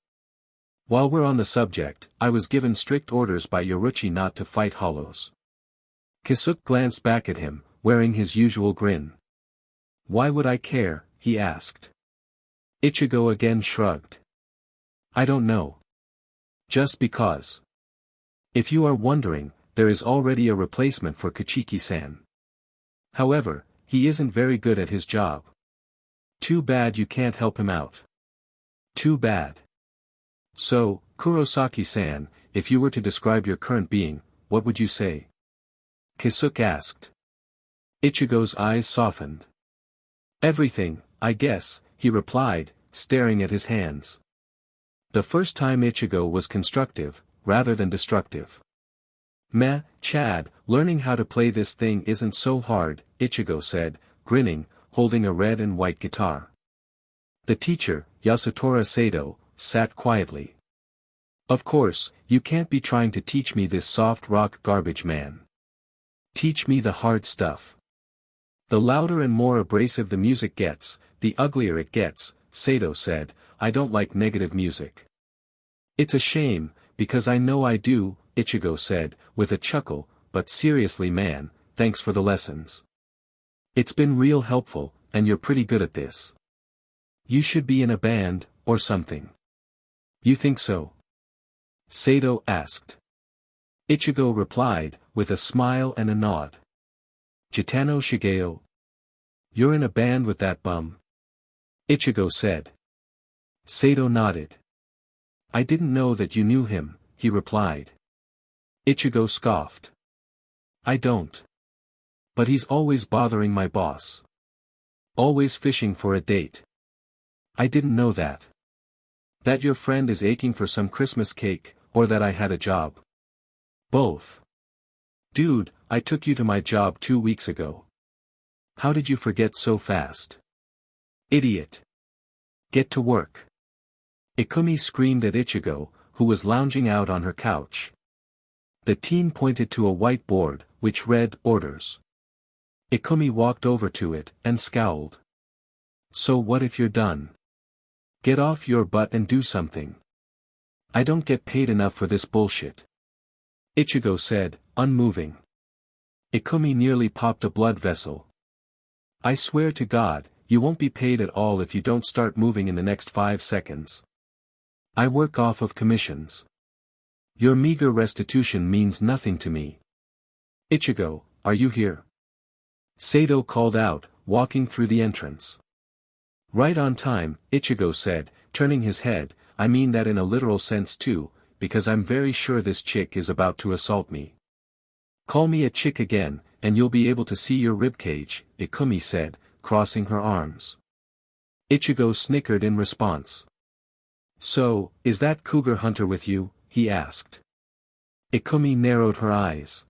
While we're on the subject, I was given strict orders by Yoruichi not to fight hollows. Kisuke glanced back at him, wearing his usual grin. Why would I care, he asked. Ichigo again shrugged. I don't know. Just because. If you are wondering, there is already a replacement for Kachiki-san. However, he isn't very good at his job. Too bad you can't help him out. Too bad. So, Kurosaki-san, if you were to describe your current being, what would you say? Kisuke asked. Ichigo's eyes softened. Everything, I guess, he replied, staring at his hands. The first time Ichigo was constructive, rather than destructive. Meh, Chad, learning how to play this thing isn't so hard, Ichigo said, grinning, holding a red and white guitar. The teacher, Yasutora Sato, sat quietly. Of course, you can't be trying to teach me this soft rock garbage, man. Teach me the hard stuff. The louder and more abrasive the music gets, the uglier it gets, Sato said, I don't like negative music. It's a shame, because I know I do, Ichigo said, with a chuckle, but seriously man, thanks for the lessons. It's been real helpful, and you're pretty good at this. You should be in a band, or something. You think so? Sato asked. Ichigo replied, with a smile and a nod. Jitano Shigeo. You're in a band with that bum? Ichigo said. Sato nodded. I didn't know that you knew him, he replied. Ichigo scoffed. I don't. But he's always bothering my boss. Always fishing for a date. I didn't know that. That your friend is aching for some Christmas cake, or that I had a job. Both. Dude, I took you to my job 2 weeks ago. How did you forget so fast? Idiot. Get to work. Ikumi screamed at Ichigo, who was lounging out on her couch. The teen pointed to a whiteboard, which read, Orders. Ikumi walked over to it, and scowled. So what if you're done? Get off your butt and do something. I don't get paid enough for this bullshit. Ichigo said, unmoving. Ikumi nearly popped a blood vessel. I swear to God, you won't be paid at all if you don't start moving in the next 5 seconds. I work off of commissions. Your meager restitution means nothing to me. Ichigo, are you here? Sato called out, walking through the entrance. Right on time, Ichigo said, turning his head, I mean that in a literal sense too, because I'm very sure this chick is about to assault me. Call me a chick again, and you'll be able to see your ribcage, Ikumi said, crossing her arms. Ichigo snickered in response. So, is that cougar hunter with you? He asked. Ikumi narrowed her eyes.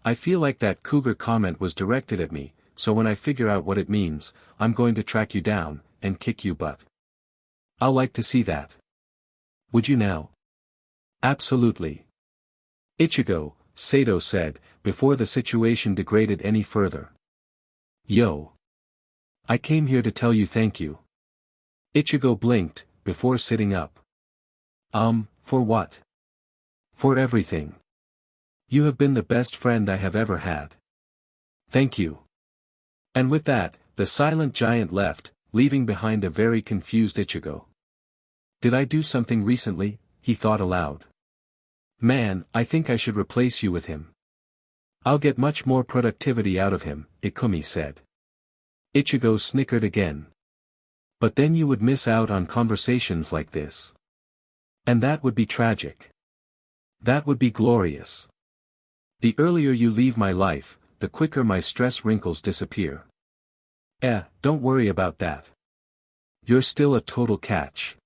I feel like that cougar comment was directed at me, so when I figure out what it means, I'm going to track you down, and kick you butt. I'll like to see that. Would you now? Absolutely. Ichigo, Sato said, before the situation degraded any further. Yo. I came here to tell you thank you. Ichigo blinked, before sitting up. For what? For everything. You have been the best friend I have ever had. Thank you. And with that, the silent giant left, leaving behind a very confused Ichigo. Did I do something recently? He thought aloud. Man, I think I should replace you with him. I'll get much more productivity out of him, Ikumi said. Ichigo snickered again. But then you would miss out on conversations like this. And that would be tragic. That would be glorious. The earlier you leave my life, the quicker my stress wrinkles disappear. Don't worry about that. You're still a total catch.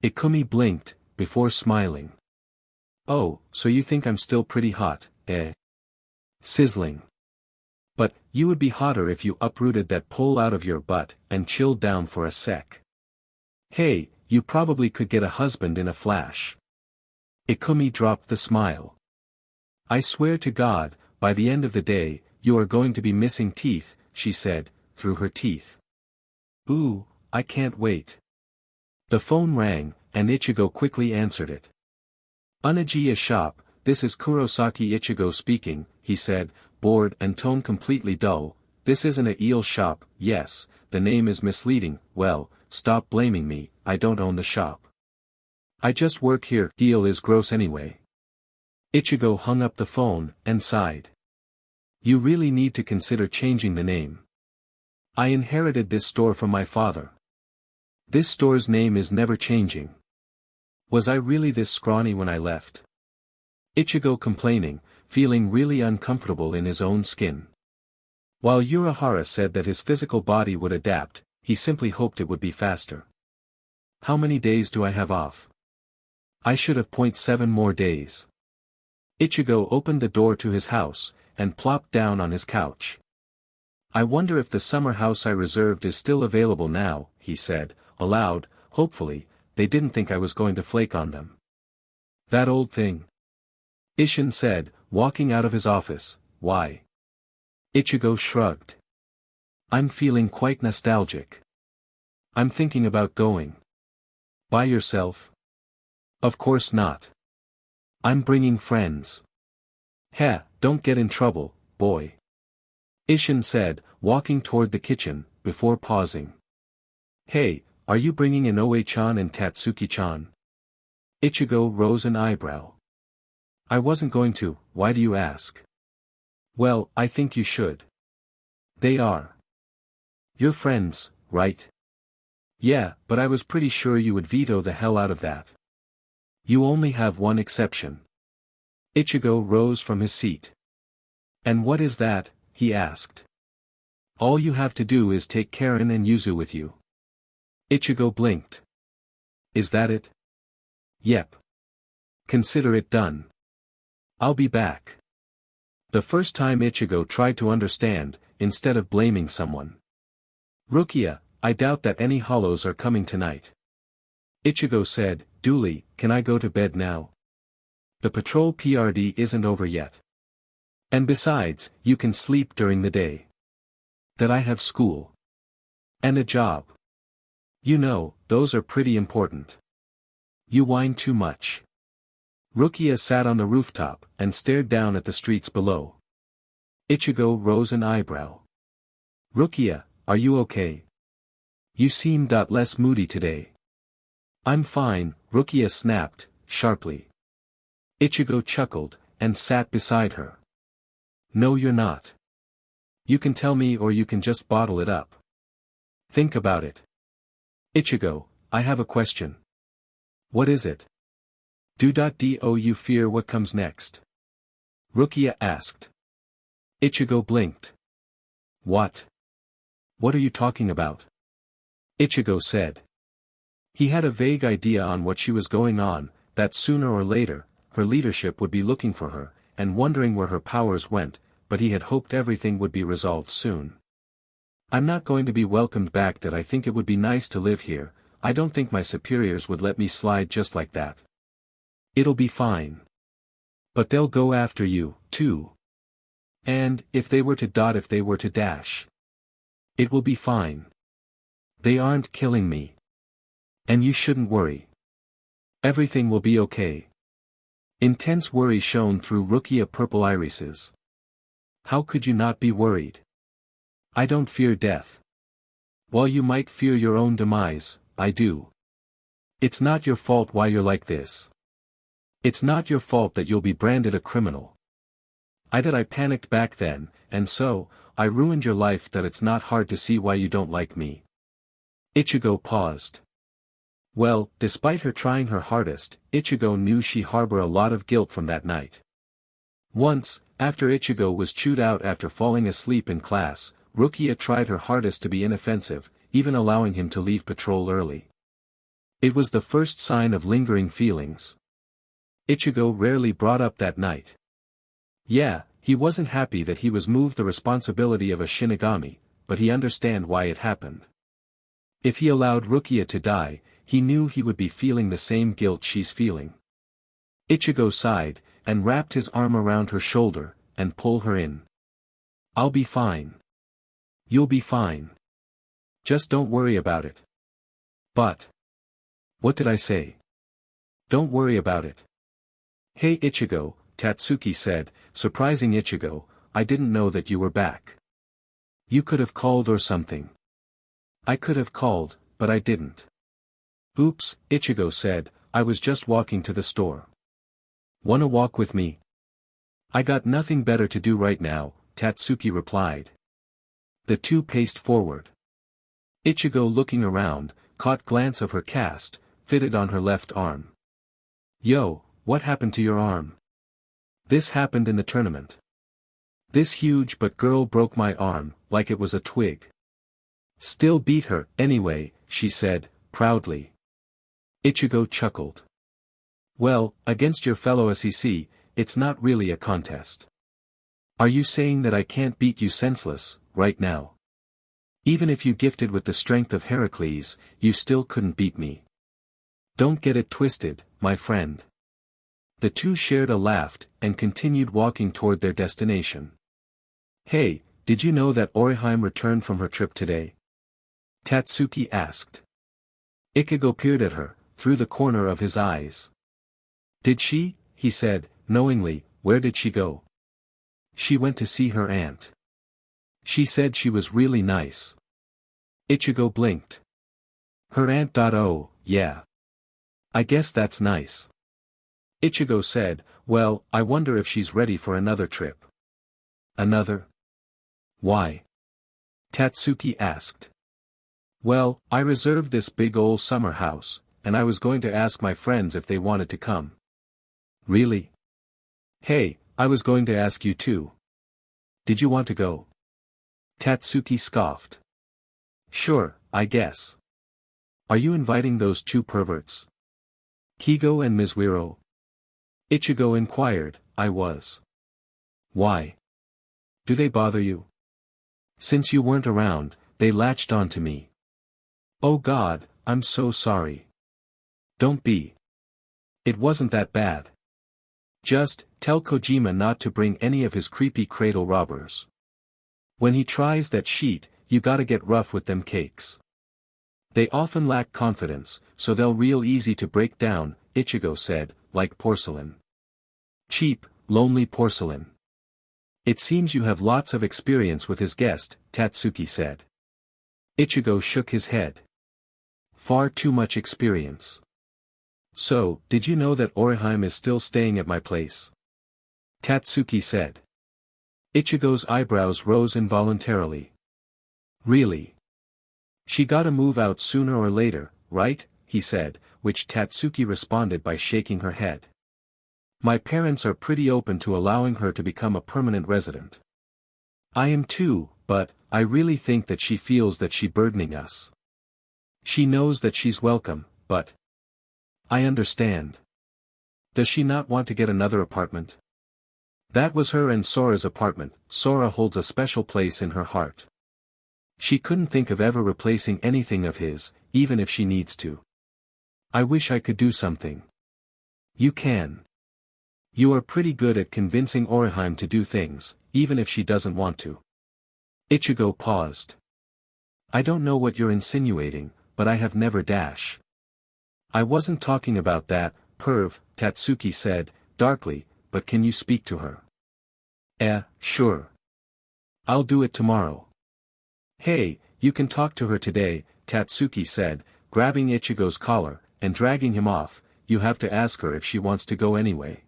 Ikumi blinked, before smiling. Oh, so you think I'm still pretty hot, eh? Sizzling. But, you would be hotter if you uprooted that pole out of your butt, and chilled down for a sec. Hey, you probably could get a husband in a flash. Ikumi dropped the smile. I swear to God, by the end of the day, you are going to be missing teeth, she said, through her teeth. Ooh, I can't wait. The phone rang, and Ichigo quickly answered it. Unajiya shop, this is Kurosaki Ichigo speaking, he said, bored and tone completely dull. This isn't a eel shop. Yes, the name is misleading. Well, stop blaming me, I don't own the shop. I just work here. Eel is gross anyway. Ichigo hung up the phone, and sighed. You really need to consider changing the name. I inherited this store from my father. This store's name is never changing. Was I really this scrawny when I left? Ichigo complaining, feeling really uncomfortable in his own skin. While Urahara said that his physical body would adapt, he simply hoped it would be faster. How many days do I have off? I should have 0.7 more days. Ichigo opened the door to his house, and plopped down on his couch. I wonder if the summer house I reserved is still available now, he said, aloud. Hopefully, they didn't think I was going to flake on them. That old thing. Ishin said, walking out of his office. Why? Ichigo shrugged. I'm feeling quite nostalgic. I'm thinking about going. By yourself? Of course not. I'm bringing friends. Don't get in trouble, boy. Ishin said, walking toward the kitchen, before pausing. Hey, are you bringing in Oe-chan and Tatsuki-chan? Ichigo rose an eyebrow. I wasn't going to. Why do you ask? Well, I think you should. They are your friends, right? Yeah, but I was pretty sure you would veto the hell out of that. You only have one exception. Ichigo rose from his seat. And what is that? He asked. All you have to do is take Karen and Yuzu with you. Ichigo blinked. Is that it? Yep. Consider it done. I'll be back. The first time Ichigo tried to understand, instead of blaming someone. Rukia, I doubt that any hollows are coming tonight. Ichigo said, Dooley, can I go to bed now? The patrol PRD isn't over yet. And besides, you can sleep during the day. That I have school. And a job. You know, those are pretty important. You whine too much. Rukia sat on the rooftop, and stared down at the streets below. Ichigo rose an eyebrow. Rukia, are you okay? You seem less moody today. I'm fine, Rukia snapped, sharply. Ichigo chuckled, and sat beside her. No you're not. You can tell me or you can just bottle it up. Think about it. Ichigo, I have a question. What is it? Do you fear what comes next? Rukia asked. Ichigo blinked. What? What are you talking about? Ichigo said. He had a vague idea on what she was going on, that sooner or later, her leadership would be looking for her, and wondering where her powers went, but he had hoped everything would be resolved soon. I'm not going to be welcomed back. That I think it would be nice to live here. I don't think my superiors would let me slide just like that. It'll be fine. But they'll go after you, too. And, if they were to dash. It will be fine. They aren't killing me. And you shouldn't worry. Everything will be okay. Intense worry shone through Rukia purple irises. How could you not be worried? I don't fear death. While you might fear your own demise, I do. It's not your fault why you're like this. It's not your fault that you'll be branded a criminal. I panicked back then, and so, I ruined your life. That it's not hard to see why you don't like me. Ichigo paused. Well, despite her trying her hardest, Ichigo knew she harbored a lot of guilt from that night. Once, after Ichigo was chewed out after falling asleep in class, Rukia tried her hardest to be inoffensive, even allowing him to leave patrol early. It was the first sign of lingering feelings. Ichigo rarely brought up that night. Yeah, he wasn't happy that he was moved the responsibility of a Shinigami, but he understand why it happened. If he allowed Rukia to die, he knew he would be feeling the same guilt she's feeling. Ichigo sighed, and wrapped his arm around her shoulder, and pulled her in. I'll be fine. You'll be fine. Just don't worry about it. But. What did I say? Don't worry about it. Hey Ichigo, Tatsuki said, surprising Ichigo, I didn't know that you were back. You could have called or something. I could have called, but I didn't. Oops, Ichigo said, I was just walking to the store. Wanna walk with me? I got nothing better to do right now, Tatsuki replied. The two paced forward. Ichigo looking around, caught glance of her cast, fitted on her left arm. Yo, what happened to your arm? This happened in the tournament. This huge but girl broke my arm, like it was a twig. Still beat her, anyway, she said, proudly. Ichigo chuckled. Well, against your fellow SEC, it's not really a contest. Are you saying that I can't beat you senseless, right now? Even if you gifted with the strength of Heracles, you still couldn't beat me. Don't get it twisted, my friend. The two shared a laugh, and continued walking toward their destination. Hey, did you know that Orihime returned from her trip today? Tatsuki asked. Ichigo peered at her, through the corner of his eyes. Did she? He said, knowingly, where did she go? She went to see her aunt. She said she was really nice. Ichigo blinked. Her aunt. Oh, yeah. I guess that's nice. Ichigo said, well, I wonder if she's ready for another trip. Another? Why? Tatsuki asked. Well, I reserved this big ol' summer house, and I was going to ask my friends if they wanted to come. Really? Hey, I was going to ask you too. Did you want to go? Tatsuki scoffed. Sure, I guess. Are you inviting those two perverts? Kigo and Mizuiro? Ichigo inquired. I was. Why? Do they bother you? Since you weren't around, they latched on to me. Oh God, I'm so sorry. Don't be. It wasn't that bad. Just, tell Kojima not to bring any of his creepy cradle robbers. When he tries that sheet, you gotta get rough with them cakes. They often lack confidence, so they'll real easy to break down, Ichigo said, like porcelain. Cheap, lonely porcelain. It seems you have lots of experience with his guest, Tatsuki said. Ichigo shook his head. Far too much experience. So, did you know that Orihime is still staying at my place? Tatsuki said. Ichigo's eyebrows rose involuntarily. Really? She gotta move out sooner or later, right? He said, which Tatsuki responded by shaking her head. My parents are pretty open to allowing her to become a permanent resident. I am too, but, I really think that she feels that she's burdening us. She knows that she's welcome, but... I understand. Does she not want to get another apartment? That was her and Sora's apartment. Sora holds a special place in her heart. She couldn't think of ever replacing anything of his, even if she needs to. I wish I could do something. You can. You are pretty good at convincing Orihime to do things, even if she doesn't want to. Ichigo paused. I don't know what you're insinuating, but I have never dash. I wasn't talking about that, perv, Tatsuki said, darkly, but can you speak to her? Sure. I'll do it tomorrow. Hey, you can talk to her today, Tatsuki said, grabbing Ichigo's collar, and dragging him off. You have to ask her if she wants to go anyway.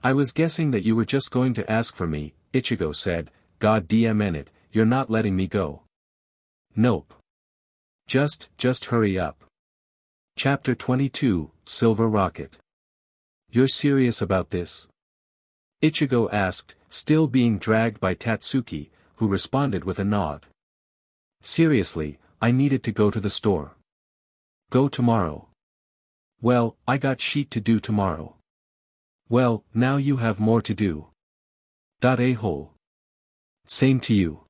I was guessing that you were just going to ask for me, Ichigo said, God damn it, you're not letting me go. Nope. Just hurry up. Chapter 22, Silver Rocket. You're serious about this? Ichigo asked, still being dragged by Tatsuki, who responded with a nod. Seriously, I needed to go to the store. Go tomorrow. Well, I got shit to do tomorrow. Well, now you have more to do. A-hole. Same to you.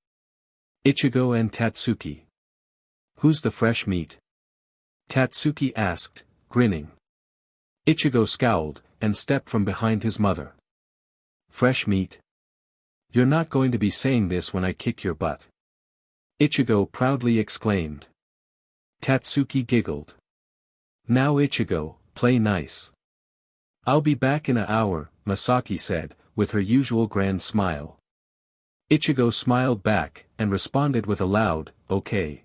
Ichigo and Tatsuki. Who's the fresh meat? Tatsuki asked, grinning. Ichigo scowled, and stepped from behind his mother. Fresh meat? You're not going to be saying this when I kick your butt. Ichigo proudly exclaimed. Tatsuki giggled. Now Ichigo, play nice. I'll be back in an hour, Masaki said, with her usual grand smile. Ichigo smiled back, and responded with a loud, okay.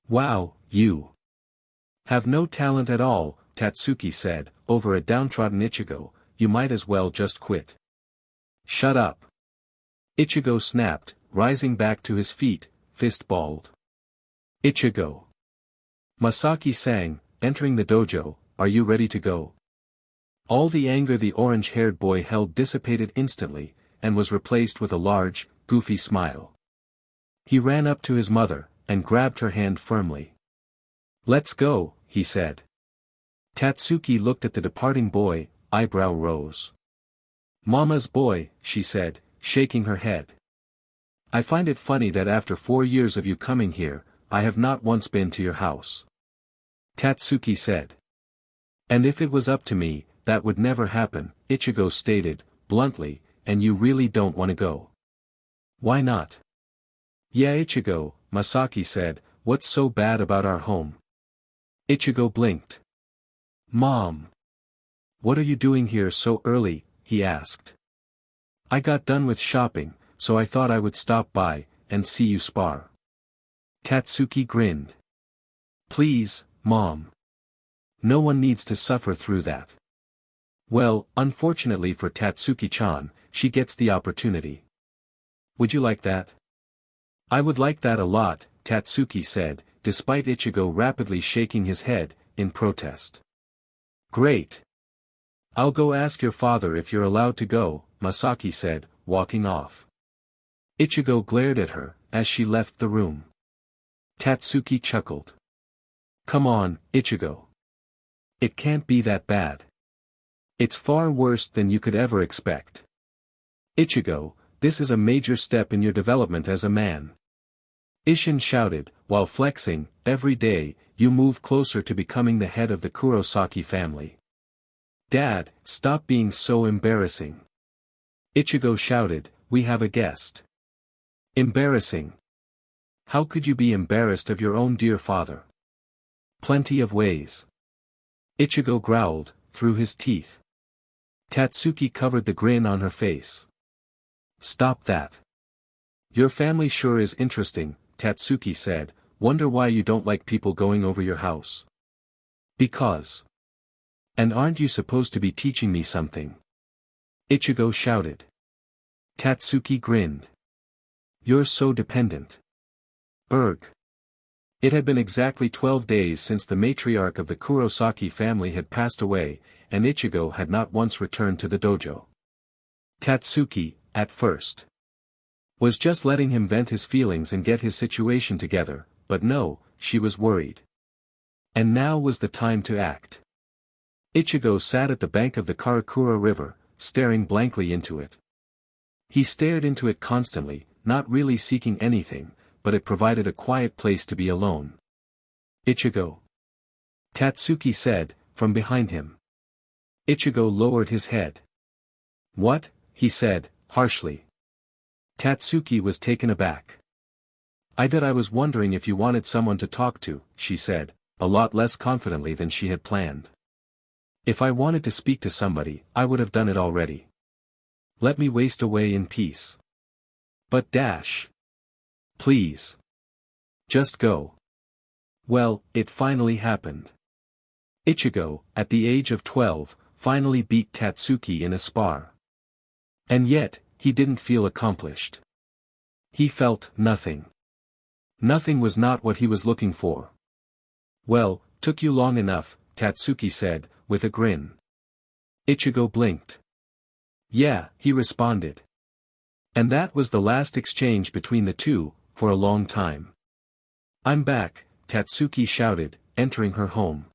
Wow, you have no talent at all, Tatsuki said, over a downtrodden Ichigo, you might as well just quit. Shut up. Ichigo snapped, rising back to his feet, fist balled. Ichigo. Masaki sang, entering the dojo, are you ready to go? All the anger the orange-haired boy held dissipated instantly, and was replaced with a large, goofy smile. He ran up to his mother, and grabbed her hand firmly. Let's go, he said. Tatsuki looked at the departing boy, eyebrow rose. Mama's boy, she said, shaking her head. I find it funny that after 4 years of you coming here, I have not once been to your house. Tatsuki said. And if it was up to me, that would never happen, Ichigo stated, bluntly, and you really don't want to go. Why not? Yeah Ichigo, Masaki said, what's so bad about our home? Ichigo blinked. Mom. What are you doing here so early, he asked. I got done with shopping, so I thought I would stop by, and see you spar. Tatsuki grinned. Please, Mom. No one needs to suffer through that. Well, unfortunately for Tatsuki-chan, she gets the opportunity. Would you like that? I would like that a lot, Tatsuki said, despite Ichigo rapidly shaking his head, in protest. Great. I'll go ask your father if you're allowed to go, Masaki said, walking off. Ichigo glared at her, as she left the room. Tatsuki chuckled. Come on, Ichigo. It can't be that bad. It's far worse than you could ever expect. Ichigo, this is a major step in your development as a man. Isshin shouted, while flexing, every day, you move closer to becoming the head of the Kurosaki family. Dad, stop being so embarrassing. Ichigo shouted, we have a guest. Embarrassing. How could you be embarrassed of your own dear father? Plenty of ways. Ichigo growled, through his teeth. Tatsuki covered the grin on her face. Stop that. Your family sure is interesting, Tatsuki said, wonder why you don't like people going over your house. Because. And aren't you supposed to be teaching me something? Ichigo shouted. Tatsuki grinned. You're so dependent. Erg. It had been exactly 12 days since the matriarch of the Kurosaki family had passed away, and Ichigo had not once returned to the dojo. Tatsuki, at first, was just letting him vent his feelings and get his situation together, but no, she was worried. And now was the time to act. Ichigo sat at the bank of the Karakura River, staring blankly into it. He stared into it constantly, not really seeking anything, but it provided a quiet place to be alone. Ichigo. Tatsuki said, from behind him. Ichigo lowered his head. What? He said, harshly. Tatsuki was taken aback. I was wondering if you wanted someone to talk to, she said, a lot less confidently than she had planned. If I wanted to speak to somebody, I would have done it already. Let me waste away in peace. But dash. Please. Just go. Well, it finally happened. Ichigo, at the age of 12, finally beat Tatsuki in a spar. And yet, he didn't feel accomplished. He felt nothing. Nothing was not what he was looking for. Well, took you long enough, Tatsuki said, with a grin. Ichigo blinked. Yeah, he responded. And that was the last exchange between the two, for a long time. I'm back, Tatsuki shouted, entering her home.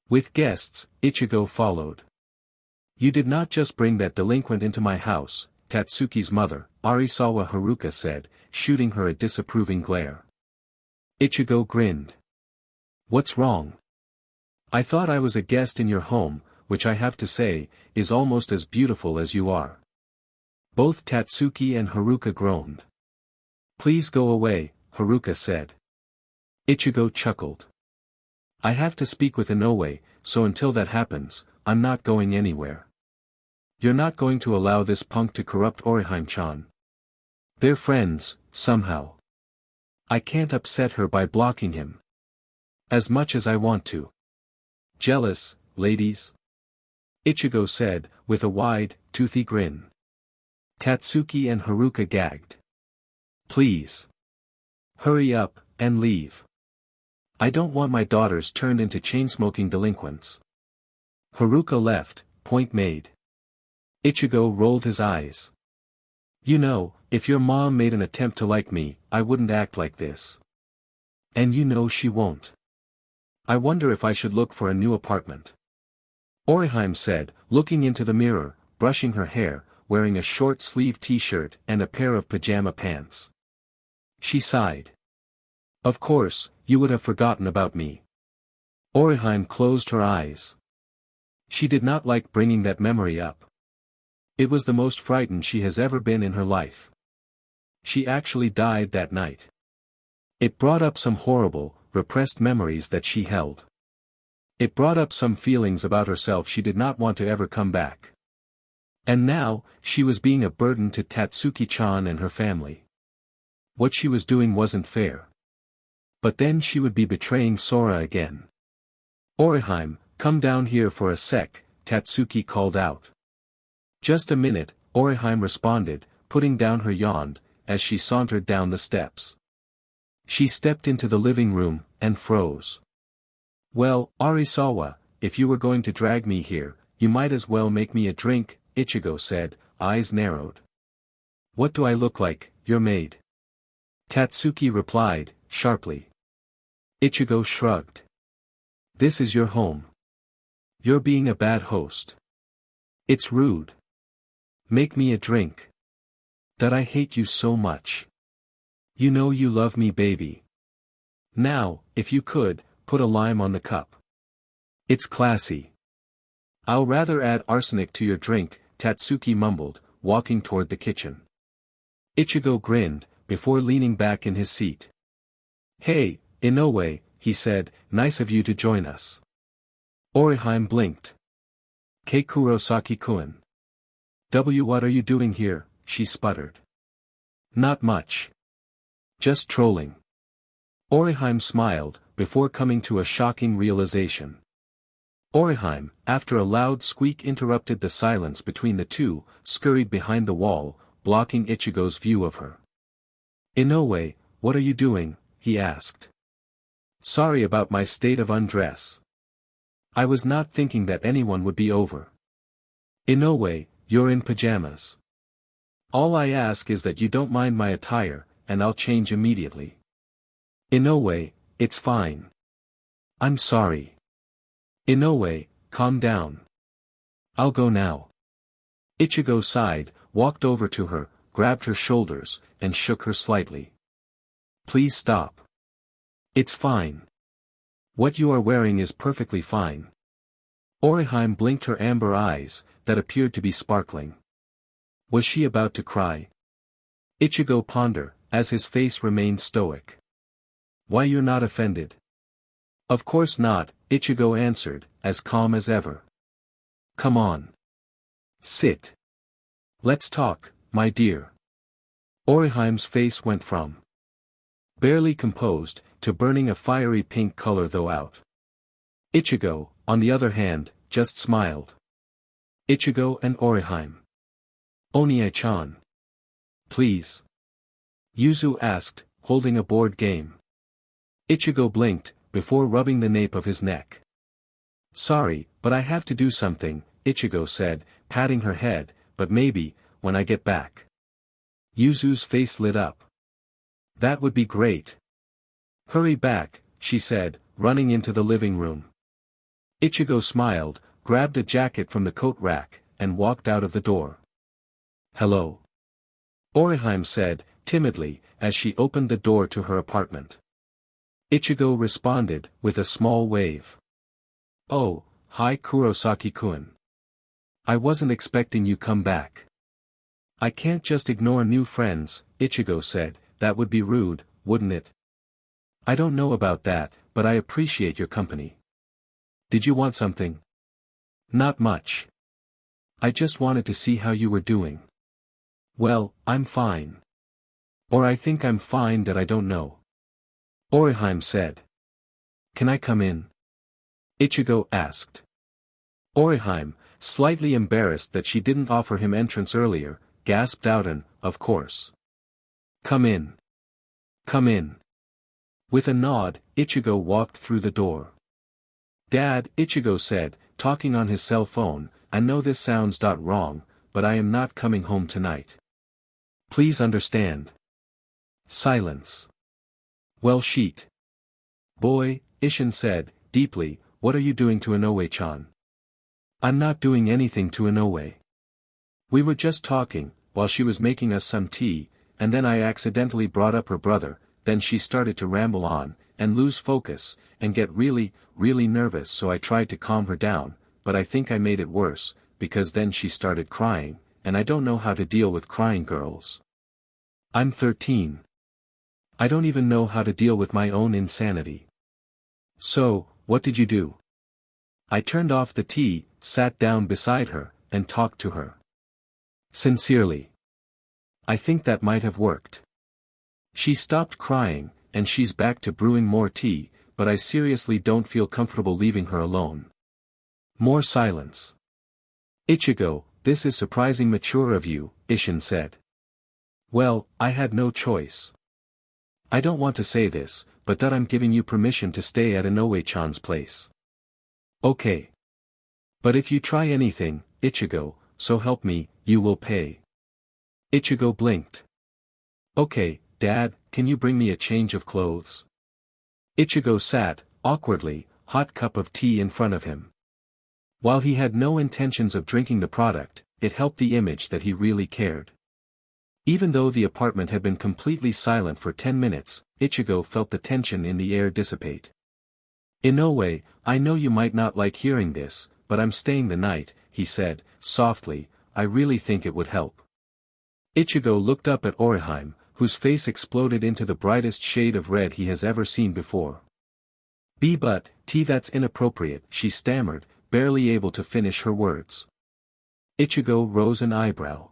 With guests, Ichigo followed. You did not just bring that delinquent into my house, Tatsuki's mother, Arisawa Haruka said, shooting her a disapproving glare. Ichigo grinned. What's wrong? I thought I was a guest in your home, which I have to say, is almost as beautiful as you are. Both Tatsuki and Haruka groaned. Please go away, Haruka said. Ichigo chuckled. I have to speak with Inoue, so until that happens, I'm not going anywhere. You're not going to allow this punk to corrupt Orihime-chan. They're friends, somehow. I can't upset her by blocking him. As much as I want to. Jealous, ladies? Ichigo said, with a wide, toothy grin. Tatsuki and Haruka gagged. Please. Hurry up, and leave. I don't want my daughters turned into chain-smoking delinquents. Haruka left, point made. Ichigo rolled his eyes. You know, if your mom made an attempt to like me, I wouldn't act like this. And you know she won't. I wonder if I should look for a new apartment. Orihime said, looking into the mirror, brushing her hair, wearing a short-sleeved t-shirt and a pair of pajama pants. She sighed. Of course, you would have forgotten about me. Orihime closed her eyes. She did not like bringing that memory up. It was the most frightened she has ever been in her life. She actually died that night. It brought up some horrible, repressed memories that she held. It brought up some feelings about herself she did not want to ever come back. And now, she was being a burden to Tatsuki-chan and her family. What she was doing wasn't fair. But then she would be betraying Sora again. Orihime, come down here for a sec, Tatsuki called out. Just a minute, Orihime responded, putting down her yond, as she sauntered down the steps. She stepped into the living room, and froze. Well, Arisawa, if you were going to drag me here, you might as well make me a drink, Ichigo said, eyes narrowed. What do I look like, your maid? Tatsuki replied, sharply. Ichigo shrugged. This is your home. You're being a bad host. It's rude. Make me a drink. That I hate you so much. You know you love me, baby. Now, if you could, put a lime on the cup. It's classy. I'll rather add arsenic to your drink, Tatsuki mumbled, walking toward the kitchen. Ichigo grinned, before leaning back in his seat. Hey, Inoue, he said, nice of you to join us. Orihime blinked. Kei Kurosaki-kun. What are you doing here, she sputtered. Not much. Just trolling. Orihime smiled, before coming to a shocking realization. Orihime, after a loud squeak interrupted the silence between the two, scurried behind the wall, blocking Ichigo's view of her. Inoue, what are you doing? He asked. Sorry about my state of undress. I was not thinking that anyone would be over. Inoue, you're in pajamas. All I ask is that you don't mind my attire, and I'll change immediately. Inoue, it's fine. I'm sorry. Inoue, calm down. I'll go now. Ichigo sighed, walked over to her, grabbed her shoulders, and shook her slightly. Please stop. It's fine. What you are wearing is perfectly fine. Orihime blinked her amber eyes, that appeared to be sparkling. Was she about to cry? Ichigo pondered, as his face remained stoic. Why, you're not offended? Of course not, Ichigo answered, as calm as ever. Come on. Sit. Let's talk, my dear. Orihime's face went from barely composed, to burning a fiery pink color though out. Ichigo, on the other hand, just smiled. Ichigo and Orihime. Onie-chan. Please. Yuzu asked, holding a board game. Ichigo blinked, before rubbing the nape of his neck. "Sorry, but I have to do something," Ichigo said, patting her head, "but maybe, when I get back." Yuzu's face lit up. "That would be great." "Hurry back," she said, running into the living room. Ichigo smiled, grabbed a jacket from the coat rack, and walked out of the door. "Hello?" Orihime said, timidly, as she opened the door to her apartment. Ichigo responded, with a small wave. "Oh, hi Kurosaki-kun. I wasn't expecting you come back." "I can't just ignore new friends," Ichigo said, "that would be rude, wouldn't it?" "I don't know about that, but I appreciate your company." "Did you want something?" "Not much. I just wanted to see how you were doing." "Well, I'm fine. Or I think I'm fine that I don't know." Orihime said. "Can I come in?" Ichigo asked. Orihime, slightly embarrassed that she didn't offer him entrance earlier, gasped out an, "Of course. Come in. Come in." With a nod, Ichigo walked through the door. "Dad," Ichigo said, talking on his cell phone, "I know this sounds wrong, but I am not coming home tonight. Please understand." Silence. "Well, Sheet. Boy," Ishin said, deeply, "what are you doing to Inoue-chan?" "I'm not doing anything to Inoue. We were just talking, while she was making us some tea, and then I accidentally brought up her brother." Then she started to ramble on, and lose focus, and get really, really nervous, so I tried to calm her down, but I think I made it worse, because then she started crying, and I don't know how to deal with crying girls. I'm 13. I don't even know how to deal with my own insanity. "So, what did you do?" "I turned off the tea, sat down beside her, and talked to her. Sincerely. I think that might have worked. She stopped crying, and she's back to brewing more tea, but I seriously don't feel comfortable leaving her alone." More silence. "Ichigo, this is surprising mature of you," Ishin said. "Well, I had no choice. I don't want to say this, but that I'm giving you permission to stay at Inoue-chan's place." "Okay. But if you try anything, Ichigo, so help me, you will pay." Ichigo blinked. "Okay, Dad, can you bring me a change of clothes?" Ichigo sat, awkwardly, hot cup of tea in front of him. While he had no intentions of drinking the product, it helped the image that he really cared. Even though the apartment had been completely silent for 10 minutes, Ichigo felt the tension in the air dissipate. "Inoue, I know you might not like hearing this, but I'm staying the night," he said, softly, "I really think it would help." Ichigo looked up at Orihime, whose face exploded into the brightest shade of red he has ever seen before. But, that's inappropriate," she stammered, barely able to finish her words. Ichigo rose an eyebrow.